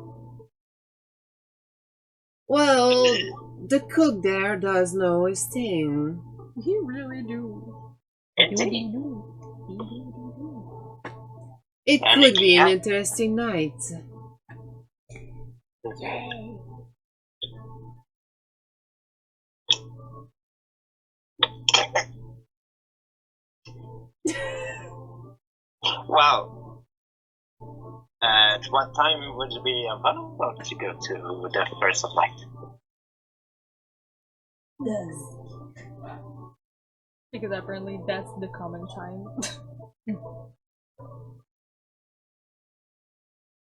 Well, the cook there does know his thing. You really do. Indeed. It And could be an yeah. interesting night. Wow. At what time would it be available to go to the first of night? Because apparently that's the common time.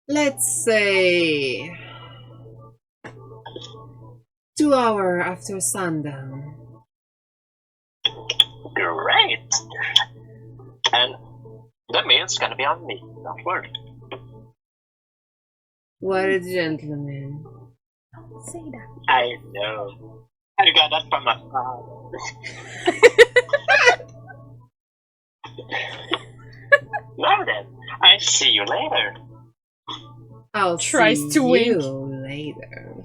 Let's say 2 hours after sundown. Great! And the meal's gonna be on me, don't worry. What a gentleman. Say that. I know. I got that from my father. Now then, I see you later. I'll Tries see to you wink. later.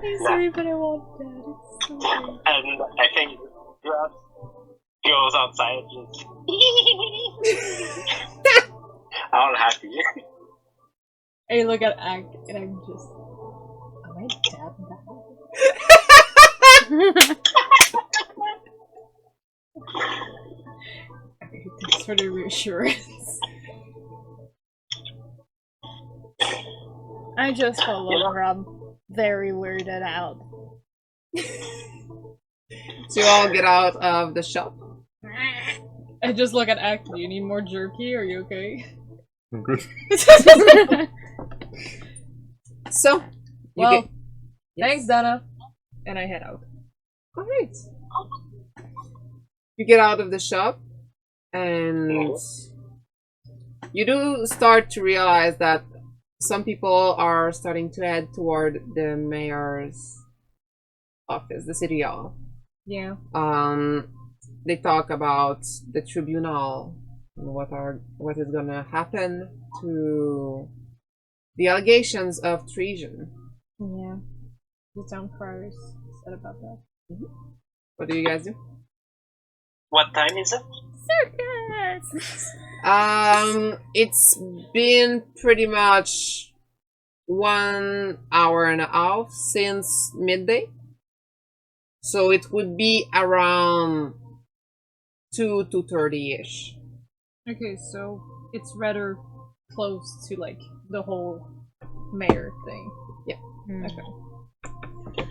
I'm sorry, but I want that. It's so weird. And I think that goes outside just all happy. I look at Ak and I'm just, am I dead now? Okay, thanks for the reassurance. I just follow Rob. Very weirded out. So you all get out of the shop. I just look at Ak, do you need more jerky? Are you okay? I'm good. So, you Well, get... thanks, Dana. And I head out. Alright. You get out of the shop, and you do start to realize that some people are starting to head toward the mayor's office, the city hall. Yeah. They talk about the tribunal and what is gonna happen to the allegations of treason. Yeah. The town criers said about that. What do you guys do? What time is it? Circus! It's been pretty much 1 hour and a half since midday. So it would be around 2:30-ish. Okay, so it's rather close to like the whole mayor thing. Yeah. Okay.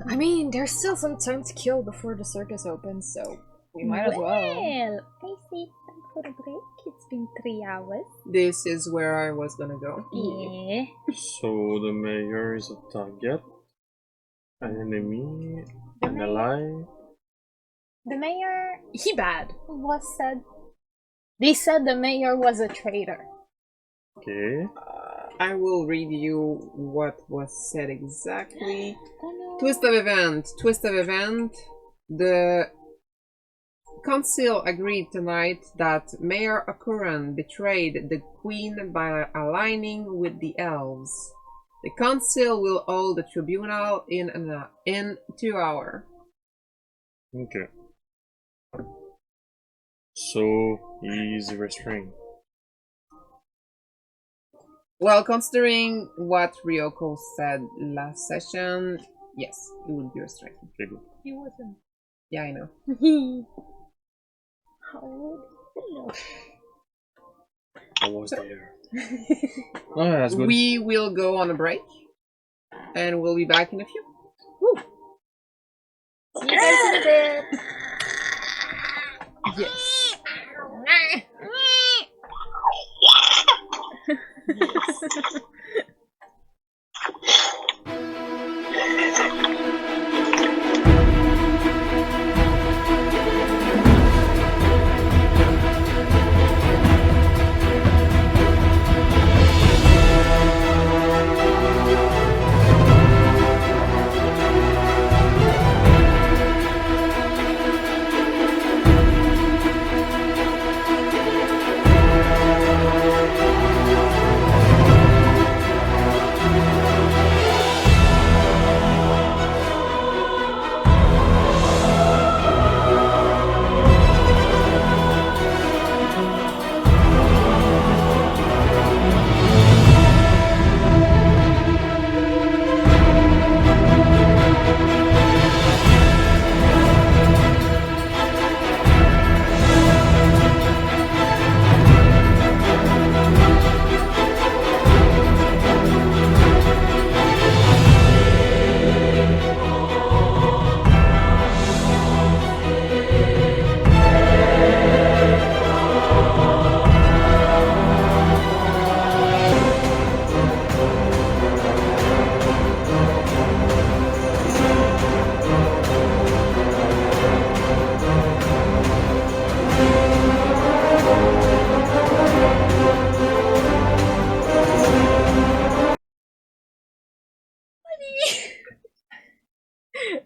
I mean, there's still some time to kill before the circus opens, so we might as well. Well, I say time for a break. It's been 3 hours. This is where I was gonna go. Yeah. So the mayor is a target, an enemy, an ally. The mayor He bad. was said. They said the mayor was a traitor. Okay. I will read you what was said exactly. Oh no. Twist of event. Twist of event. The council agreed tonight that Mayor Akuran betrayed the queen by aligning with the elves. The council will hold the tribunal in 2 hours. Okay. So he's restrained. Well, considering what Ryoko said last session, yes, it would be restrained. Okay, good. He wasn't. Yeah, I know. I was there. Oh, that's good. We will go on a break, and we'll be back in a few. Woo. See you guys in a bit. Yes.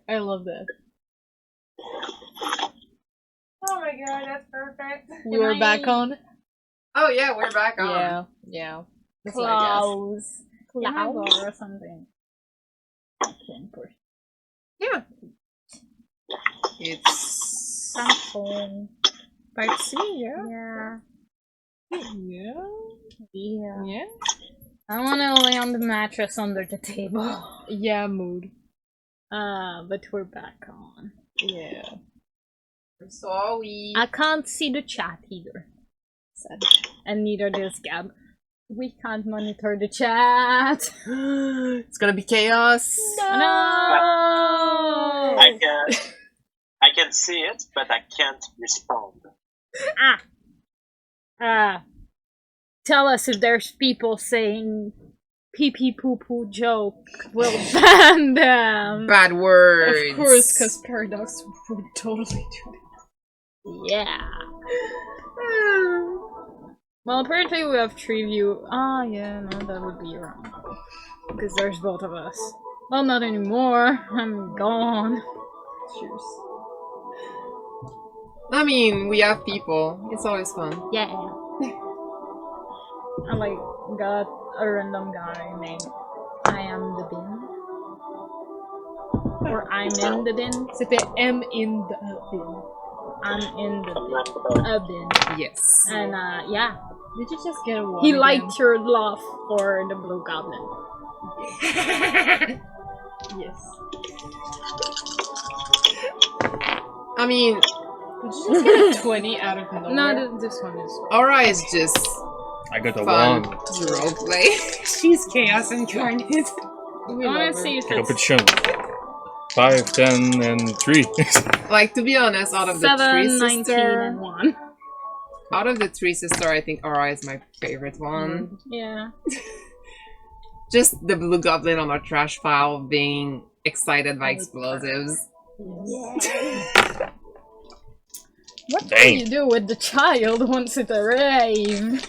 I love that. Oh my god, that's perfect. We were back on? Oh yeah, we're back on. Yeah, yeah. That's what I guess. Close. Cloud or something. Yeah. It's Something. Part C, yeah? Yeah. Yeah. Yeah. Yeah? I wanna lay on the mattress under the table. Yeah, mood. But we're back on. Yeah. sorry. I can't see the chat either. Sad. And neither does Gab. We can't monitor the chat. It's gonna be chaos. No! I can see it, but I can't respond. Tell us if there's people saying pee pee poo poo joke. We'll ban them. Bad words. Of course, because Paradox would totally do that. Yeah. Well, apparently we have 3 view. Ah, yeah, no, that would be wrong. Because there's both of us. Well, not anymore. I'm gone. Cheers. I mean, we have people. It's always fun. Yeah. I like got a random guy named I am the bin. Or I'm in the bin. C'était M in the bin. I'm in the bin. A bin. Yes. And yeah. Did you just get a one He again? liked your laugh for the blue goblin. Yes. I mean, Did you just get a 20 out of nowhere? No, this one is. Aura is just I got a fun 1. to roleplay. She's chaos incarnate. We I love wanna her. see if it's Competition. 5, 10, and 3. Like, to be honest, out of the 7, three 19, sister, and 1. out of the 3 sister, I think Aura is my favorite one. Yeah. Just the blue goblin on our trash pile being excited by explosives. What do Dang. you do with the child once it arrives?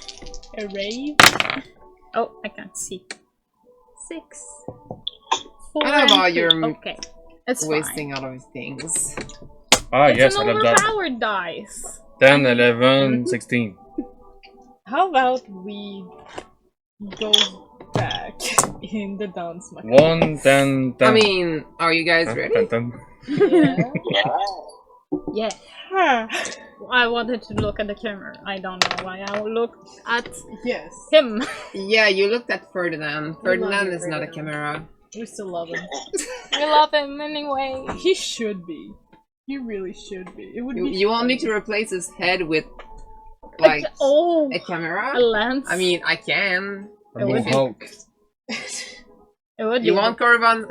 Arrive? Oh, I can't see. 6. 4 I love how and 2. you're Okay. It's wasting out of things. Ah, fine. yes, It's I an love that. overpowered dice. 10, 11, 16. How about we go back upklyak in the Dance Macabre. 1, 10, 10. I mean, are you guys ready? 10, 10. Yeah. Yeah. Yeah. I wanted to look at the camera. I don't know why I looked at Yes. him. Yeah, you looked at Ferdinand. We Ferdinand love you, is not a Ferdinand. camera. We still love him. We love him anyway. He should be. He really should be. It would be. You want me funny. to replace his head with like Oh, a camera? a lens. I mean, I can. A mohawk. it would You be want Corvan's?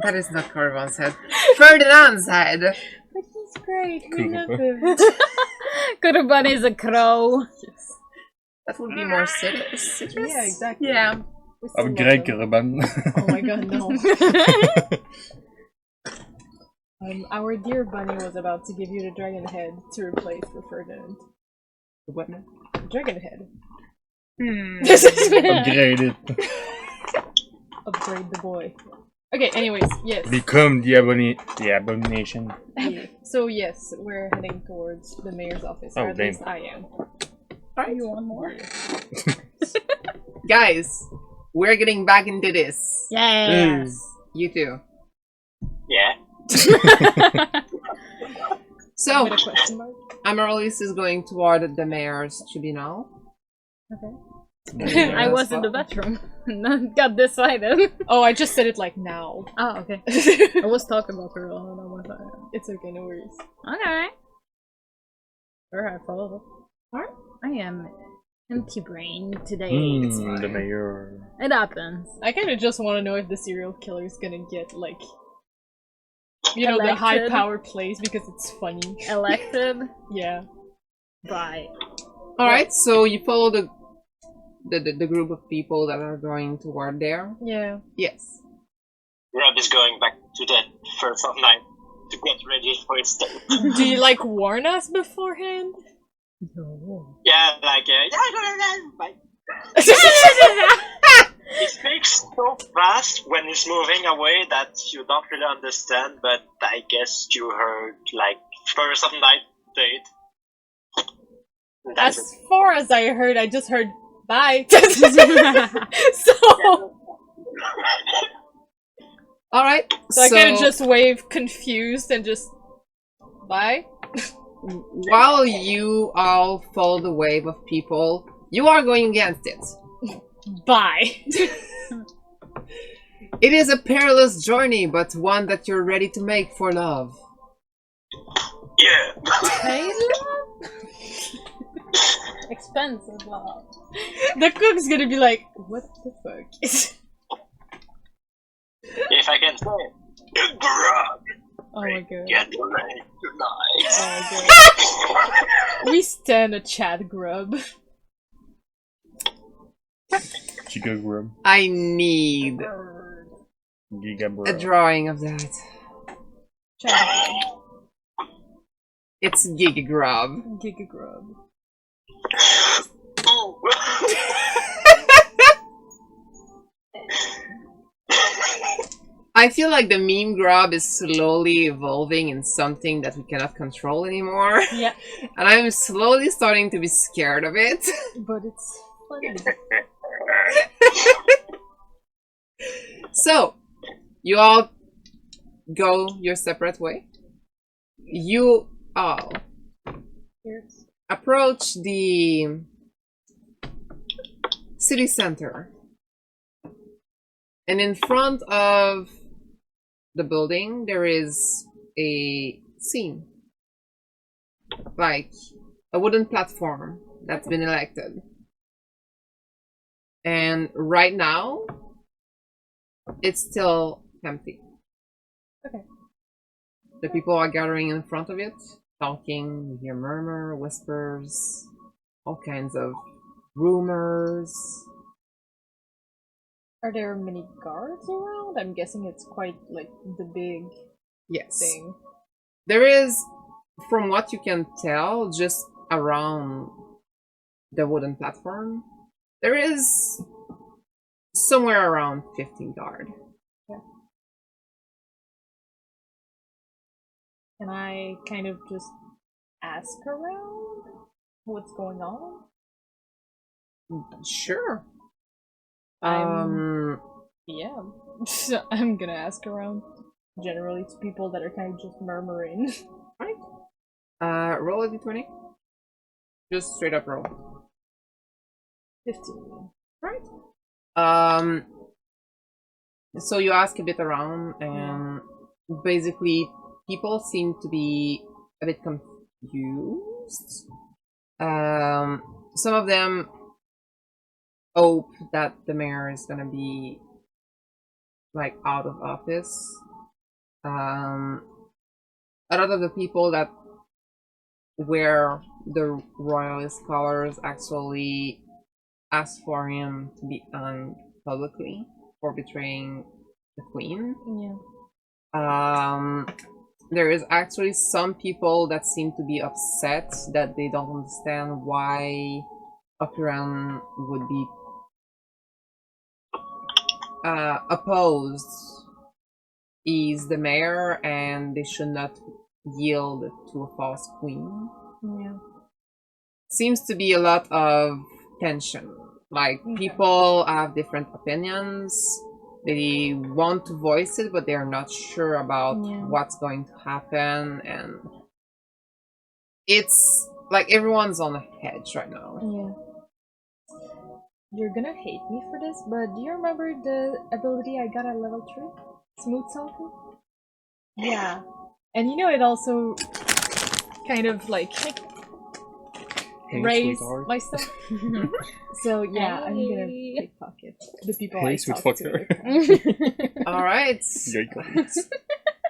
That is not Corvan's head. Ferdinand's head. But he's great. We Cool. love him. Kurban is a crow. That would be more citrus. Yeah, exactly. Yeah. We still Of love Greg him. Urban. Oh my god, no. Our dear bunny was about to give you the dragon head to replace for Ferdinand. What now? Dragon head. Upgrade it. Upgrade the boy. Okay, anyways, yes. Become the abomination. So yes, we're heading towards the mayor's office. Or Oh, at damn. least I am. You want more? Guys, we're getting back into this. Yes. You too. Yeah. So, With a question mark? Amaryllis is going toward the mayor's tribunal. I was in the bathroom. Got decided. Oh, I just said it like now. Oh, okay. I was talking about her all the time. It's okay, no worries. Okay. Sure, I followed it. Alright. I am empty brain today. The mayor. It happens. I kind of just want to know if the serial killer is gonna get like, you know, the high Elected. power plays because it's funny. Elected Yeah. by. Alright, so you follow the group of people that are going toward there? Yeah. Yes. Rob is going back to that first of night to get ready for his day. Do you like warn us beforehand? No. Yeah, like, bye. He speaks so fast when he's moving away that you don't really understand, but I guess you heard, like, first of night date. That's As far as I heard, I just heard bye. So Alright, I kind of just wave confused and just bye. while you all follow the wave of people, you are going against it. Bye. It is a perilous journey, but one that you're ready to make for love. yeah. Hey, love? Expensive love. The cook's gonna be like, what the fuck? If I can say it. Grub, Oh my god. get ready tonight. Oh god. We stand a chat grub. Chica grub. I need Giga a grub. drawing of that. Chat It's Giga Grub. Giga grub. Ooh. I feel like the meme grub is slowly evolving in something that we cannot control anymore. Yeah, And I'm slowly starting to be scared of it. but it's funny. So, you all go your separate way. You all Here's approach the city center. And in front of the building, there is a scene. Like a wooden platform that's been elected. And right now, it's still empty. Okay. The people are gathering in front of it, talking, you hear murmur, whispers, all kinds of rumors. Are there many guards around? I'm guessing it's quite like the big Yes. thing. There is, from what you can tell, just around the wooden platform, there is somewhere around 15 guard. Can I kind of just ask around what's going on? Sure. Yeah. So I'm gonna ask around generally to people that are kind of just murmuring. Roll a d20. Just straight up roll. 15. So you ask a bit around, and basically people seem to be a bit confused. Some of them hope that the mayor is gonna be like out of office. A lot of the people that wear the royalist colors actually ask for him to be hanged publicly for betraying the queen. Yeah. There is actually some people that seem to be upset that they don't understand why Okuran would be opposed. He's the mayor and they should not yield to a false queen. Yeah. Seems to be a lot of tension. Like, people have different opinions. They want to voice it, but they're not sure about what's going to happen. And it's like everyone's on a hedge right now. Yeah. You're gonna hate me for this, but do you remember the ability I got at level 3? Smooth something? Yeah. And you know it also kind of like raise my stuff. So yeah, I'm gonna pickpocket the people I talk to. Alright.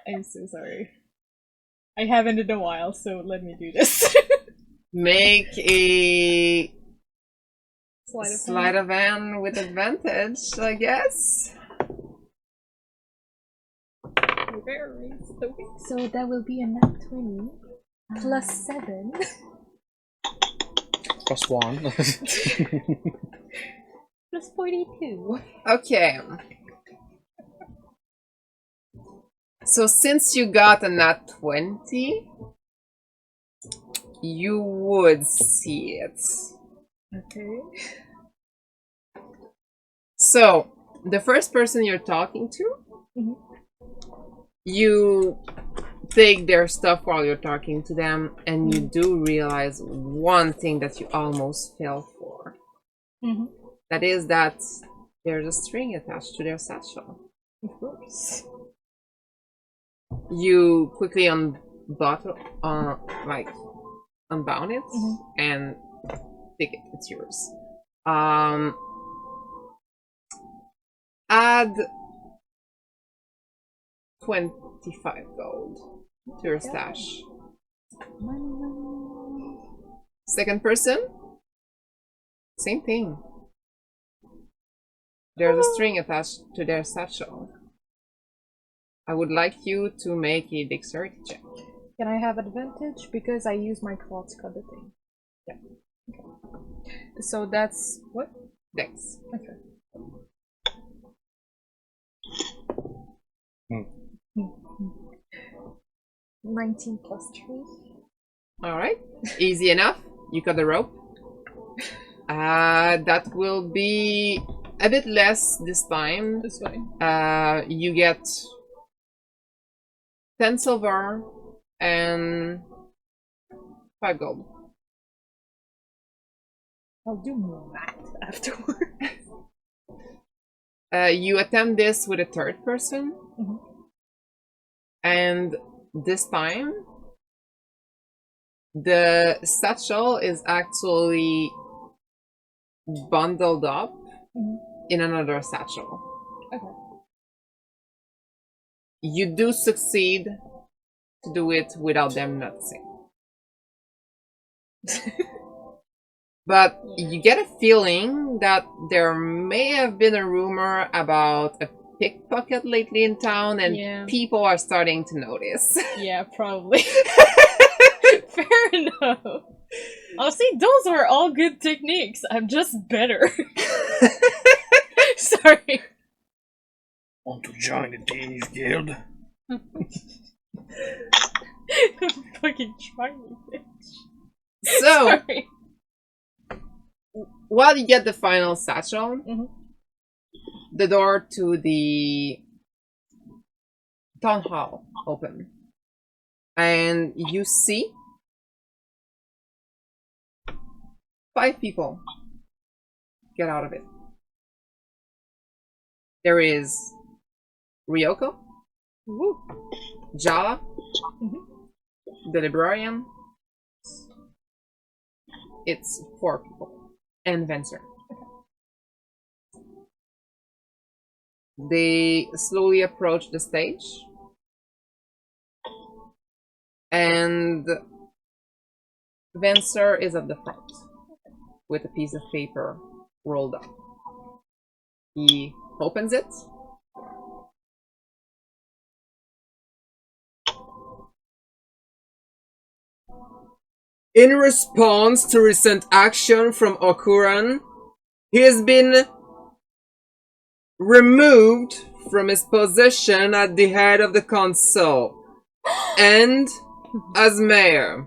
I'm so sorry. I haven't in a while, so let me do this. Make a Sleight of hand with advantage, I guess. So that will be a nat 20 plus 7. Plus 1. Plus 42. Okay. So since you got a nat 20, you would see it. Okay. So, the first person you're talking to, you take their stuff while you're talking to them, and you do realize one thing that you almost fell for. That is that there's a string attached to their satchel. Of course. You quickly unbound it and take it. It's yours. Add 25 gold to your stash. Second person, same thing. There's a string attached to their satchel. I would like you to make a dexterity check. Can I have advantage because I use my claw to cut the thing? Yeah. Okay. So that's what? Dex. Okay. 19 plus 3. Alright. Easy enough. You cut the rope. That will be a bit less this time. That's fine. You get 10 silver and 5 gold. I'll do math afterwards. You attempt this with a third person. And this time, the satchel is actually bundled up in another satchel. Okay. You do succeed to do it without them noticing. But you get a feeling that there may have been a rumor about a pickpocket lately in town, and people are starting to notice. Yeah, probably. Fair enough. Honestly, those are all good techniques. I'm just better. Sorry. Want to join the Thieves Guild? I'm fucking trying, bitch. So, Sorry. while you get the final satchel, the door to the town hall open, and you see 5 people get out of it. There is Ryoko, Jala, the librarian. It's 4 people, and Venser. They slowly approach the stage, and Venser is at the front with a piece of paper rolled up. He opens it. In response to recent action from Okuran, he has been removed from his position at the head of the council and as mayor.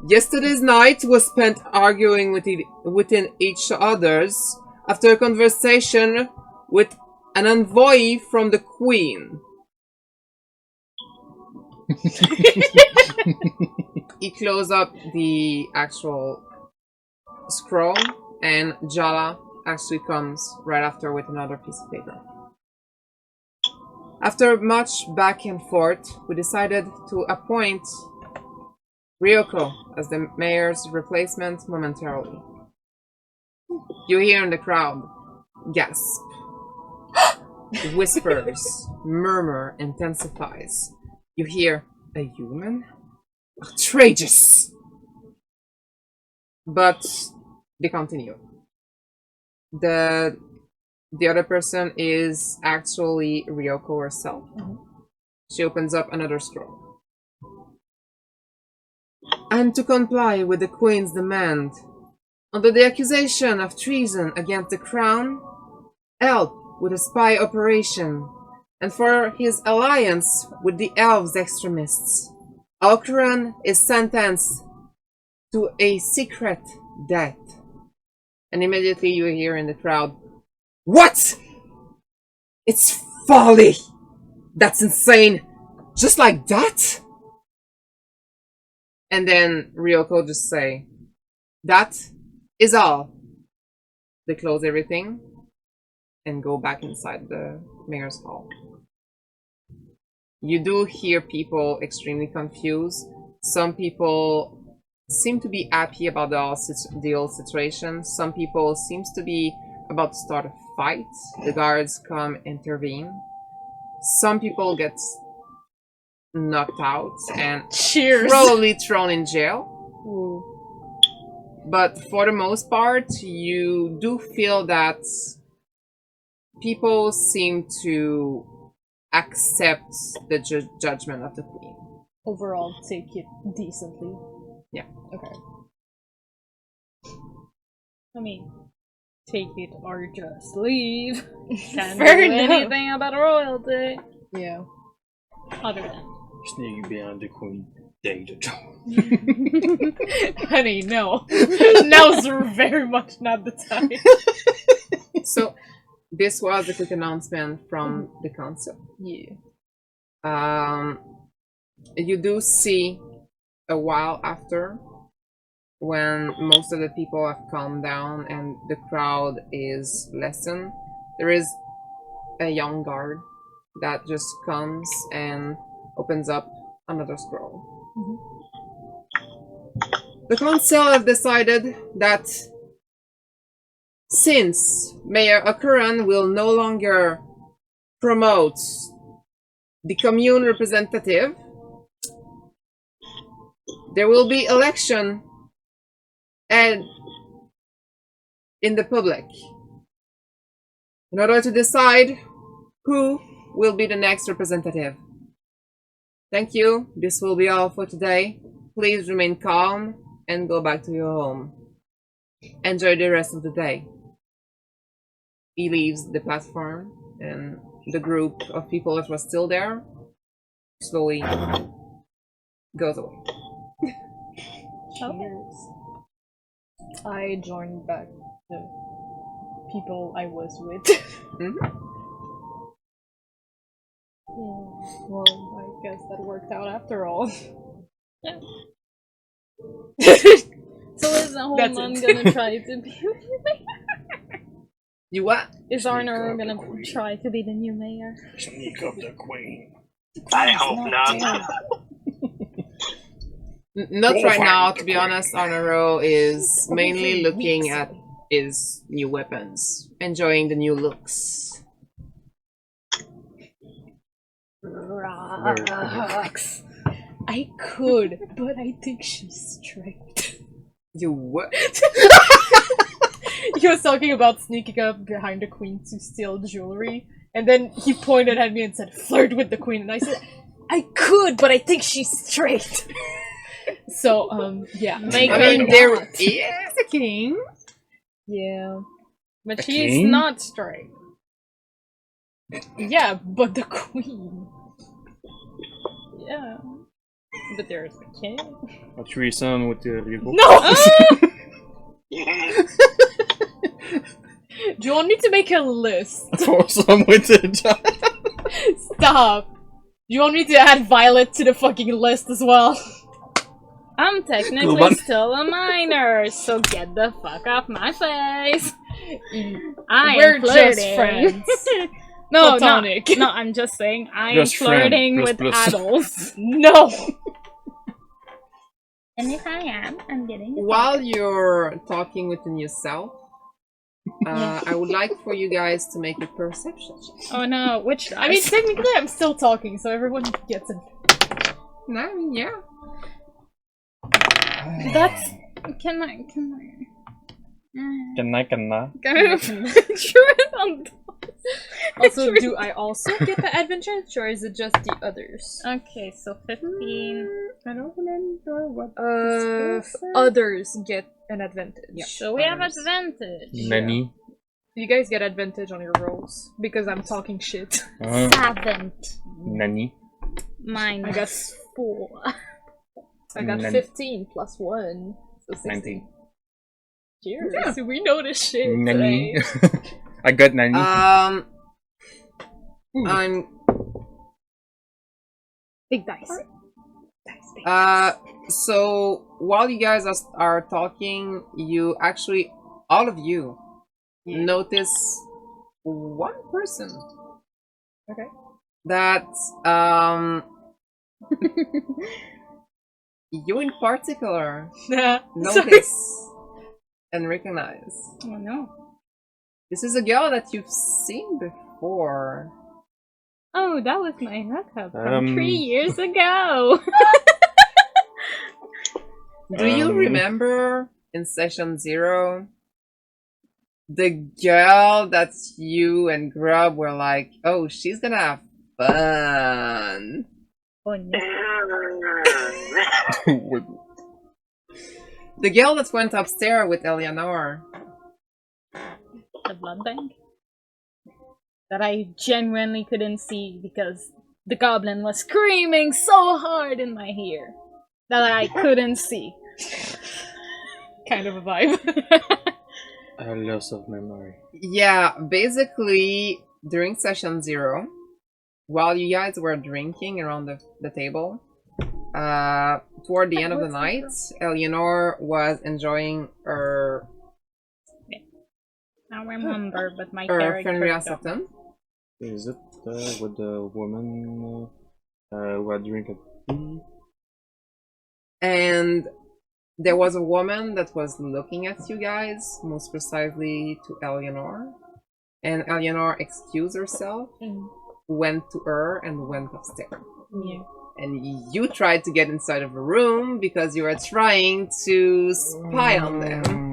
Yesterday's night was spent arguing within each other's after a conversation with an envoy from the Queen. He closed up the actual scroll, and Jala actually comes right after with another piece of paper. After much back and forth, we decided to appoint Ryoko as the mayor's replacement momentarily. You hear in the crowd gasp, whispers, murmur intensifies. You hear, a human? Outrageous! But they continue. The other person is actually Ryoko herself. She opens up another scroll. And to comply with the Queen's demand, under the accusation of treason against the crown, help with a spy operation, and for his alliance with the elves extremists, Okuran is sentenced to a secret death. And immediately you hear in the crowd, what? It's folly! That's insane! Just like that? And then Ryoko just say, that is all. They close everything and go back inside the mayor's hall. You do hear people extremely confused. Some people seem to be happy about the whole situation. Some people seems to be about to start a fight. The guards come intervene. Some people get knocked out and probably thrown in jail. But for the most part, you do feel that people seem to accept the judgment of the Queen. Overall, take it decently. Yeah. Okay. I mean, take it or just leave. Can't Fair do enough. anything about royalty. Yeah. Other than. Sneaking behind the Queen. Danger Zone. Honey, no. Now's very much not the time. So, this was a quick announcement from the council. Yeah. You do see a while after, when most of the people have calmed down and the crowd is lessened, there is a young guard that just comes and opens up another scroll. The council have decided that since Mayor Okuran will no longer promote the commune representative, there will be election and in the public in order to decide who will be the next representative. Thank you. This will be all for today. Please remain calm and go back to your home. Enjoy the rest of the day. He leaves the platform, and the group of people that was still there slowly goes away. Cheers. I joined back the people I was with. Yeah, well, I guess that worked out after all. Yeah. So is the whole That's mom it. gonna try to be the new mayor? You what? Is Arnor gonna queen. try to be the new mayor? Sneak up the queen. I hope not. Not Go right find now, the to be queen. honest. Arnoro is mainly Okay, looking weeks. at his new weapons, enjoying the new looks. Rocks. I could, but I think she's strict. You what? He was talking about sneaking up behind the queen to steal jewelry, and then he pointed at me and said, "Flirt with the queen," and I said, "I could, but I think she's straight." So, yeah. Make I her mean, there not. is a king. Yeah. But A she's king? not straight. Yeah, but the queen. Yeah. But there's a king. A threesome with the Rigo. No! Do you want me to make a list? Foursome with the giant. Stop! Do you want me to add Violet to the fucking list as well? I'm technically Urban. still a minor, so get the fuck off my face. I We're am just flirting. friends. No, Platonic. no, I'm just saying I'm Just friend, flirting plus with plus. adults. No! And if I am, I'm getting it. While you're talking with the new self, I would like for you guys to make a perception check. Oh no, which dice? I mean, technically I'm still talking, so everyone gets it. No, I mean, yeah. That's... Can I... Kanna. Sure, on Also, do I also get the advantage, or is it just the others? Okay, so 15. I don't remember what. Others get an advantage. Yeah. So we have others. advantage. Nanny. You guys get advantage on your rolls, because I'm talking shit. 7 Nanny. minus I got 4. I got Nine. 15 plus 1. So 16. 19. Cheers. We know this shit. Nanny. today. I got Nanny. I'm Big dice. so while you guys are talking, you actually, all of you, notice one person. Okay. That you in particular notice and recognize. Oh no. This is a girl that you've seen before. Oh, that was my hookup from 3 Um. years ago. Do you remember in session 0 the girl that you and Grub were like, oh, she's gonna have fun? Oh no. The girl that went upstairs with Eleanor. The blood bank? That I genuinely couldn't see because the goblin was screaming so hard in my ear that I couldn't see. Kind of a vibe. A loss of memory. Yeah, basically, during session 0, while you guys were drinking around the table, toward the end of the night, Eleanor was enjoying her I remember, but my Fenrir character don't. Sutton. Is it with the woman who had drink at tea? And there was a woman that was looking at you guys, most precisely to Eleanor. And Eleanor excused herself, went to her, and went upstairs. Yeah. And you tried to get inside of a room because you were trying to spy on them.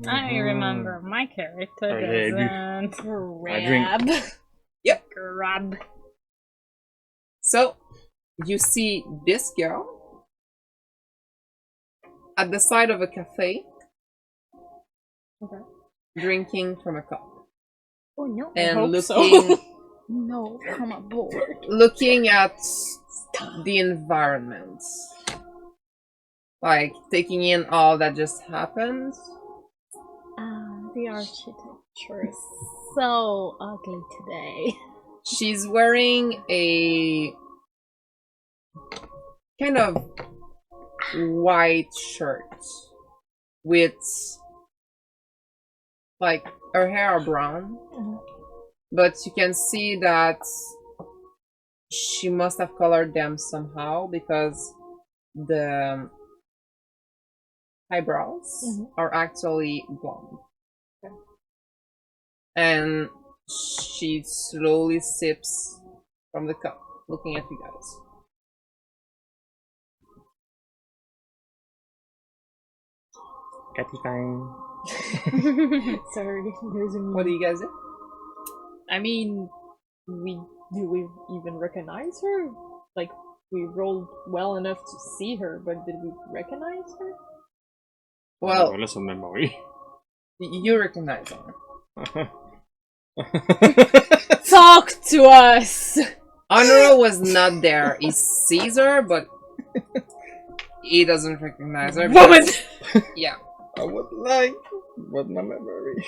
I remember my character Oh, yeah, doesn't. I drink. Yep. Grab. So, you see this girl at the side of a cafe, drinking from a cup. Oh no. And hope looking so. No, come aboard. looking at the environment, like taking in all that just happened. The The architecture is so ugly today. She's wearing a kind of white shirt with like her hair are brown, but you can see that she must have colored them somehow because the eyebrows are actually blonde. And she slowly sips from the cup, looking at you guys. Catty time. Sorry, there's a What do you guys do? I mean, do we even recognize her? Like, we rolled well enough to see her, but did we recognize her? Well, That's a memory. you recognize her. Talk to us! Honora was not there. He sees her, but he doesn't recognize her. Woman! Yeah. I would like, but my memory.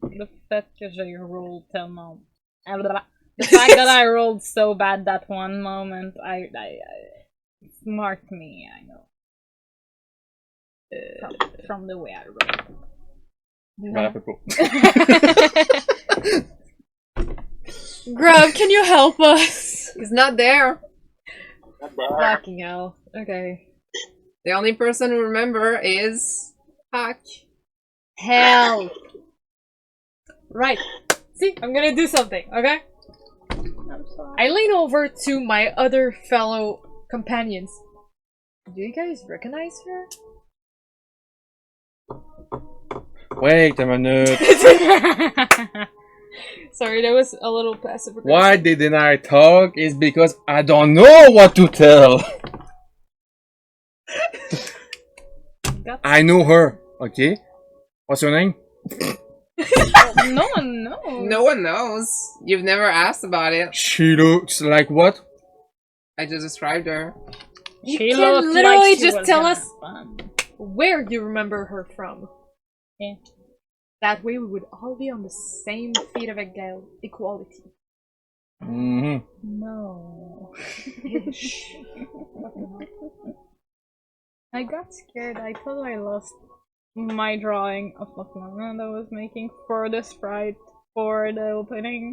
The fact that I rolled tellement. The fact that I rolled so bad that one moment, I it marked me, I know. From the way I rolled. Voilà, peu pour. Grub, can you help us? He's not there. Not there. Fucking hell. Okay. The only person who remember is Hack. Hell! Right. See, I'm gonna do something, okay? I'm sorry. I lean over to my other fellow companions. Do you guys recognize her? Wait a minute. Sorry, that was a little passive aggressive. Why didn't I talk? Is because I don't know what to tell. I know her. Okay. What's her name? No one knows. No one knows. You've never asked about it. She looks like what? I just described her. You She can looked literally like she just was tell gonna us have fun. where you remember her from. Yeah. That way we would all be on the same feet of equality. Mm-hmm. No. I got scared. I thought I lost my drawing of Pokemon that I was making for the sprite for the opening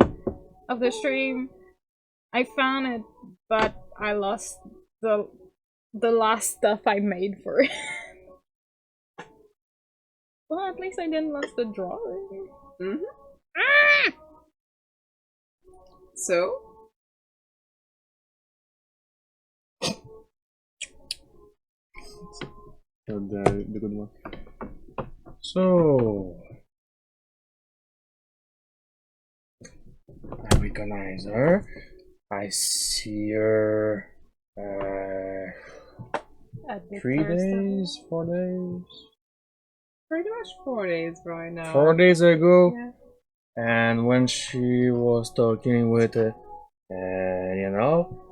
of the stream. I found it, but I lost the last stuff I made for it. Well, at least I didn't lose the drawing. Mm-hmm. So? The good one. So I recognize her. I see her 3 days, 4 days. Pretty much 4 days right now. 4 days ago. Yeah. And when she was talking with you know,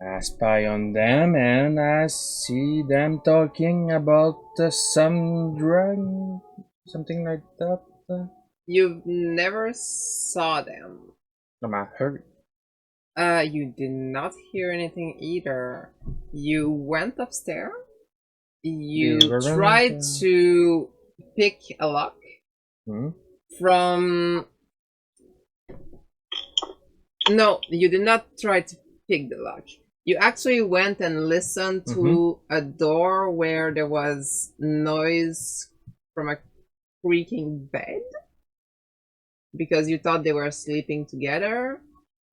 I spy on them and I see them talking about some drug, something like that. You've never saw them. No, I heard. You did not hear anything either. You went upstairs. You They weren't, tried to pick a lock from... No, you did not try to pick the lock. You actually went and listened to a door where there was noise from a creaking bed because you thought they were sleeping together.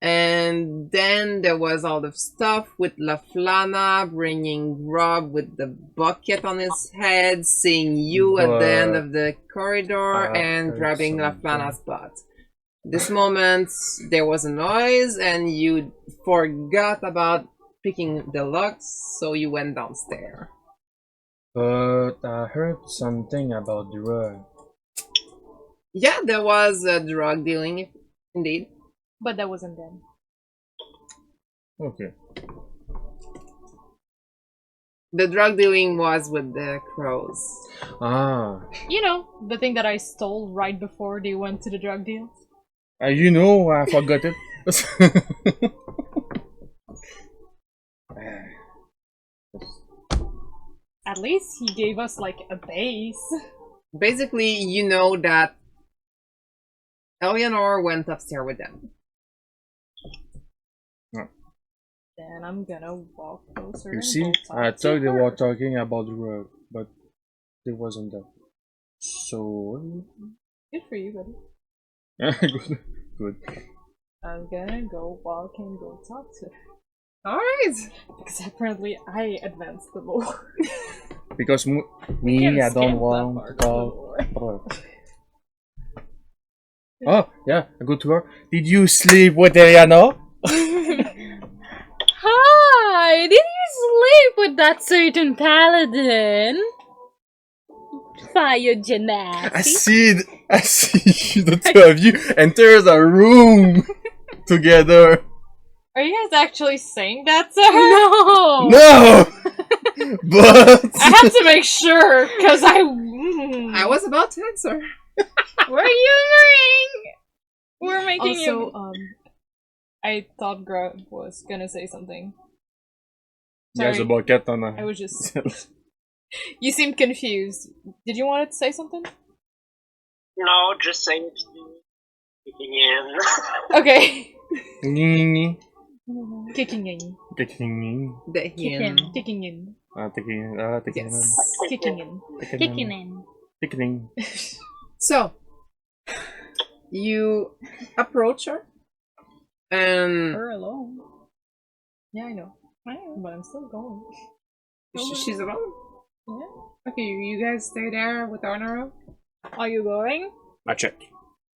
And then there was all the stuff with La Flana bringing Rob with the bucket on his head, seeing you at the end of the corridor and grabbing La Flana's butt. This moment there was a noise and you forgot about picking the locks, so you went downstairs. But I heard something about drug. Yeah, there was a drug dealing, indeed. But that wasn't them. Okay. The drug dealing was with the crows. Ah. You know, the thing that I stole right before they went to the drug deal. You know, I forgot it. At least he gave us like a base. Basically, you know that Eleanor went upstairs with them. Then I'm gonna walk closer. You and see, go talk I to thought they her. were talking about the road, but it wasn't that. So Good for you, buddy. good, good. I'm gonna go walk and go talk to her. Alright! Because apparently I advanced the lore. Because Can't me, I skip don't that want part to of the talk. lore. Oh, yeah, I go to her. Did you sleep with Eliana? Hi! Did you sleep with that certain paladin? Fire Genasi. I see the two of you enter the room together. Are you guys actually saying that to her? No! No! But I have to make sure, because I was about to answer. We're humoring! We're making also, you. I thought Grub was gonna say something. there's a Sorry, bucket on I was just... You seemed confused. Did you want to say something? No, just say it. Kicking in. Okay. Taking Kicking in. The Kicking. hen. Kicking in. taking Yes. Kicking in. Kicking in. Taking. So, you approach her, and We're alone. Yeah, I know. But I'm still going. she's alone. Yeah. Okay, you guys stay there with Arnaro. Are you going? I check.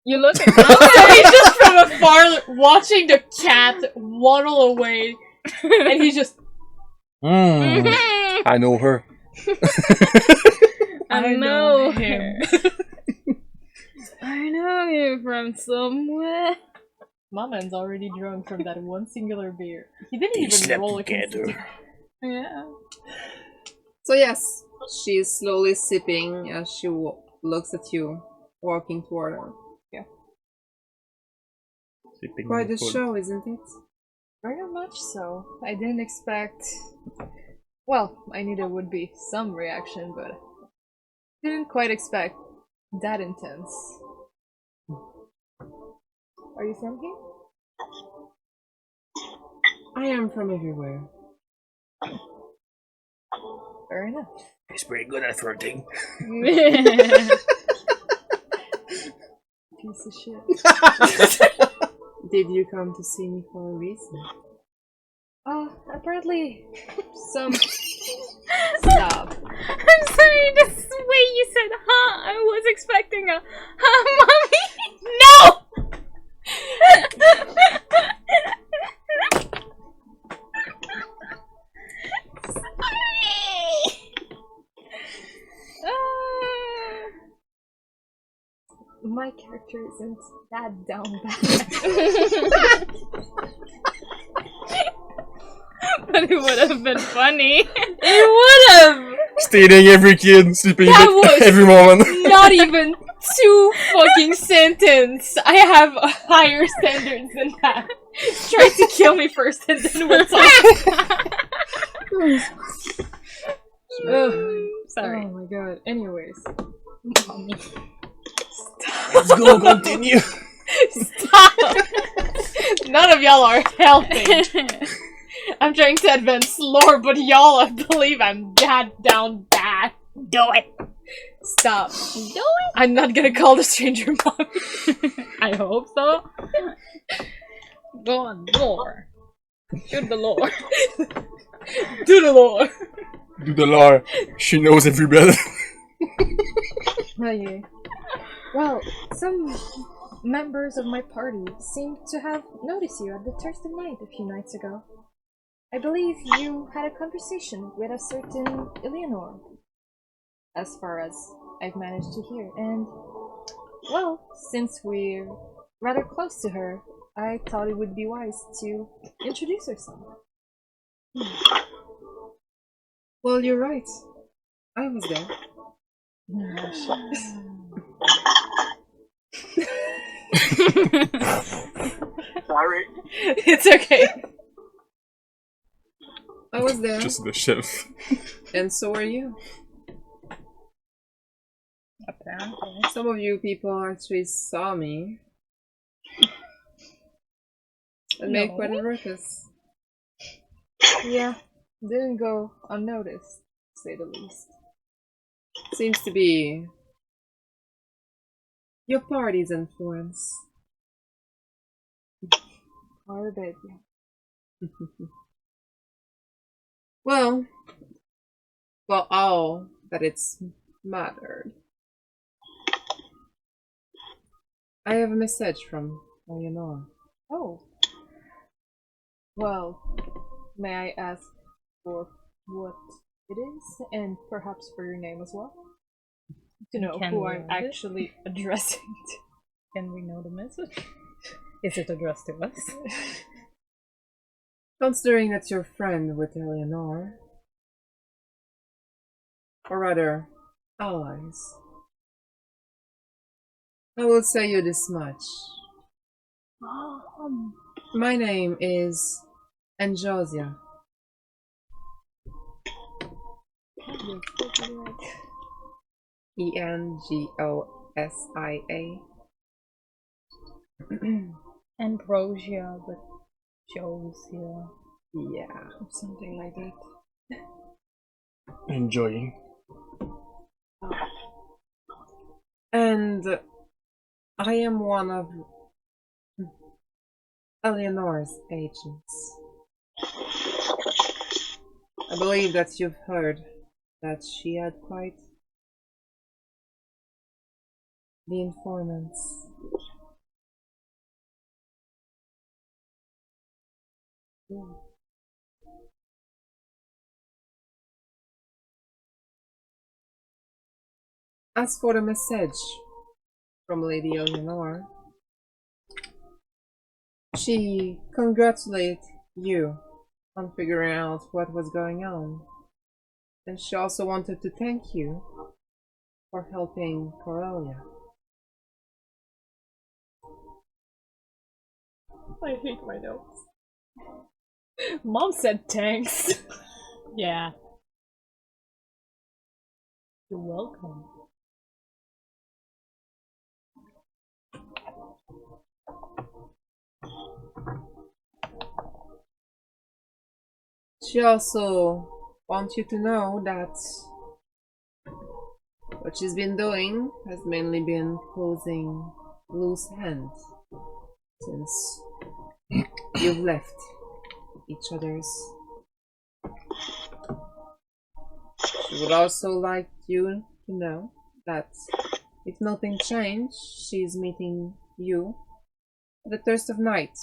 You look at So he's just from afar watching the cat waddle away, and he's just. I know her. I know him. I know you from somewhere. My man's already drunk from that one singular beer. He didn't even slept roll a together. constitution. Yeah. So yes, she's slowly sipping as she looks at you, walking toward her. Sipping Quite the food. show, isn't it? Very much so. I didn't expect. Well, I knew there would be some reaction, but didn't quite expect that intense. Are you from here? I am from everywhere. Fair enough. He's pretty good at flirting. Piece of shit. Did you come to see me for a reason? Apparently, some stuff. I'm sorry, the way you said huh, I was expecting a huh, mommy. No! My character isn't that down bad. But it would have been funny. It would have. Stating every kid, sleeping That with was- every moment. Not even 2 fucking sentences. I have higher standards than that. Try to kill me first and then we'll talk. Sorry. Oh my god. Anyways. Mommy. Let's go, continue. Stop! None of y'all are helping. I'm trying to advance lore, but y'all I believe I'm that down bad. Do it. Stop. Do it. I'm not gonna call the stranger mommy. I hope so. Go on, lore. Shoot the lore. Do the lore. Do the lore. She knows every better. Oh yeah. Well, some members of my party seem to have noticed you at the Thursday night a few nights ago. I believe you had a conversation with a certain Eleanor, as far as I've managed to hear, and, well, since we're rather close to her, I thought it would be wise to introduce herself. Well, you're right. I was there. Sorry. It's okay. I was there. Just the shelf. And so are you. Apparently. Some of you people actually saw me. And made quite a ruckus. Yeah, didn't go unnoticed, to say the least. Seems to be your party's influence. Quite a bit. Well, for all that it's mattered. I have a message from Eleanor. Oh. Well, may I ask for what it is, and perhaps for your name as well? To know Can who we I'm add it? actually addressing to. Can we know the message? Is it addressed to us? Considering that you're friend with Eleanor, or rather, allies, I will say you this much. My name is Anjosia. Engosia. Ambrosia, but Josia. Yeah. Something like that. Enjoying. And I am one of Eleanor's agents. I believe that you've heard that she had quite the informants. Yeah. As for the message from Lady Eleanor, she congratulated you on figuring out what was going on, and she also wanted to thank you for helping Corellia. I hate my notes. Mom said thanks. Yeah. You're welcome. She also wants you to know that what she's been doing has mainly been closing loose ends since you've left each other's. She would also like you to know that if nothing changed, she's meeting you at the Thirst of Night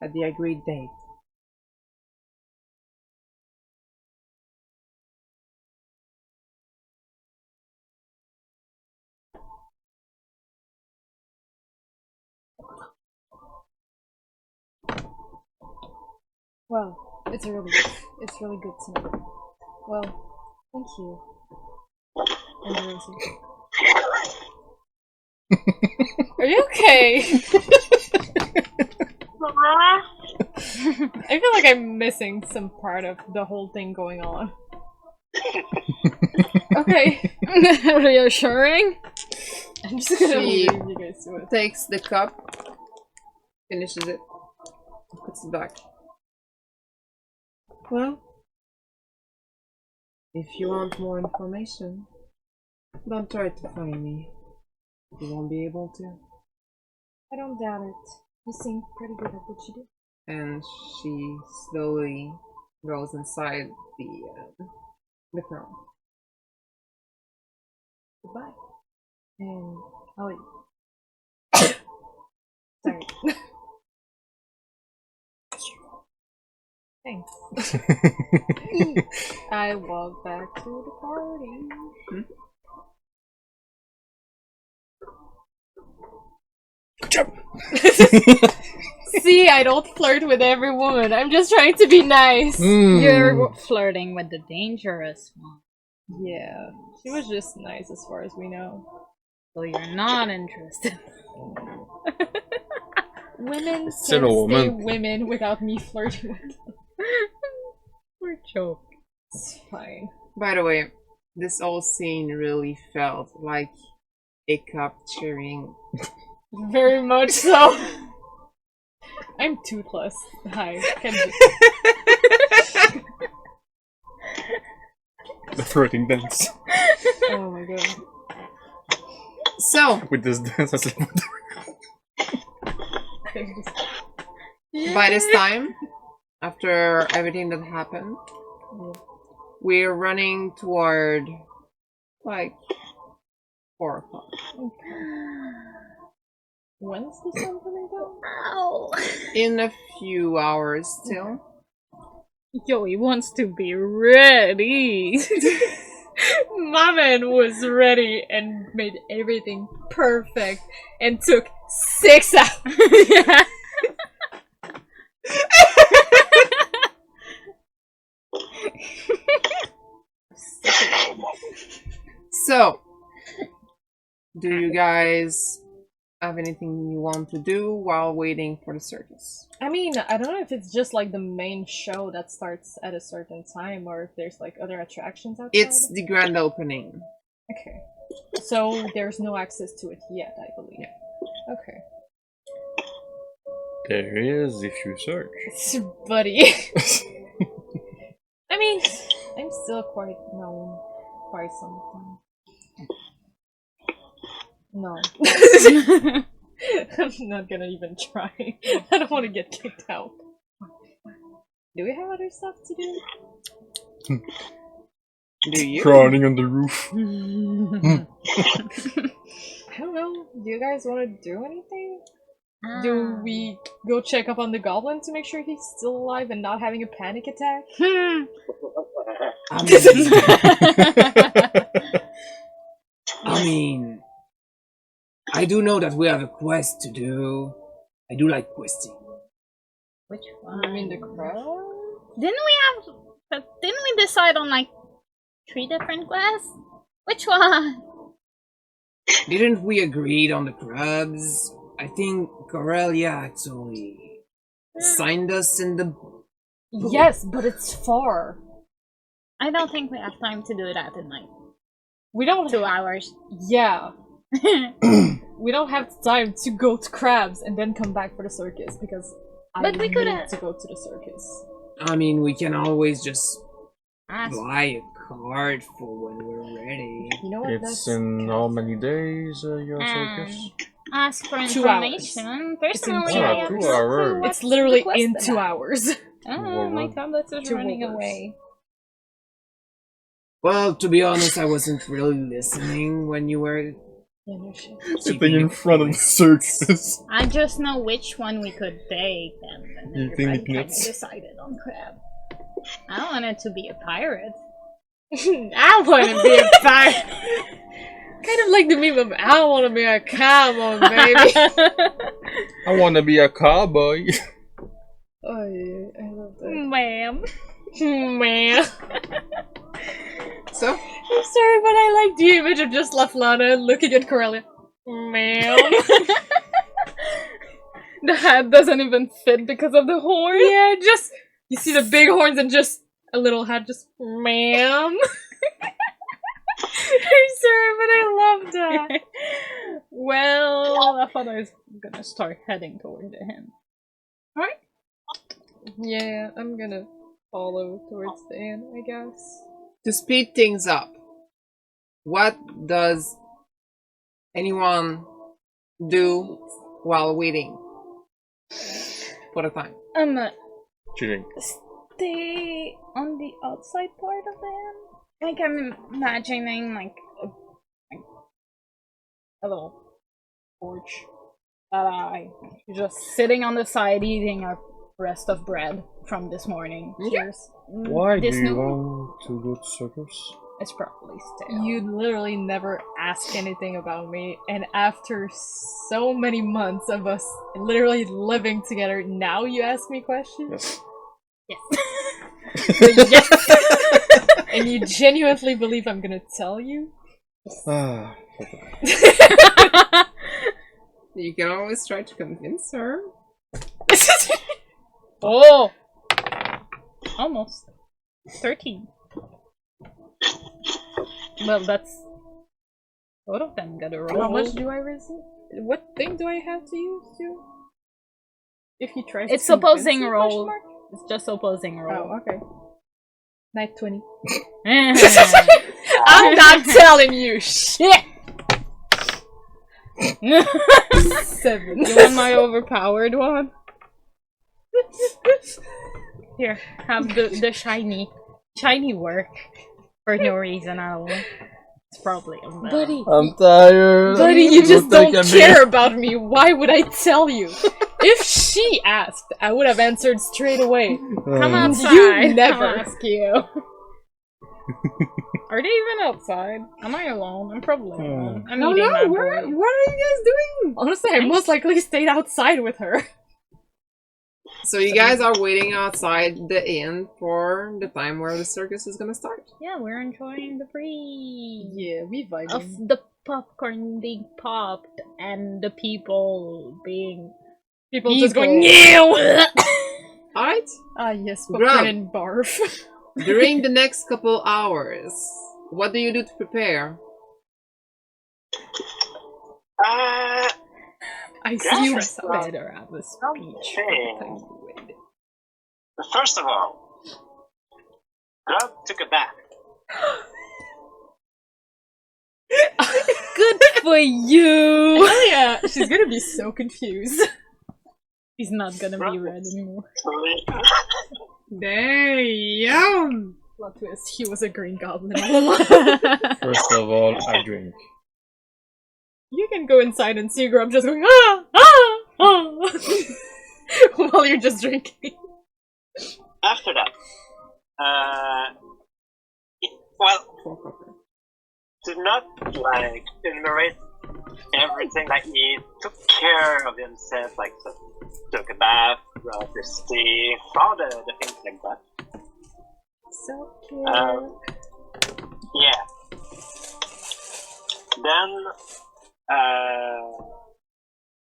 at the agreed date. Well, it's really good to know. Well, thank you. And Rosie. Are you okay? I feel like I'm missing some part of the whole thing going on. Okay. Reassuring? I'm just gonna She leave you guys to it. takes the cup, finishes it, puts it back. Well, if you want more information, don't try to find me. You won't be able to. I don't doubt it. You seem pretty good at what you do. And she slowly goes inside the throne. Goodbye. And I'll leave. Sorry. Thanks. I walk back to the party. See, I don't flirt with every woman. I'm just trying to be nice. You're flirting with the dangerous one. Yeah, she was just nice as far as we know. So you're not interested. Women It's still a can stay woman. women without me flirting with them. We're joking. It's fine. By the way, this whole scene really felt like a capturing. Very much so. I'm 2+. Hi. Can you... The flirting dance. Oh my god. So, With this dance as a by this time, after everything that happened, we're running toward like 4 o'clock. When's the sun coming down? Ow! In a few hours still. Joey wants to be ready. My man was ready and made everything perfect and took 6 hours. Yeah. So, do you guys have anything you want to do while waiting for the circus? I mean, I don't know if it's just like the main show that starts at a certain time or if there's like other attractions outside. It's the grand opening. Okay. So there's no access to it yet, I believe. Yeah. Okay. There is if you search. Buddy. I mean, I'm still quite known by something. No. I'm not gonna even try. I don't want to get kicked out. Do we have other stuff to do? Do you? Crawling on the roof. I don't know. Do you guys want to do anything? Do we go check up on the goblin to make sure he's still alive and not having a panic attack? I mean, I do know that we have a quest to do. I do like questing. Which one? I mean the crowd? Didn't we decide on like 3 different quests? Which one? Didn't we agreed on the crabs? I think Corellia actually signed us in the... Yes, but it's far. I don't think we have time to do that in like We don't 2 hours. Yeah. We don't have time to go to crabs and then come back for the circus because But we could need to go to the circus. I mean, we can always just Ask. buy a card for when we're ready. You know what? It's in how many days your circus? Ask for 2 hours. information. It's in Personally, 2 I hours. have 2 no hours. clue what's It's literally the quest in 2 about. hours. Oh, my tablet is 2 running hours. away. Well, to be honest, I wasn't really listening when you were... Yeah, no shit. Sitting in front of the circus. I just know which one we could take, and then You think everybody it kind of gets- decided on crab. I wanted to be a pirate. I want to be a pirate. Kind of like the meme of I want to be a cowboy, baby. I want to be a cowboy. Oh yeah, I love that. Ma'am. Man. So, I'm sorry, but I like the image of just Laflana looking at Corellia. Ma'am. The hat doesn't even fit because of the horn. Yeah, just you see the big horns and just a little hat, just ma'am. I'm sorry, but I love that. Well, I thought I was gonna start heading toward him. Yeah, I'm gonna follow towards the end, I guess. to speed things up, what does anyone do while waiting for the time? Chilling. Stay on the outside part of the end. Like I'm imagining like a little porch that I just sitting on the side eating a rest of bread from this morning. Yeah. Cheers. Why do This you noon. want to go to circus? It's probably stale. You literally never ask anything about me, and after so many months of us literally living together, now you ask me questions? Yes. Yes. And you genuinely believe I'm gonna tell you? Ah, You can always try to convince her. Oh! Almost. 13. Well, that's... Both of them got a roll. How much do I receive? What thing do I have to use to? If he tries It's to convince opposing me, roll. question mark? It's just opposing roll. Oh, okay. Night 20. I'm not telling you shit! 7. You want my overpowered one? Here, have the shiny work for no reason at all. It's probably a bit. Buddy, I'm tired. buddy, you Go just don't take a care minute. about me. Why would I tell you? If she asked, I would have answered straight away. Come outside. You never. I'll ask you. Are they even outside? Am I alone? I'm probably alone. I'm eating my What boy. are you guys doing? Honestly, I most likely stayed outside with her. So you guys are waiting outside the inn for the time where the circus is gonna start. Yeah, we're enjoying the breeze Yeah, we vibing. of the popcorn being popped and the people being People just going, Ew! Alright? ah yes, Grub. popcorn and barf. During the next couple hours, what do you do to prepare? I Yeah, see you first of all, Better have a speech. okay. First of all, Grub took a bath. Good for you! Oh yeah, she's gonna be so confused. He's not gonna be red anymore. Damn! Plot twist, he was a green goblin all along. First of all, I drink. You can go inside and see Grub just going, ah, ah, ah, while you're just drinking. After that, well, to not like enumerate everything that he took care of himself, like so, took a bath, rubbed his teeth, all the things like that. So Yeah. Then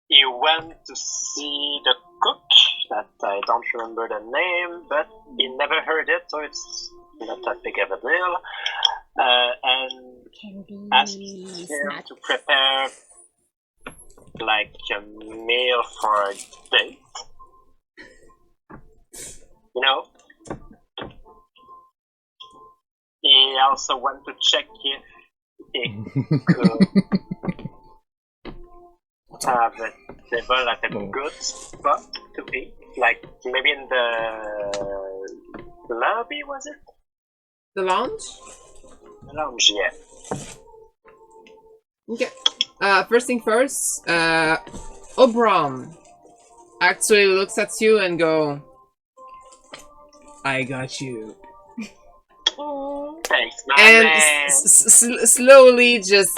he went to see the cook that I don't remember the name, but he never heard it, so it's not that big of a deal. And asked him to prepare like a meal for a date. You know? He also went to check if he could have a table at a good spot to eat. Like maybe in the lobby, was it? The lounge? The lounge, yeah. Okay. First thing first, Oberon actually looks at you and go, I got you. Thanks, my And man. slowly just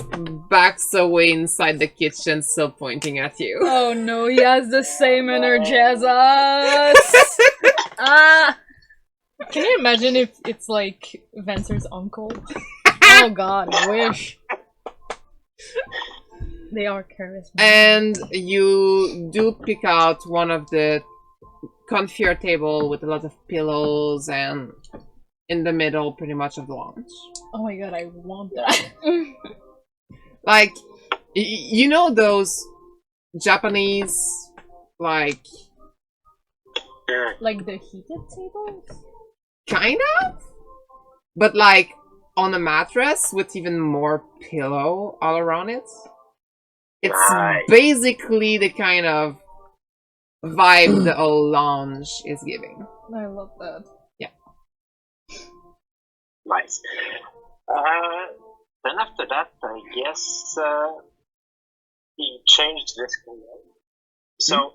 backs away inside the kitchen, still pointing at you. Oh no, he has the same energy as us! Ah! can you imagine if it's like Venser's uncle? Oh god, I wish. They are charismatic. And you do pick out one of the comfier table with a lot of pillows and in the middle pretty much of the lounge. Oh my god, I want that. Like, you know those Japanese, like, Like the heated tables? kind of? But like, on a mattress with even more pillow all around it. It's Nice. basically the kind of vibe the whole lounge is giving. I love that. Nice. Then after that, I guess he changed this color. So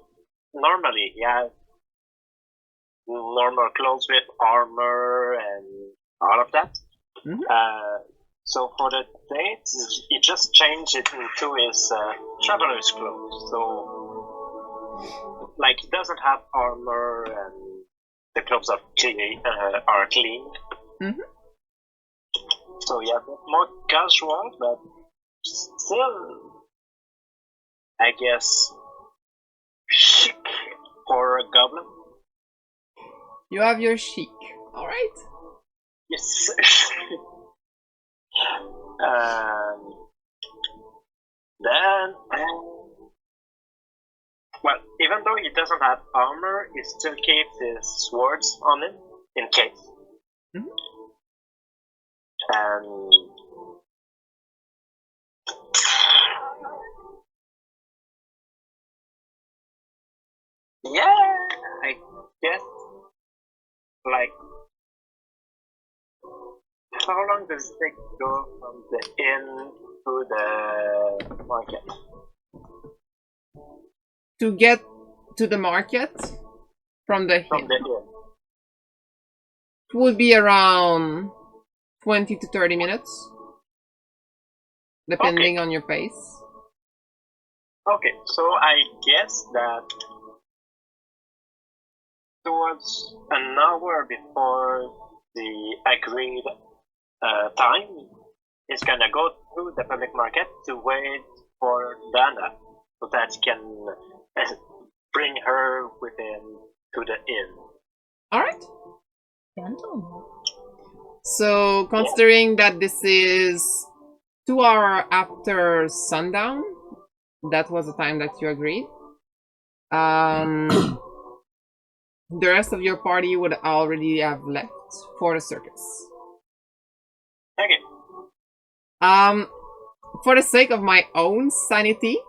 normally he has normal clothes with armor and all of that. Mhm. So for the date, he just changed it into his traveler's clothes. So, like, he doesn't have armor and the clothes are clean. Mhm. So yeah, more casual, but still, I guess, chic for a goblin. You have your chic. Alright. Yes. Then, well, even though he doesn't have armor, he still keeps his swords on him in case. Mhm. And yeah, I guess, like, how long does it go from the inn to the market? To get to the market from the From inn, the inn. it would be around 20 to 30 minutes, depending on your pace. Okay, so I guess that towards an hour before the agreed time, he's gonna go to the public market to wait for Dana so that he can bring her with him to the inn. Alright. Gentleman. So, considering that this is 2 hours after sundown, that was the time that you agreed. The rest of your party would already have left for the circus. Okay. For the sake of my own sanity,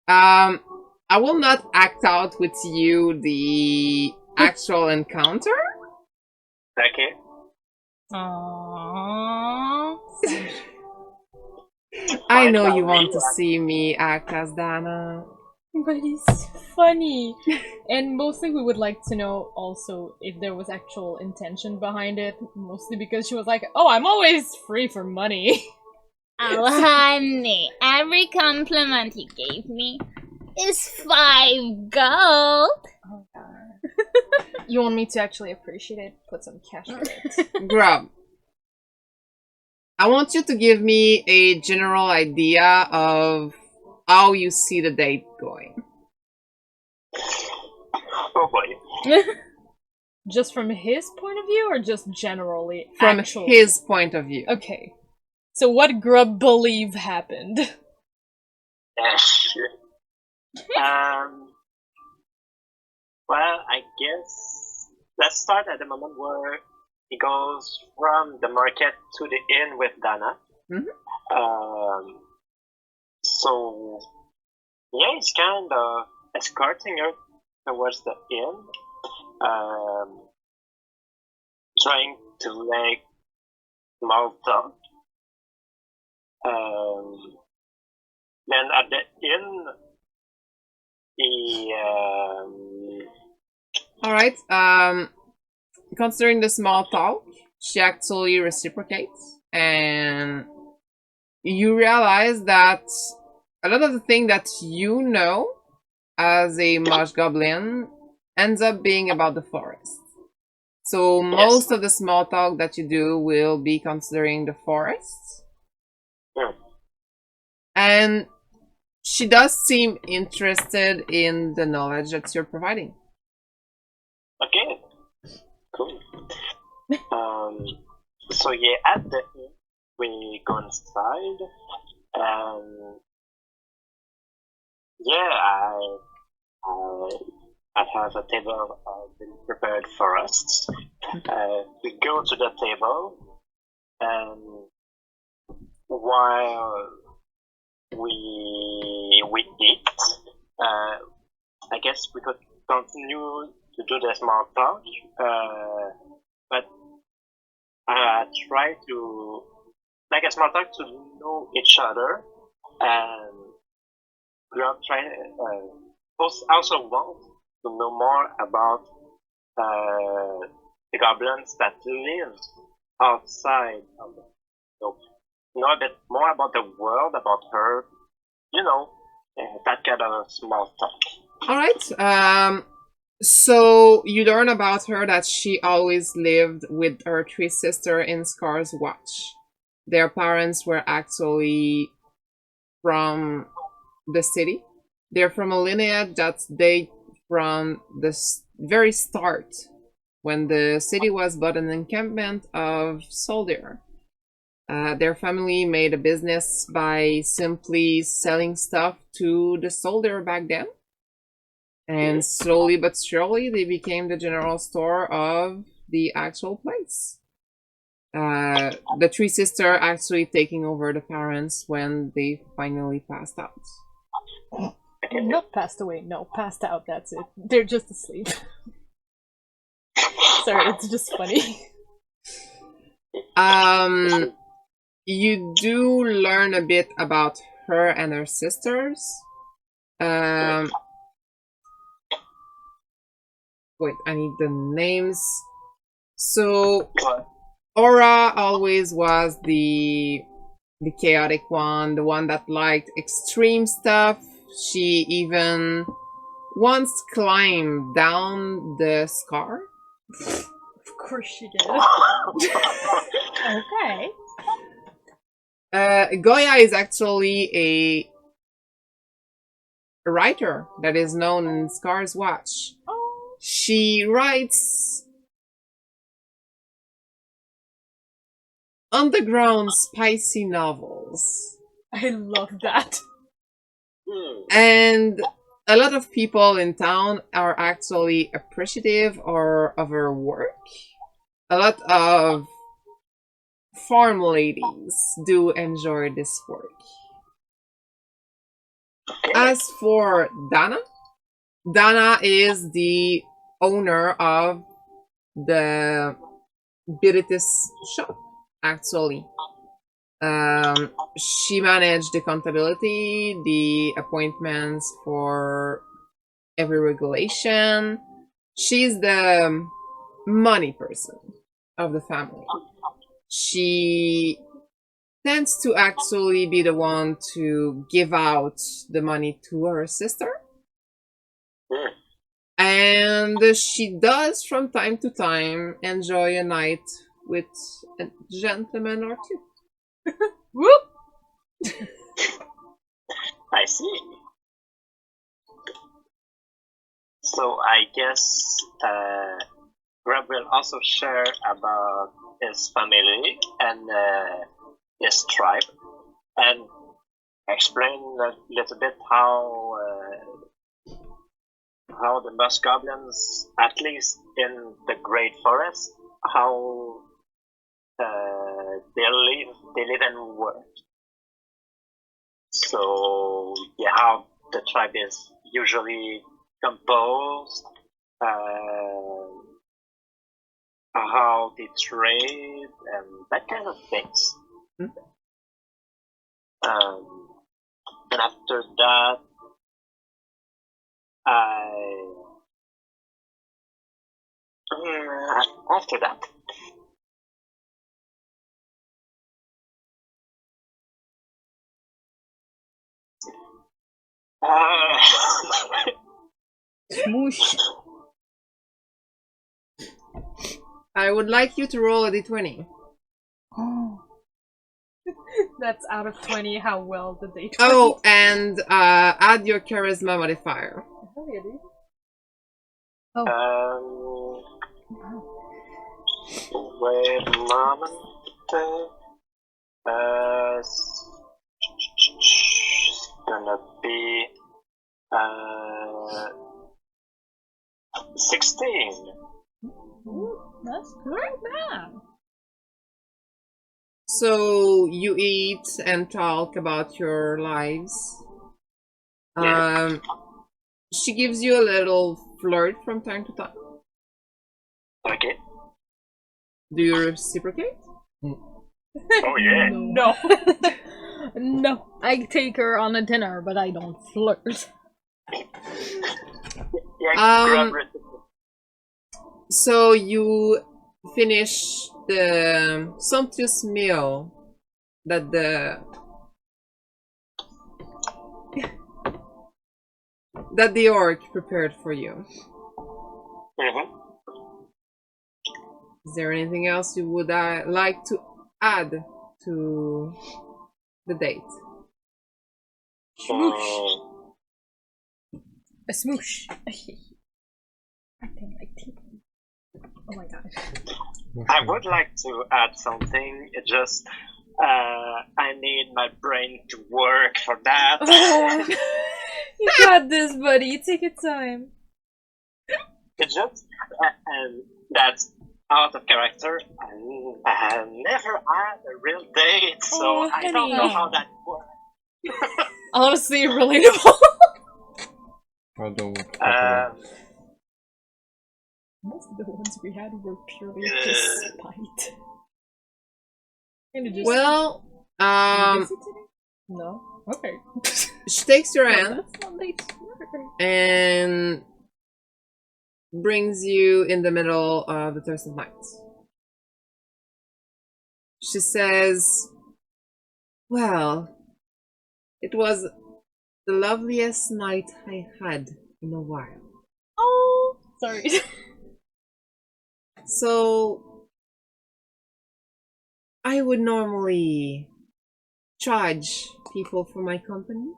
I will not act out with you the actual encounter. Okay. Aww. I know Fine you by want me, to see me act as Dana. But it's funny. And mostly we would like to know also if there was actual intention behind it. Mostly because she was like, oh, I'm always free for money. Oh, honey, every compliment you gave me is 5 gold. Oh, God. You want me to actually appreciate it? Put some cash in it. Grub. I want you to give me a general idea of how you see the date going. Oh boy. Just from his point of view or just generally? From actually? his point of view. Okay. So what Grub believe happened? Well, I guess let's start at the moment where he goes from the market to the inn with Dana. Mhm. So yeah, he's kind of escorting her towards the inn, trying to make small talk. Then at the inn, he Alright, considering the small talk, she actually reciprocates, and you realize that a lot of the thing that you know as a marsh goblin ends up being about the forest. So most of the small talk that you do will be considering the forest. Yeah. And she does seem interested in the knowledge that you're providing. Okay, cool. So yeah, at the inn, we go inside, and yeah, I have a table been prepared for us. We go to the table, and while we eat, I guess we could continue to do the small talk, but try to like a small talk to know each other, and Grub also want to know more about the goblins that live outside of the, so know a bit more about the world, about her, you know, that kind of small talk. All right. So you learn about her that she always lived with her three sisters in Scar's Watch. Their parents were actually from the city. They're from a lineage that dates from the very start, when the city was but an encampment of soldiers. Their family made a business by simply selling stuff to the soldier back then. And slowly but surely, they became the general store of the actual place. The three sisters actually taking over the parents when they finally passed out. Not passed away, no, passed out, that's it. They're just asleep. Sorry, it's just funny. You do learn a bit about her and her sisters. Wait, I need the names. So Aura always was the chaotic one, the one that liked extreme stuff. She even once climbed down the scar. Of course she did. Okay. Goya is actually a writer that is known in Scar's Watch. She writes underground spicy novels. I love that. And a lot of people in town are actually appreciative of her work. A lot of farm ladies do enjoy this work. As for Dana, Dana is the owner of the Biritis shop, actually. She managed the accountability, the appointments for every regulation. She's the money person of the family. She tends to actually be the one to give out the money to her sister. And she does from time to time enjoy a night with a gentleman or two. Whoop! I see. So I guess Grab will also share about his family and his tribe, and explain a little bit how the musk goblins, at least in the Great Forest, how they live and work. So yeah, how the tribe is usually composed, how they trade, and that kind of things. And after that, after that, Smoosh. I would like you to roll a d20. Oh. That's out of 20, how well did they do? Oh, and add your charisma modifier. Oh, really? wait a moment. It's gonna be 16. That's not bad. So you eat and talk about your lives. She gives you a little flirt from time to time. Okay. Do you reciprocate? Oh yeah. No. No. I take her on a dinner, but I don't flirt. Yeah, So you finish the sumptuous meal that the orc prepared for you. Mm-hmm. Is there anything else you would like to add to the date? A smoosh. Acting like tea. Oh my gosh. I would like to add something. It just I need my brain to work for that. Oh, you got this, buddy. Take your time. It just and that's out of character. I never had a real date, so Oh, I don't know honey. how that works. Honestly, relatable. How do Most of the ones we had were purely just spite. Kinda just Well, no. Okay. she takes your Well, hand that's not late. and brings you in the middle of the Thursday night. She says, well, it was the loveliest night I had in a while. Oh, sorry. So, I would normally charge people for my company,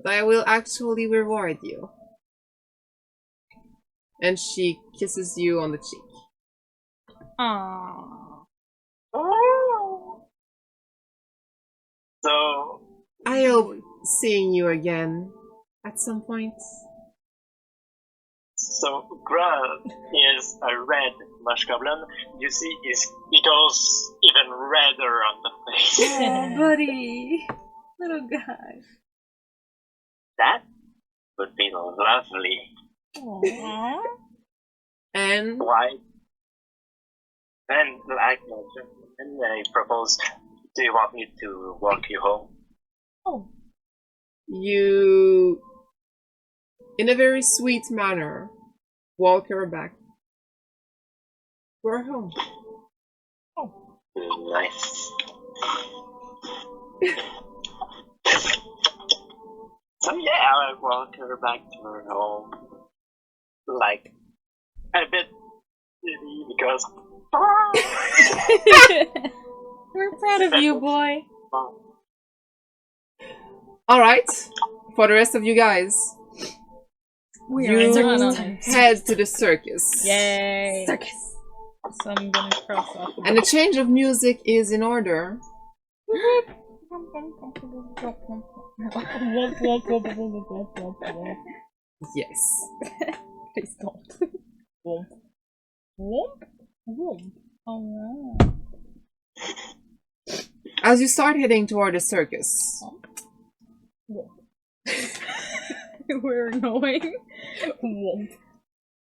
but I will actually reward you. And she kisses you on the cheek. Aww. So I hope seeing you again at some point. So Grub is a red mush goblin. You see, he goes even redder on the face. Oh, buddy. Little guy. That would be lovely. Aww. And Why? And like and I propose, do you want me to walk you home? Oh. you, in a very sweet manner, walk her back to her home. Nice. So yeah, I walk her back to her home. Like, a bit silly because... We're proud of you, boy. Alright, for the rest of you guys, We you are head to the circus. Yay. Circus. So I'm gonna cross off. And the change of music is in order. Yes. Please don't. Womp. Womp? Womp. Oh, As you start heading toward the circus, Womp. We're annoying. Womp.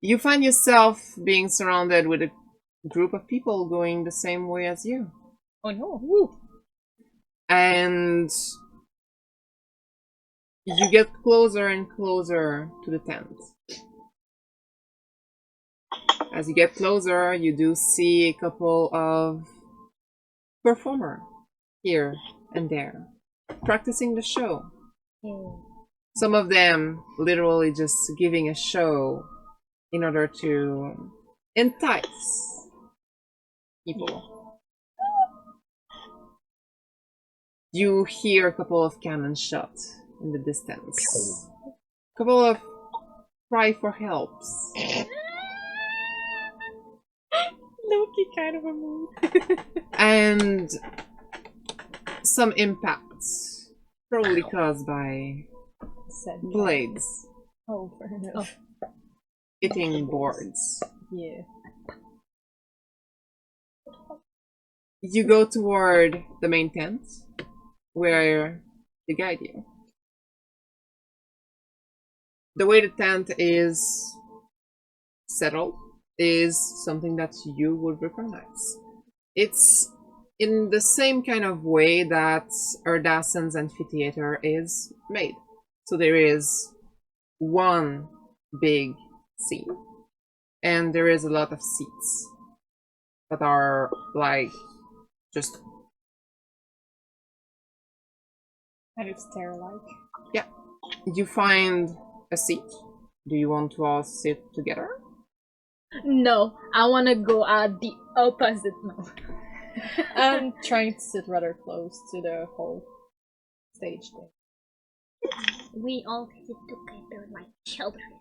you find yourself being surrounded with a group of people going the same way as you. Oh no. Woo. And you get closer and closer to the tent. As you get closer, you do see a couple of performers here and there, practicing the show. Some of them literally just giving a show in order to entice people. You hear a couple of cannon shots in the distance. A couple of cry for helps. Loki kind of a move. And some impacts, probably caused by blades Oh, fair enough. hitting boards. Yeah. You go toward the main tent, where they guide you. The way the tent is settled is something that you would recognize. It's in the same kind of way that Erdassen's amphitheater is made. So there is one big scene, and there is a lot of seats. that are like just And it's terror-like. yeah. You find a seat. Do you want to all sit together? No, I want to go at the opposite now. I'm trying to sit rather close to the whole stage thing. We all sit together like children.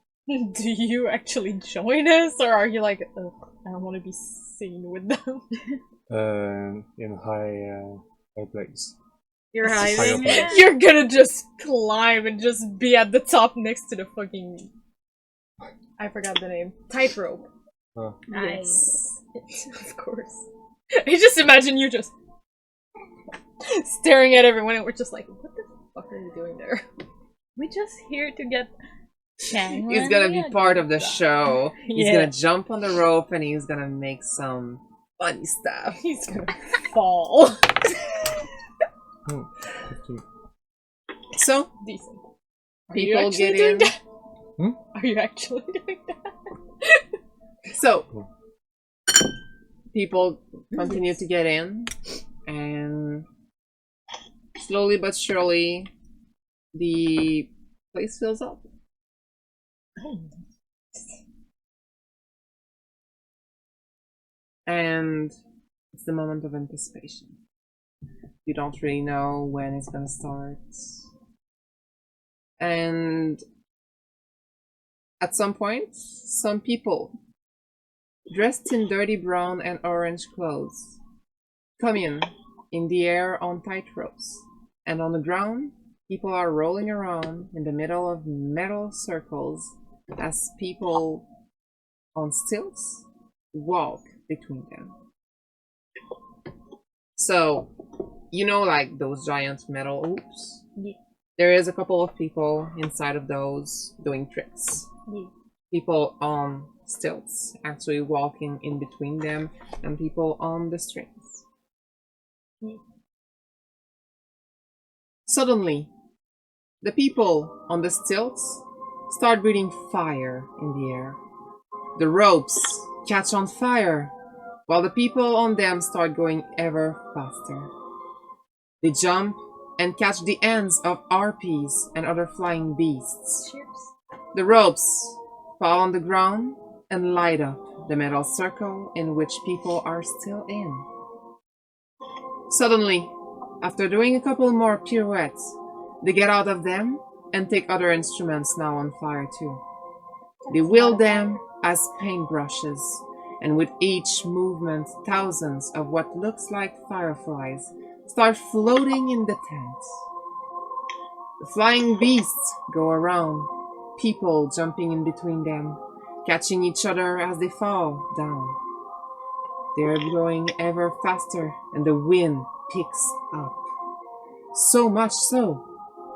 Do you actually join us, or are you like, ugh, I don't want to be seen with them? In high place. You're Higher hiding. place. You're gonna just climb and just be at the top next to the fucking... I forgot the name. Tightrope. Oh. Nice. Of course. I just imagine you just staring at everyone and we're just like, what the fuck are you doing there? We're just here to get He's gonna be part of the show. He's Yeah. gonna jump on the rope and he's gonna make some funny stuff. He's gonna fall. Oh, 15. So Decent. people get in. Are you actually doing that? So people continue to get in, and slowly but surely the place fills up. And it's the moment of anticipation. You don't really know when it's gonna start. And at some point, some people dressed in dirty brown and orange clothes come in the air on tight ropes. And on the ground, people are rolling around in the middle of metal circles as people on stilts walk between them. So, you know, like those giant metal hoops? Yeah. There is a couple of people inside of those doing tricks. Yeah. People on stilts actually walking in between them, and people on the strings. Yeah. Suddenly, the people on the stilts start breathing fire in the air. The ropes catch on fire, while the people on them start going ever faster. They jump and catch the ends of harpies and other flying beasts. The ropes fall on the ground and light up the metal circle in which people are still in. Suddenly, after doing a couple more pirouettes, they get out of them and take other instruments now on fire too. They wield them as paintbrushes, and with each movement, thousands of what looks like fireflies start floating in the tent. The flying beasts go around, people jumping in between them, catching each other as they fall down. They are going ever faster, and the wind picks up. So much so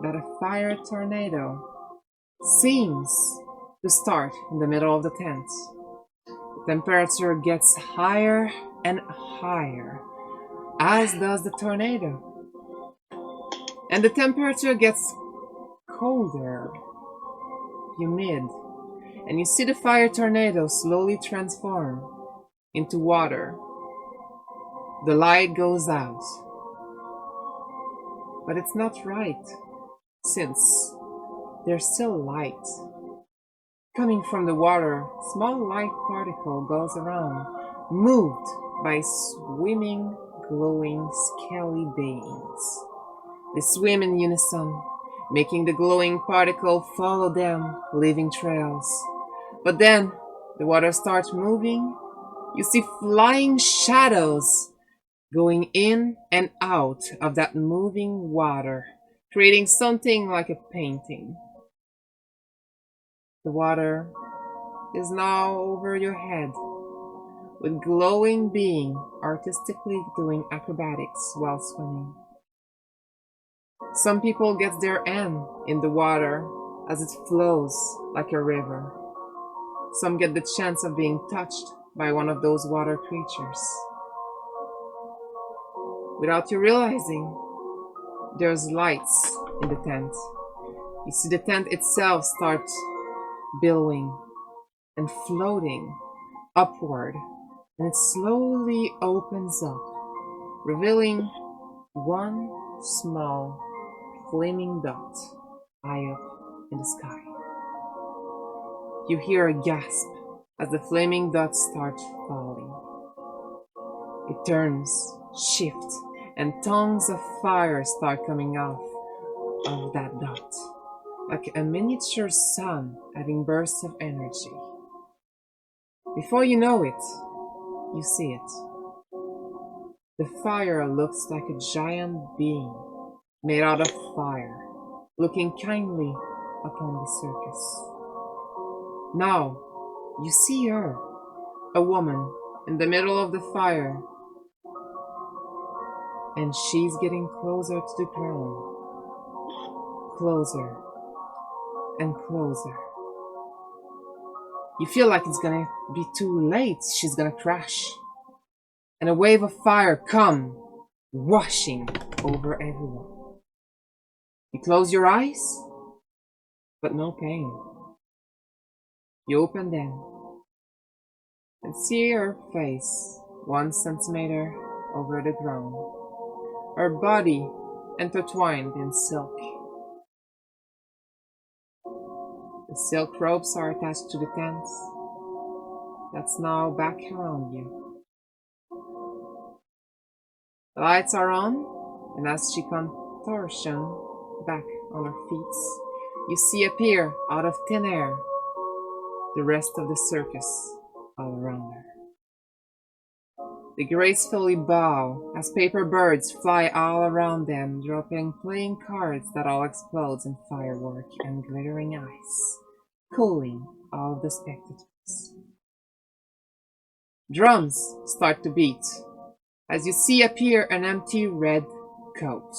that a fire tornado seems to start in the middle of the tent. The temperature gets higher and higher, as does the tornado. And the temperature gets colder, humid, and you see the fire tornado slowly transform into water. The light goes out. But it's not right, since there's still light. Coming from the water, small light particle goes around, moved by swimming, glowing, scaly beings. They swim in unison, making the glowing particle follow them, leaving trails. But then, the water starts moving. You see flying shadows going in and out of that moving water, creating something like a painting. The water is now over your head, with glowing being artistically doing acrobatics while swimming. Some people get their end in the water as it flows like a river. Some get the chance of being touched by one of those water creatures. Without you realizing, there's lights in the tent. You see the tent itself start billowing and floating upward and it slowly opens up, revealing one small flaming dot high up in the sky. You hear a gasp as the flaming dot starts falling. It turns, shifts, and tongues of fire start coming off of that dot, like a miniature sun having bursts of energy. Before you know it, you see it. The fire looks like a giant being made out of fire, looking kindly upon the circus. Now, you see her, a woman, in the middle of the fire, and she's getting closer to the ground. Closer and closer. You feel like it's gonna be too late, she's gonna crash. And a wave of fire comes, washing over everyone. You close your eyes, but no pain. You open them and see her face 1 centimeter over the ground, her body intertwined in silk. The silk ropes are attached to the tent that's now back around you. The lights are on, and as she contortion back on her feet, you see appear out of thin air the rest of the circus all around her. They gracefully bow as paper birds fly all around them, dropping playing cards that all explode in firework and glittering ice, cooling all of the spectators. Drums start to beat as you see appear an empty red coat,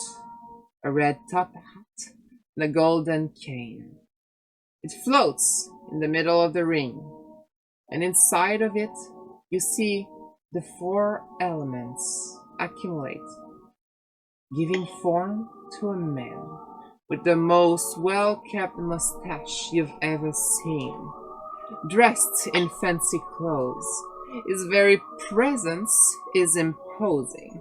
a red top hat, and a golden cane. It floats in the middle of the ring, and inside of it you see the 4 elements accumulate, giving form to a man with the most well-kept mustache you've ever seen. Dressed in fancy clothes, his very presence is imposing,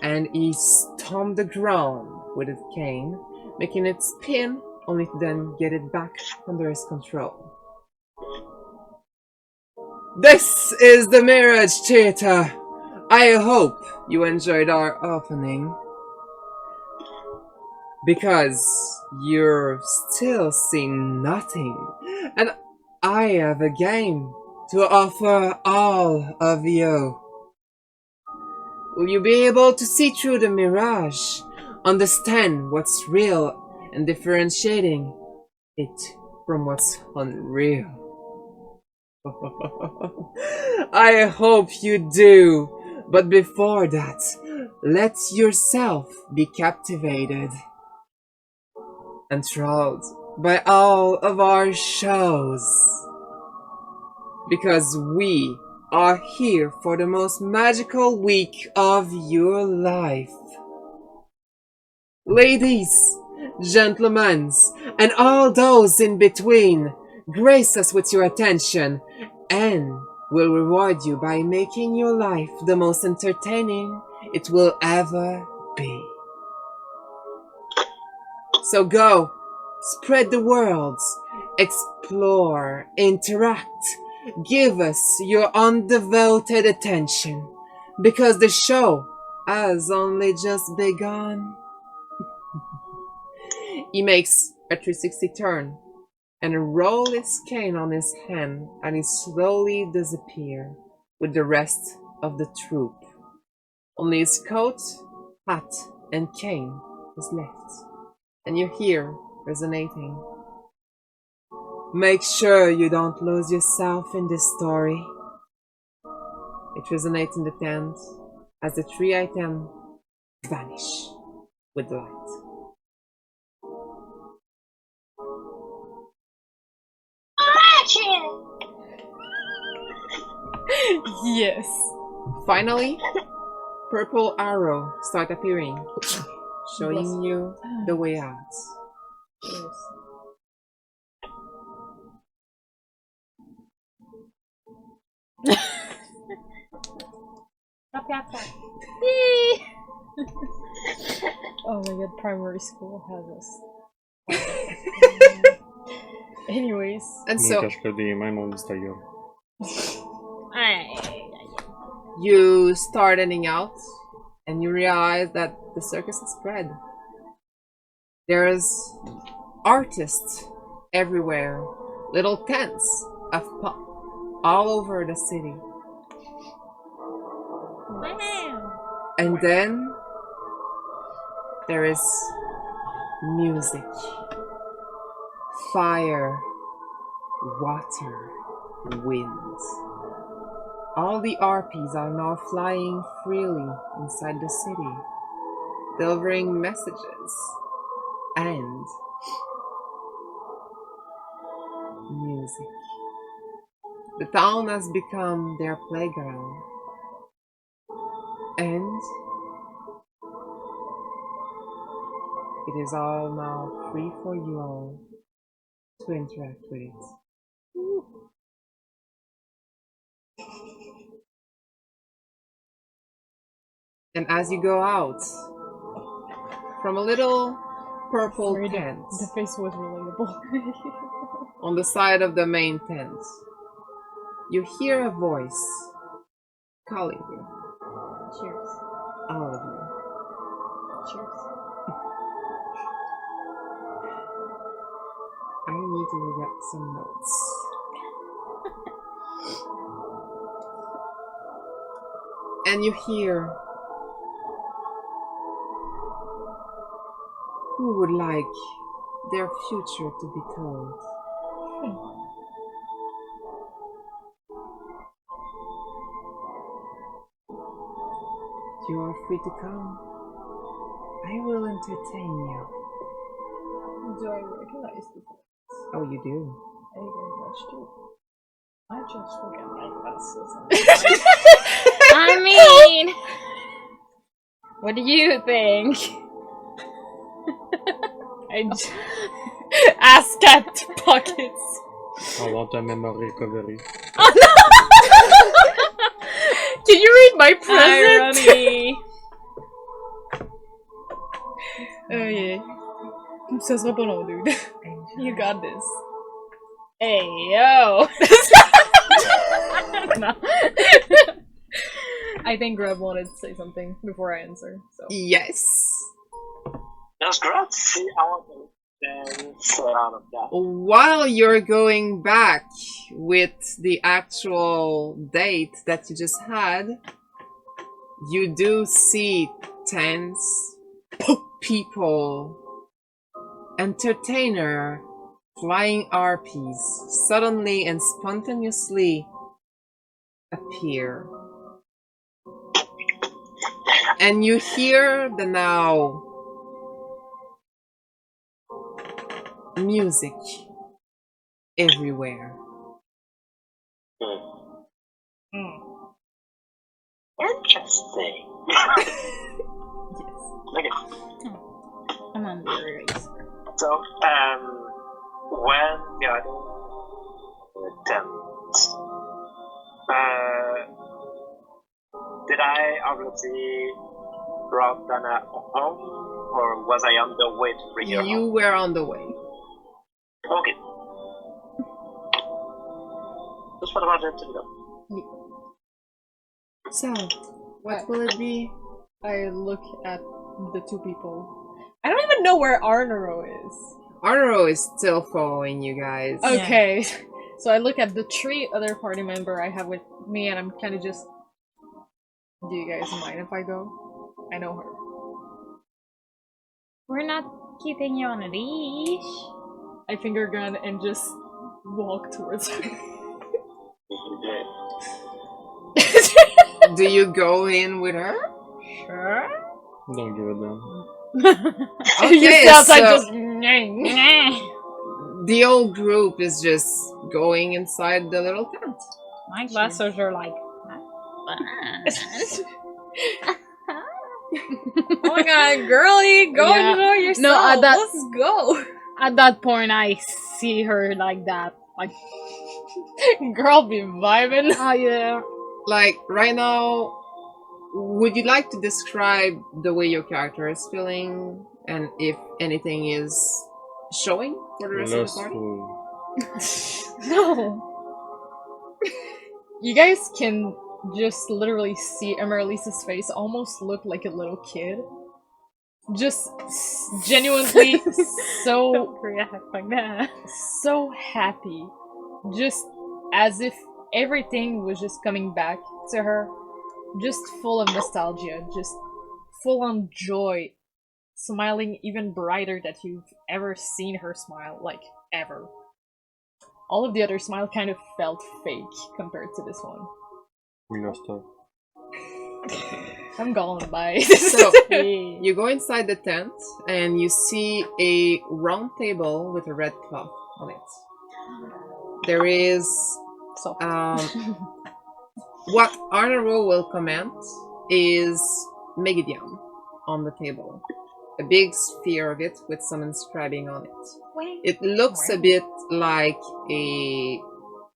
and he stomped the ground with his cane, making it spin only to then get it back under his control. This is the Mirage Theater. I hope you enjoyed our opening, because you're still seeing nothing, and I have a game to offer all of you. Will you be able to see through the mirage, understand what's real, and differentiating it from what's unreal? I hope you do, but before that, let yourself be captivated, enthralled by all of our shows, because we are here for the most magical week of your life. Ladies, gentlemen, and all those in between, grace us with your attention, and we'll reward you by making your life the most entertaining it will ever be. So go, spread the world, explore, interact, give us your undevoted attention, because the show has only just begun. He makes a 360 turn and roll his cane on his hand, and he slowly disappears with the rest of the troupe. Only his coat, hat, and cane is left, and you hear resonating. Make sure you don't lose yourself in this story. It resonates in the tent as the 3 items vanish with light. Yes. Finally, purple arrow start appearing, showing you the way out. Yes. Upklyak. Oh my god, primary school has us. Anyways. And so you start heading out, and you realize that the circus has spread. There's artists everywhere, little tents of pop all over the city. And then there is music, fire, water, wind. All the RPs are now flying freely inside the city, delivering messages and music. The town has become their playground, and it is all now free for you all to interact with it. And as you go out from a little purple Sorry, tent the face was relatable. on the side of the main tent, you hear a voice calling you, Cheers. all of you. Cheers. I need to get some notes. And you hear, who would like their future to be told? You are free to come. I will entertain you. Do I recognize the voice? Oh, you do? I very much do. I just forget my glasses. I mean, what do you think? Ass cat pockets. I want a memory recovery. Can you read my present? Irony. Oh yeah. Ça sera pas long, dude. You got this. Hey yo. No. I think Grub wanted to say something before I answer. So Yes. That's great to see all the dance out of that. While you're going back with the actual date that you just had, you do see tents, people, entertainer, flying RPs suddenly and spontaneously appear. And you hear the now music everywhere. Interesting. Okay. I'm on the erase. So, when we are in the tent, did I already brought Dana home, or was I on the way to bring her You home? were on the way. Okay. Just what about it to know? So, what will it be? I look at the two people. I don't even know where Arnoro is. Arnoro is still following you guys. Okay. So I look at the three other party member I have with me and I'm kind of just... Do you guys mind if I go? I know her. We're not keeping you on a leash. I finger gun and just walk towards her. Do you go in with her? Sure. Don't give a damn. You Okay, see outside so just... the whole group is just going inside the little tent. My glasses are like. Oh my god, girly, go Yeah. enjoy yourself. No, Let's go. At that point, I see her like that. Like, Girl be vibing. oh yeah. Like, right now, would you like to describe the way your character is feeling and if anything is showing for the rest of the party? Lustful. No. You guys can just literally see Amaralisa's face almost look like a little kid. Just genuinely so Don't react like that. so happy. Just as if everything was just coming back to her. Just full of nostalgia, just full on joy. Smiling even brighter that you've ever seen her smile, like ever. All of the other smile kind of felt fake compared to this one. We lost her. I'm gone, bye. So, you go inside the tent and you see a round table with a red cloth on it. There is So, what Arnaro will comment is Megiddian on the table. A big sphere of it with some inscribing on it. It looks a bit like a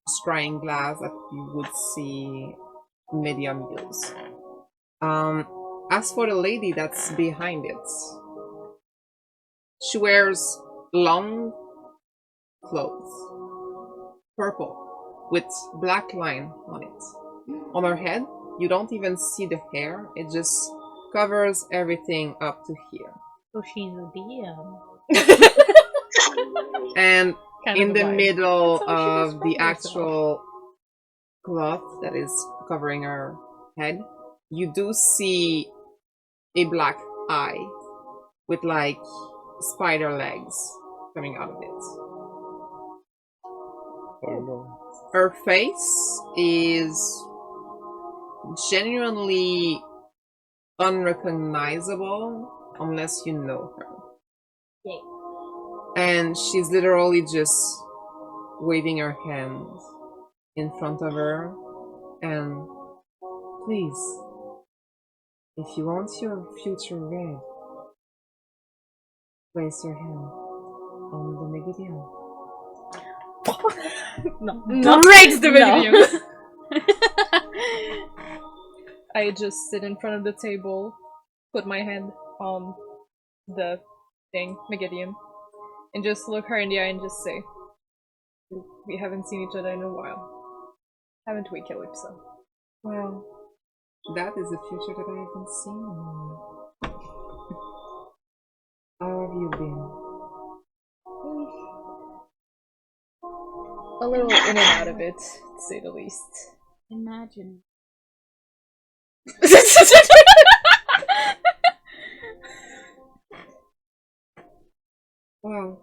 scrying glass that you would see Medium use. As for the lady that's behind it, she wears long clothes, purple, with black line on it. On her head, you don't even see the hair, it just covers everything up to here. So she's a DM. And kind in of the a vibe. middle That's how she of the describes actual cloth that is covering her head, you do see a black eye with like spider legs coming out of it. Oh no. Her face is genuinely unrecognizable unless you know her. Yay. And she's literally just waving her hands in front of her and please, if you want your future read, place your hand on the Megiddian. No. Breaks the No. video. I just sit in front of the table, put my hand on the thing, Megiddian, and just look her in the eye and just say, we haven't seen each other in a while. Haven't we, Calypso? Well, that is a future that I haven't seen in a while. How have you been? A little in and out of it, to say the least. Imagine. Well,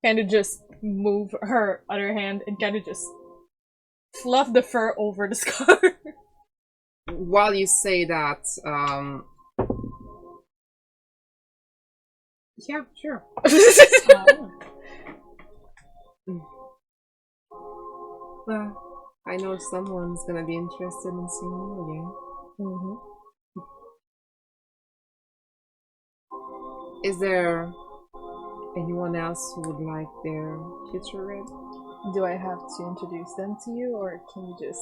Kind of just move her other hand and kind of just fluff the fur over the scar. while you say that, yeah, sure. Well, I know someone's gonna be interested in seeing you again. Mm-hmm. Is there anyone else who would like their future read? Do I have to introduce them to you, or can you just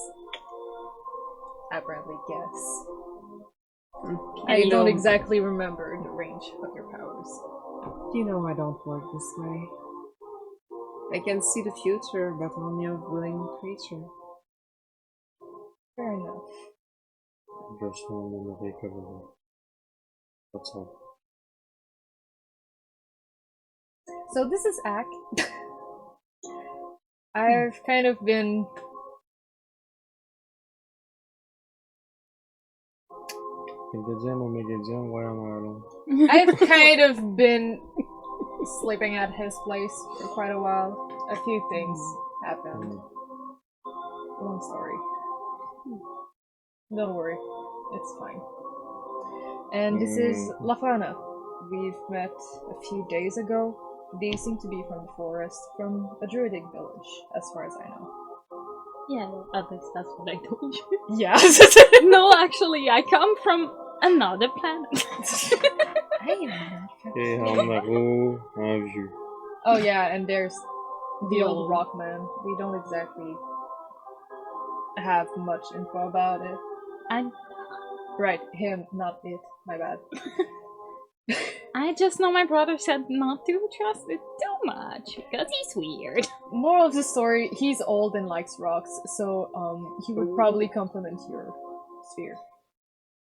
apparently guess? I You don't know- exactly remember the range of your powers. You know I don't work this way. I can see the future, but only of willing creature. Fair enough. Just one in the recovery. That's all. So this is Ak. I've kind of been Megiddian or Megiddian, why am I alone? I've kind of been sleeping at his place for quite a while. A few things happened. Long story. Don't worry, it's fine. And this is Lafana. We've met a few days ago. They seem to be from the forest, from a druidic village, as far as I know. Yeah, at least that's what I told you. Yeah. No, actually, I come from another planet. Et Arnaro, un vieux. Oh yeah, and there's the The old old- Rockman. We don't exactly have much info about it. I'm Right, him, not it. My bad. I just know my brother said not to trust it too much because he's weird. Moral of the story, he's old and likes rocks, so he would probably complement your sphere.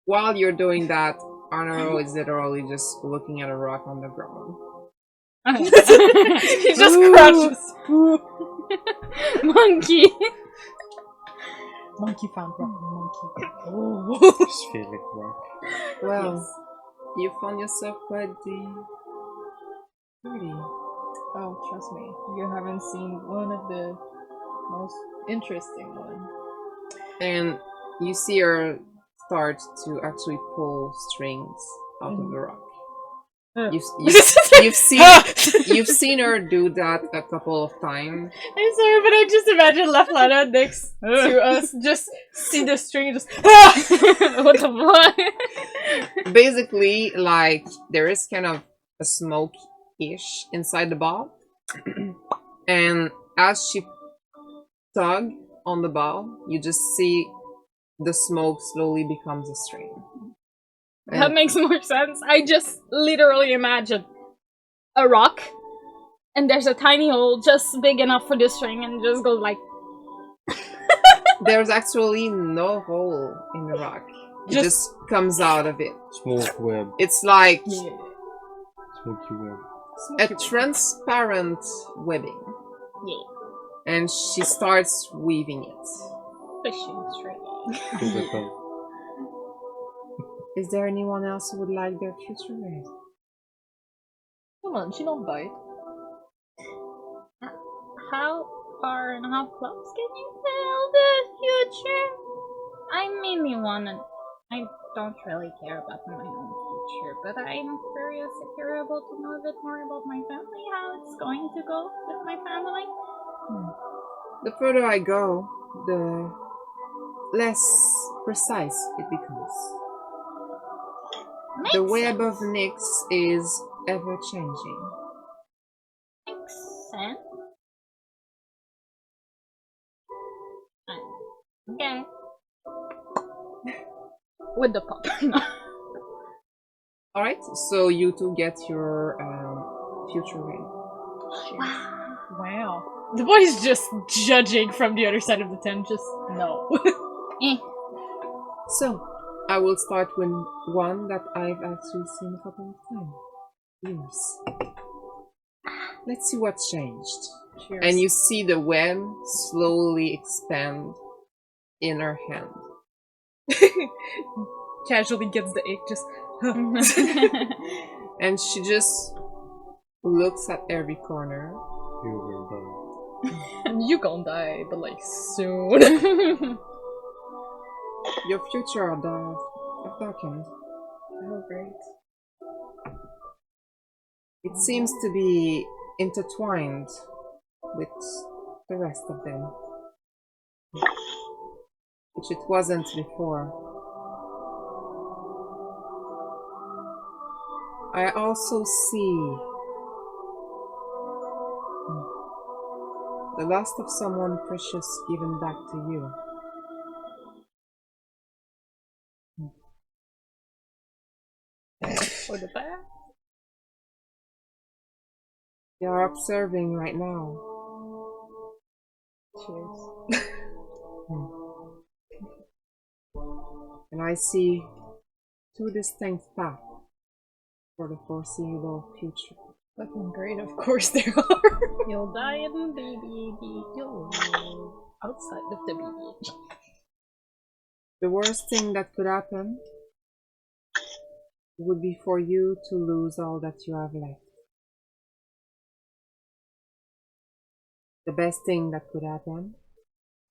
While you're doing that, Arnaro is literally just looking at a rock on the ground. He just crashes. Monkey. Monkey found rock. Monkey. Oh. Spheric rock. Well, you found yourself quite the pretty. Oh, trust me, you haven't seen one of the most interesting ones. And you see her start to actually pull strings out of the rock. You've seen her do that a couple of times. I'm sorry, but I just imagine Left Lana next to us, just see the string, just What the fuck? Basically, like, there is kind of a smoke-ish inside the ball. And as she tug on the ball, you just see the smoke slowly becomes a string. That makes more sense. I just literally imagine a rock, and there's a tiny hole just big enough for the string, and just goes like. There's actually no hole in the rock. It just comes out of it. Smoke web. It's like Smoky web. a transparent webbing. Yeah. And she starts weaving it. Fishing straight line. Typical. Is there anyone else who would like their future mate? come on, she don't bite. How far and how close can you tell the future? I mainly wanna. I don't really care about my own future, but I'm curious if you're able to know a bit more about my family, how it's going to go with my family. The further I go, the less precise it becomes. The web of Nyx is ever changing. Makes sense. Okay. With the pop. Alright, so you two get your future ring. Wow. The boy's just judging from the other side of the tent, just no. So, I will start with one that I've actually seen a couple of times. Yours. Let's see what's changed. Cheers. And you see the web slowly expand in her hand. Casually gets the ick, just And she just looks at every corner. You will die. you gonna die, but like soon. Your future are darkened. Oh great. It seems to be intertwined with the rest of them, which it wasn't before. I also see the loss of someone precious given back to you. For the bear? You are observing right now. Cheers. And I see two distinct paths for the foreseeable future. Fucking great, of course there are. You'll die in the BBB. You'll live outside of the BBB. The worst thing that could happen would be for you to lose all that you have left. The best thing that could happen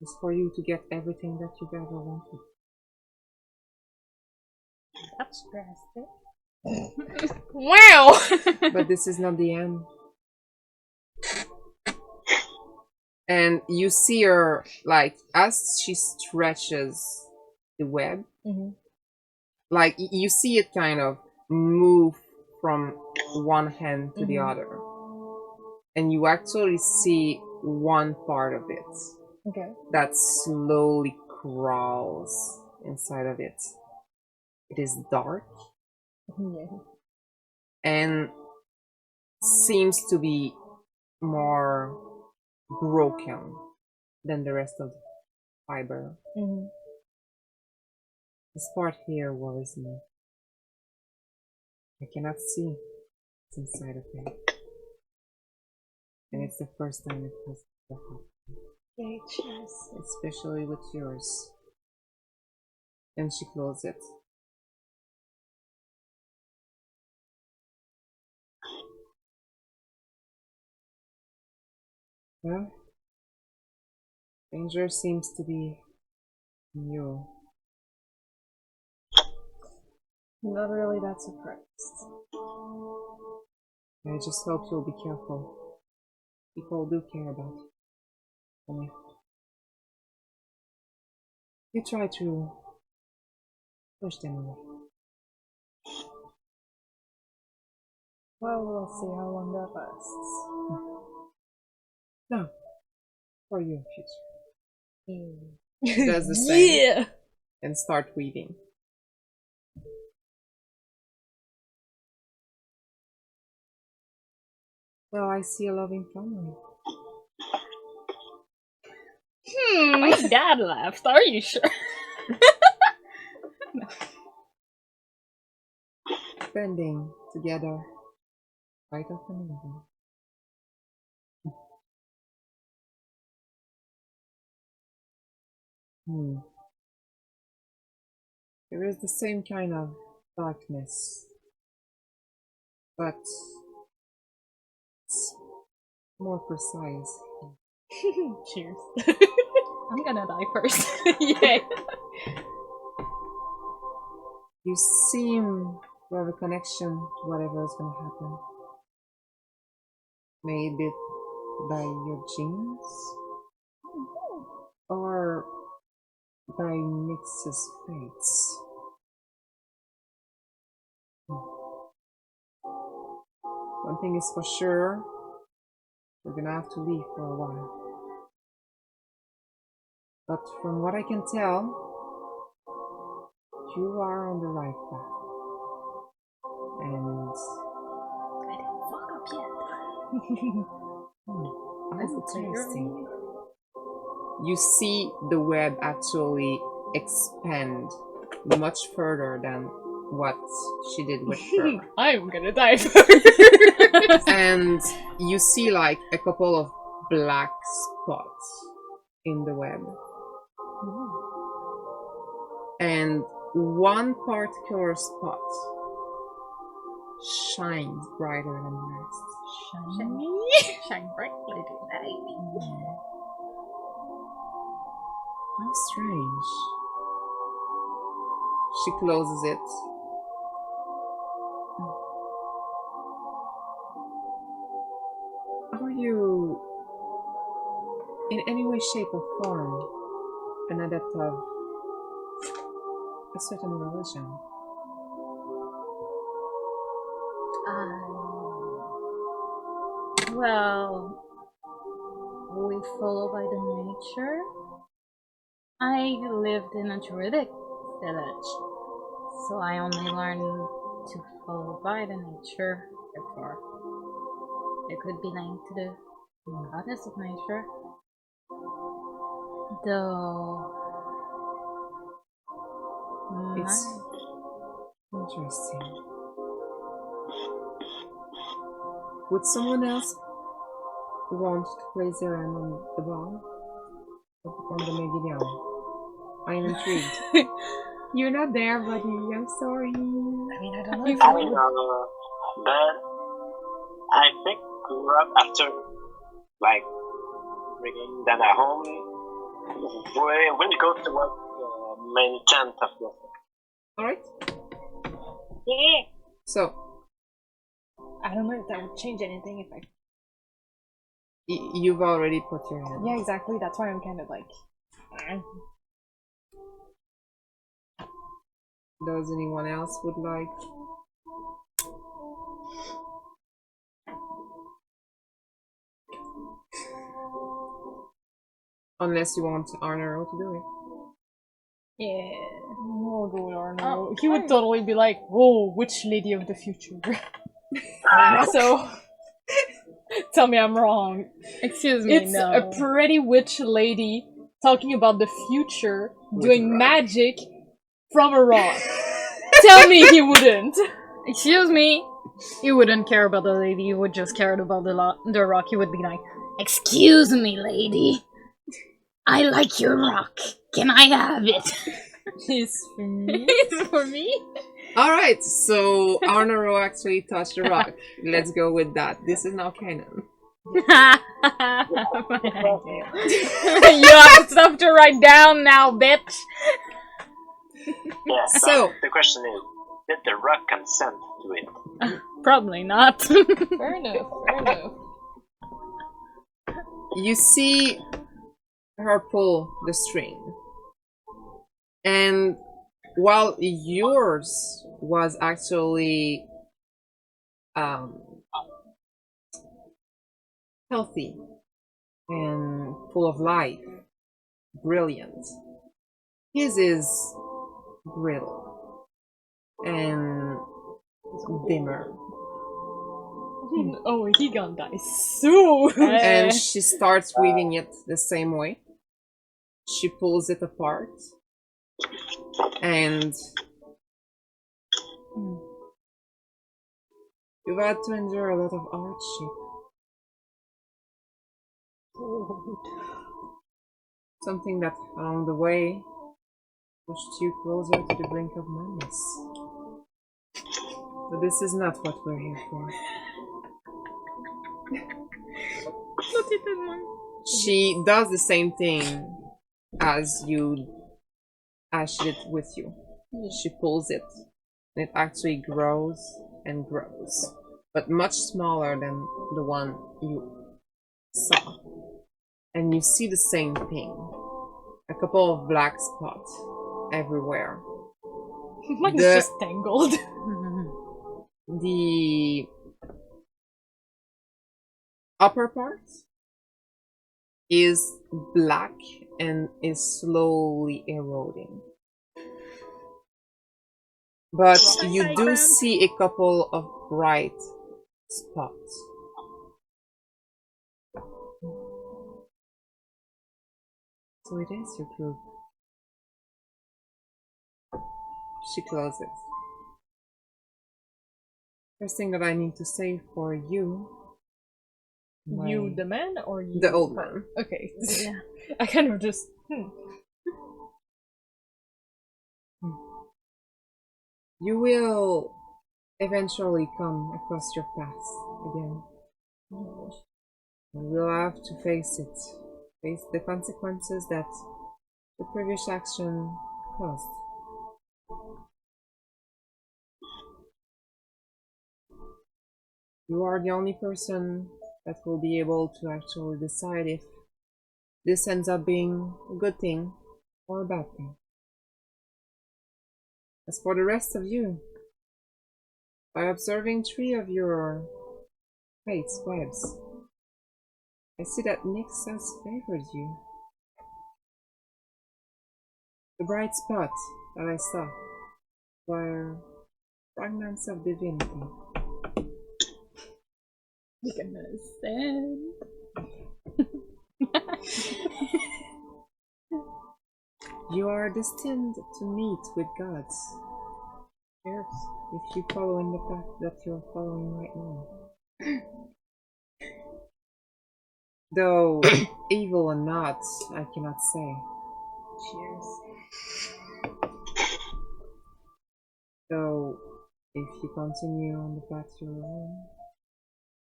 is for you to get everything that you've ever wanted. That's drastic. Wow! But this is not the end. And you see her, like, as she stretches the web, like, you see it kind of move from one hand to the other. And you actually see one part of it Okay. that slowly crawls inside of it. It is dark Yeah. and seems to be more broken than the rest of the fiber. Mm-hmm. This part here worries me. I cannot see what's inside of it. And it's the first time it has happened. Yeah, cheers. Especially with yours. And she closed it. Well, danger seems to be you. Not really that surprised. I just hope you'll be careful. People do care about you. And you try to push them away. Well, we'll see how long that lasts. No, for your future. Mm. Does the same. Yeah! And start weaving. Well, I see a loving family. My dad left. Are you sure? Spending together quite often even. There is the same kind of darkness, but it's more precise. Cheers. I'm gonna die first. Yay. You seem to have a connection to whatever is going to happen. Maybe by your genes? Or by Nix's fates? One thing is for sure, we're gonna have to leave for a while. But from what I can tell, you are on the right path. And I didn't fuck up yet. that's interesting. You see the web actually expand much further than what she did with her. I'm gonna die first. And you see like a couple of black spots in the web. And one particular spot shines brighter than the rest. Shine brightly tonight. How strange. She closes it. Are you, in any way, shape, or form, an adept of a certain religion? Well, we follow by the nature. I lived in a druidic village, so I only learned to follow by the nature. Therefore, it could be linked to the goddess of nature. Though It's interesting. Would someone else want to place their hand on the ball? On the Megiddo? I am intrigued. You're not there, buddy. I'm sorry. I mean, I don't know if I I mean, would... but I think after like bringing them at home, we'll go to what main tent of the. Alright, Yeah. so I don't know if that would change anything if I... you've already put your hand. Yeah, exactly. That's why I'm kind of like... Does anyone else would like? Unless you want Arnero to do it. Yeah. Oh, good Arno. Oh, He would hi. totally be like, "Oh, which lady of the future?" So, tell me I'm wrong. Excuse me, It's no. a pretty witch lady talking about the future, doing magic from a rock. Tell me he wouldn't. Excuse me. He wouldn't care about the lady, he would just care about the rock. He would be like, excuse me, lady. I like your rock. Can I have it? It's for me. It's for me? Alright, so Arnoro actually touched the rock. Let's go with that. This is now canon. You have stuff to write down now, bitch. Yeah, So- the question is, did the rock consent to it? Probably not. Fair enough, fair enough. You see her pull the string. And while yours was actually healthy and full of life, brilliant, his is brittle and dimmer. Oh, he gonna die soon. And she starts weaving it the same way. She pulls it apart and you've had to endure a lot of hardship. Something that along the way pushed you closer to the brink of madness. But this is not what we're here for. She does the same thing as she did with you. She pulls it, and it actually grows and grows, but much smaller than the one you saw. And you see the same thing. A couple of black spots everywhere. Mine's The- just tangled. The upper part is black and is slowly eroding. But you do see a couple of bright spots. So it is your group. She closes. First thing that I need to say for you. You, the man, or you? The old man. Okay. Yeah. I kind of just. You will eventually come across your path again. You will have to face it. Face the consequences that the previous action caused. You are the only person that will be able to actually decide if this ends up being a good thing or a bad thing. As for the rest of you, by observing 3 of your fate's webs, I see that Nyx has favored you. The bright spot that I saw were fragments of divinity. You can understand. You are destined to meet with gods. Yes, if you follow in the path that you're following right now. Though evil or not, I cannot say. Cheers. Though, if you continue on the path you're on,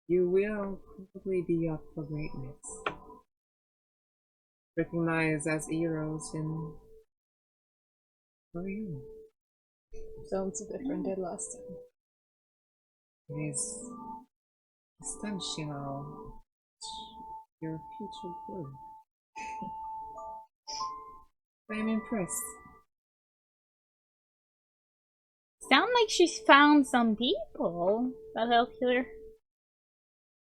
you will probably be up for greatness. Recognized as heroes in Korea. Sounds different than last time. It is astonishing how your future grew. I am impressed. Sound like she's found some people that help her.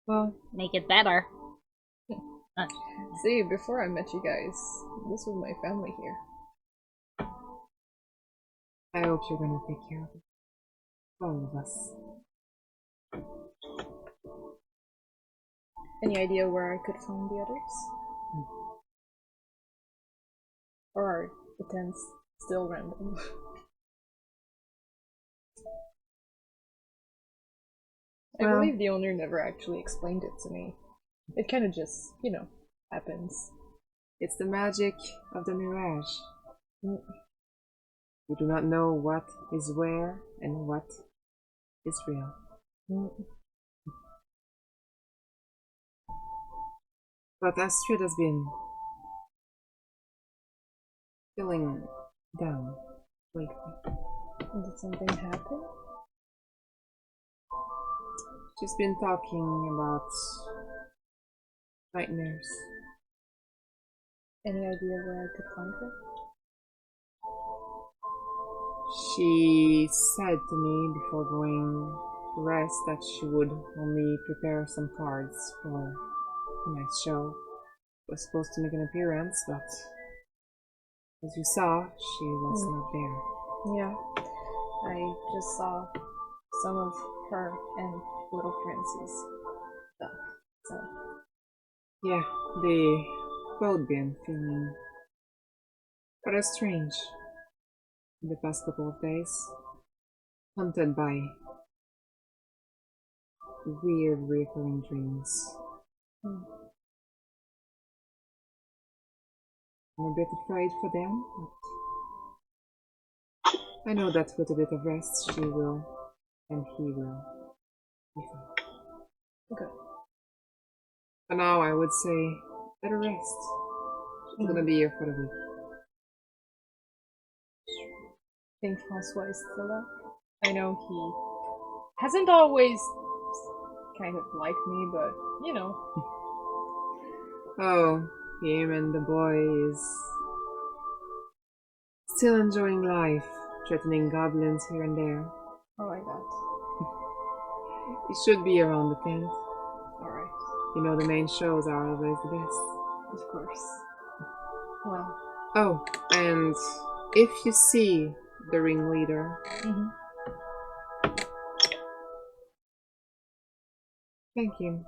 Well, Make it better. See, before I met you guys, this was my family here. I hope you're gonna take care of it. All of us. Any idea where I could find the others? Or are the tents still random? I Well- believe the owner never actually explained it to me. It kind of just, you know, happens. It's the magic of the mirage. You do not know what is where and what is real. But Astrid has been feeling down lately. Did something happen? She's been talking about nightmares. Any idea where I could find her? She said to me before going to rest that she would only prepare some cards for tonight's show. Was supposed to make an appearance, but as you saw, she was not there. Yeah, I just saw some of her and Little Prince's stuff. So Yeah, they both been feeling rather strange in the past couple of days, haunted by weird recurring dreams. I'm a bit afraid for them, but I know that with a bit of rest she will, and he will, be fine. okay. For now, I would say better rest. She's gonna be here for the week. Think Francois is still up? I know he hasn't always kind of liked me, but you know. Oh, him and the boy is still enjoying life, threatening goblins here and there. Oh my god. He should be around the tent. Alright. You know, the main shows are always the best. Of course. Well. Oh, and if you see the ringleader, thank him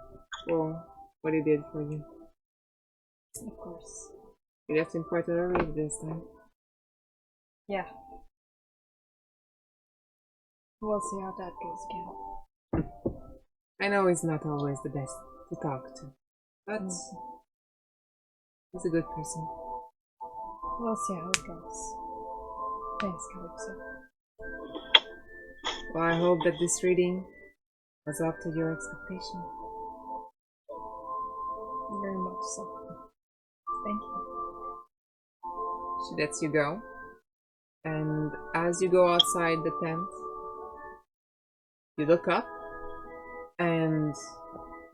for what he did for you. Of course. You left him quite a hurry this time. Yeah. We'll see how that goes again. I know he's not always the best to talk to, but he's a good person. We'll see how it goes. Thanks, Calypso. Well, I hope that this reading was up to your expectation. Very much so. Thank you. She lets you go, and as you go outside the tent, you look up and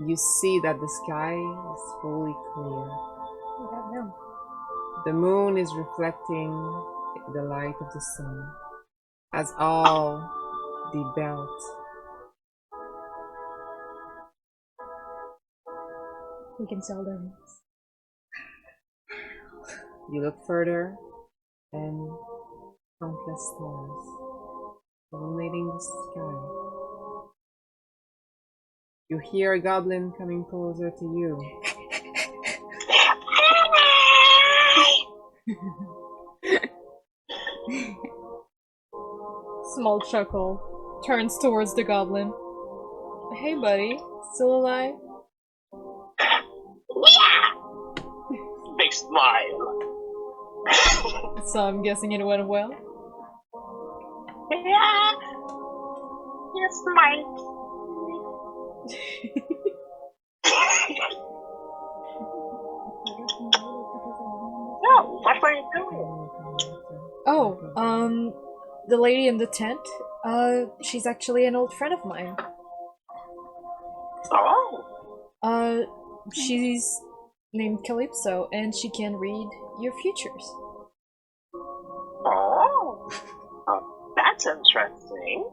you see that the sky is fully clear. The moon is reflecting the light of the sun, as all the belt We can sell them. You look further, and countless stars illuminating the sky. You hear a goblin coming closer to you. Small chuckle. Turns towards the goblin. Hey buddy, still alive? Big smile. So I'm guessing it went well? Yeah. Yes, mate. Oh, what were you doing? Oh, the lady in the tent, she's actually an old friend of mine. Oh. She's named Calypso, and she can read your futures. Oh. Oh, that's interesting.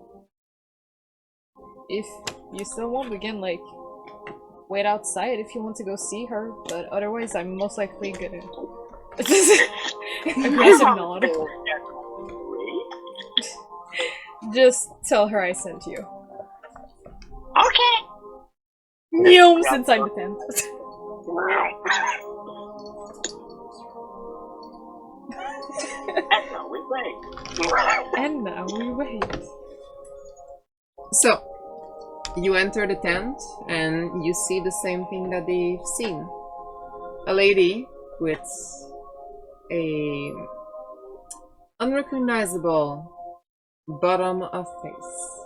If you still want, we can, like, wait outside if you want to go see her, but otherwise I'm most likely gonna... Aggressive nod. Just tell her I sent you. Okay. Gnomes inside the tent. And now we wait. And now we wait. So, you enter the tent and you see the same thing that they've seen. A lady with a unrecognizable bottom of face,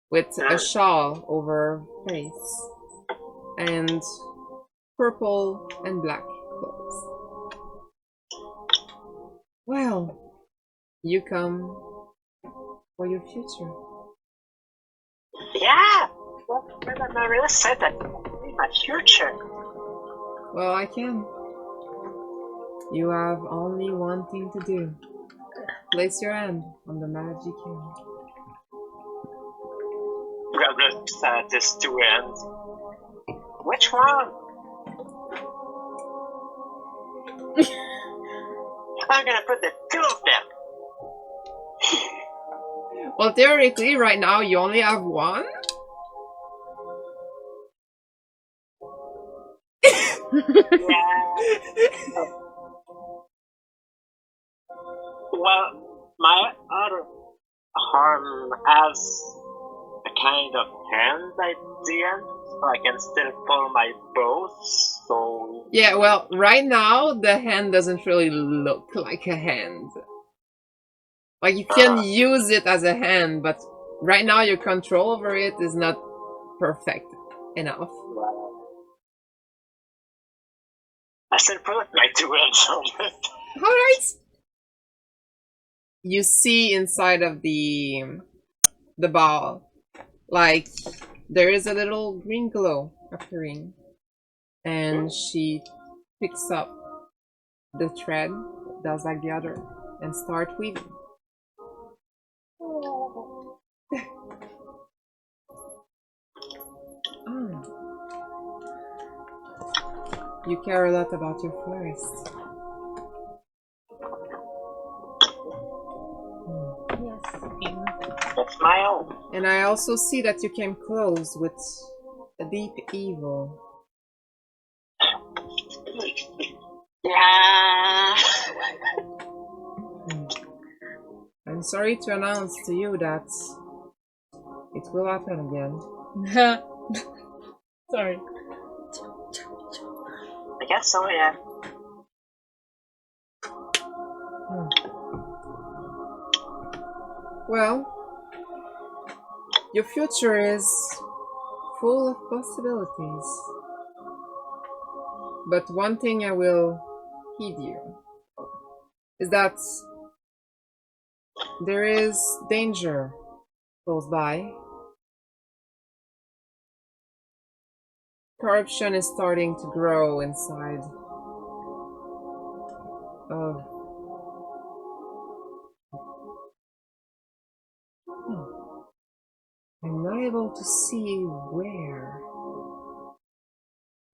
with a shawl over her face, and purple and black clothes. Well, you come for your future. Yeah. Well, Maria said that in my future. Well, I can. You have only one thing to do. Place your hand on the magic hand. Grab this two hands. Which one? I'm gonna put the two of them. Well, theoretically, right now you only have one. Yeah. Well, my other arm has a kind of hand at the end, so I can still pull my bows. So Yeah, well, right now the hand doesn't really look like a hand. Like, you can use it as a hand, but right now your control over it is not perfect enough. I still put my two hands on it. Alright! You see inside of the ball, like, there is a little green glow appearing. And she picks up the thread, does like the other, and start weaving. You care a lot about your forest. Yes. That's my own. And I also see that you came close with a deep evil. Yeah. I'm sorry to announce to you that it will happen again. Sorry. I guess so, yeah. Well, your future is full of possibilities. But one thing I will heed you is that there is danger close by. Corruption is starting to grow inside of I'm not able to see where.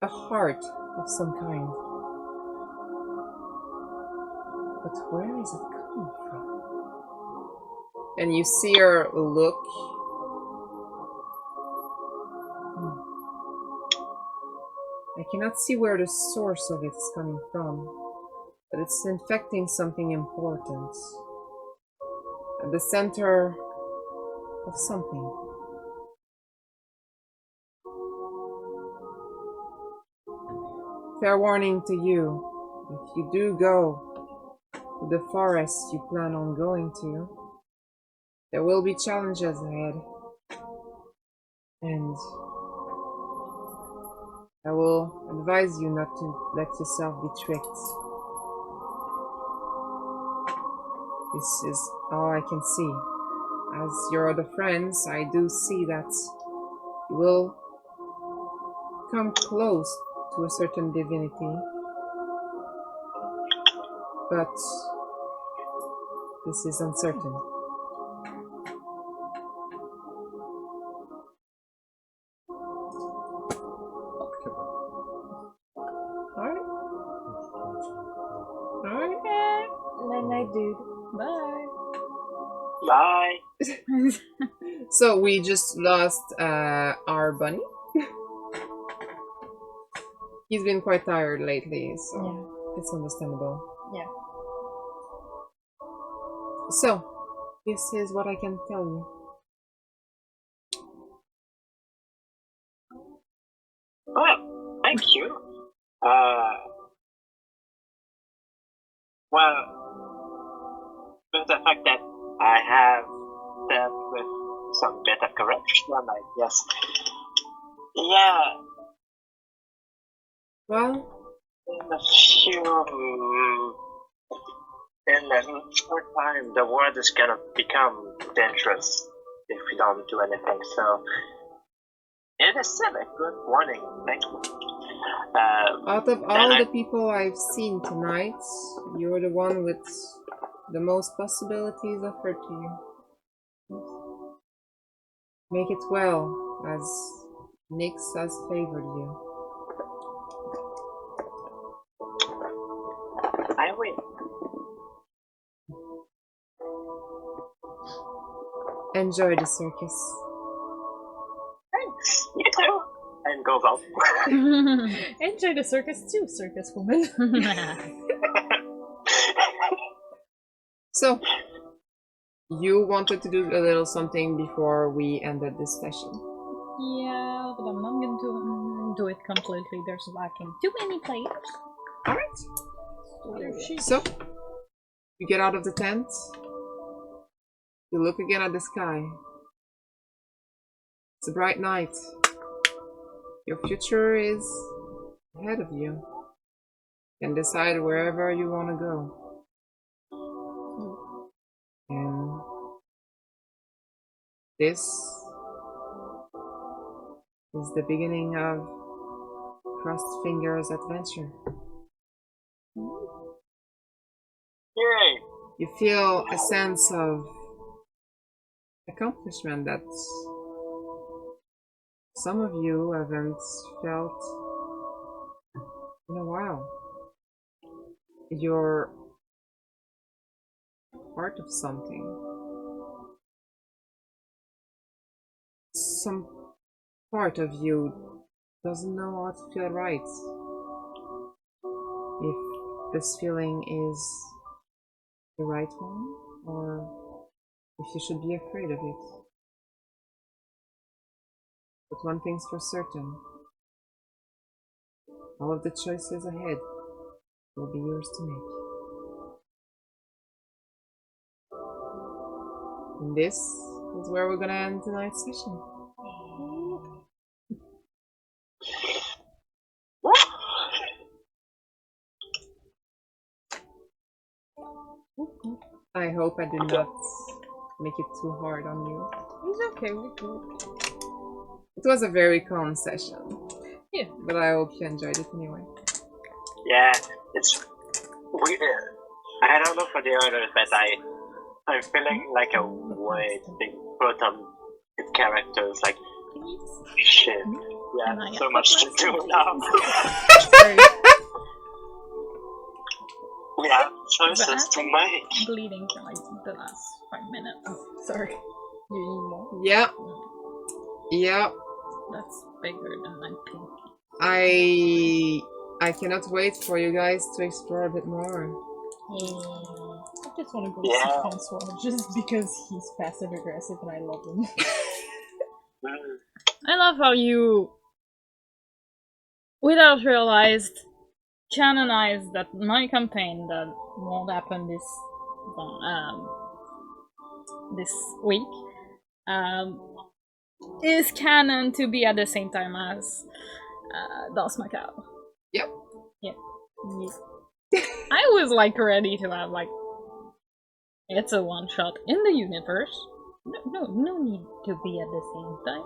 A heart of some kind. But where is it coming from? And you see her look. I cannot see where the source of it is coming from, but it's infecting something important. At the center of something. Fair warning to you, if you do go to the forest you plan on going to, there will be challenges ahead. And I will advise you not to let yourself be tricked. This is all I can see. As your other friends, I do see that you will come close to a certain divinity, but this is uncertain. Alright. Alright. Night night, dude. Bye. Bye. So we just lost our bunny. He's been quite tired lately, so it's understandable. Yeah. So, this is what I can tell you. Well, thank you. Well, with the fact that I have dealt with some bit of corruption, I guess. Yeah, Well, in a short time, the world is gonna become dangerous if we don't do anything. So it is still a good warning. Thank you. out of all the people I've seen tonight, you're the one with the most possibilities offered to you. Make it well, as Nyx has favored you. I will. Enjoy the circus. Thanks. You too. And goes out. Enjoy the circus too, circus woman. So, you wanted to do a little something before we ended this session. Yeah, but I'm not going to do it completely. There's lacking too many players. Alright. So, you get out of the tent. You look again at the sky. It's a bright night. Your future is ahead of you. You can decide wherever you want to go. And this is the beginning of Crossed Fingers Adventure. Yay! You feel a sense of accomplishment that some of you haven't felt in a while. You're part of something. Some part of you doesn't know how to feel right. If this feeling is the right one, or if you should be afraid of it. But one thing's for certain. All of the choices ahead will be yours to make. And this is where we're gonna end tonight's session. I hope I did not make it too hard on you. It's okay, we could. It was a very calm session. Yeah. But I hope you enjoyed it anyway. Yeah, it's weird. I don't know for the others, but I'm feeling like a way being put on the characters. Like shit. Yeah, so much to do now. We have choices to make. Bleeding for like the last 5 minutes. Oh, sorry. You need more? Yep. Yep. That's bigger than my pinky. I cannot wait for you guys to explore a bit more. I just want to go Yeah. see Francois just because he's passive aggressive and I love him. I love how you, without realized, canonized that my campaign that won't happen this week is canon to be at the same time as Dance Macabre. Yep. Yeah. I was like ready to have like it's a one shot in the universe. No need to be at the same time.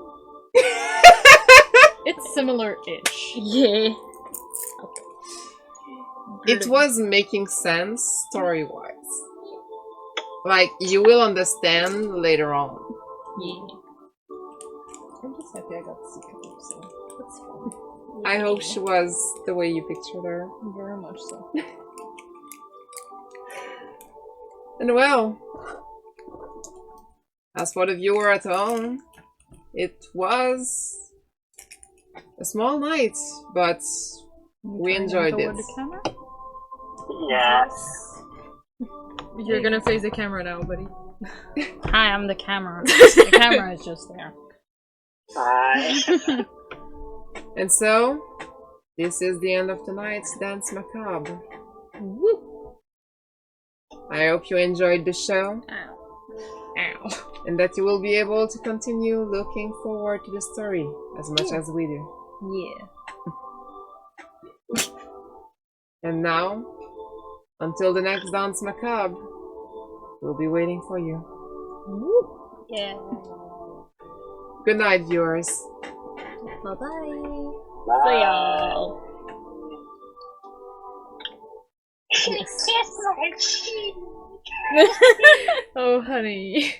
It's similar-ish. Yeah. Okay. It was making sense story-wise. Like, you will understand later on. Yeah. I'm just happy I got to see Kabu, so that's fun. I hope she was the way you pictured her. Very much so. And well, As for the viewer at home, it was a small night, but we enjoyed it. The camera? Yes. You're gonna face the camera now, buddy. Hi, I'm the camera. The camera is just there. I And so, this is the end of tonight's Dance Macabre. Woo! I hope you enjoyed the show, Ow. and that you will be able to continue looking forward to the story as much as we do. Yeah. And now, until the next Dance Macabre, we'll be waiting for you. Woo! Yeah. Good night, viewers. Bye-bye. Bye. See y'all. Kiss my cheek. Oh, honey.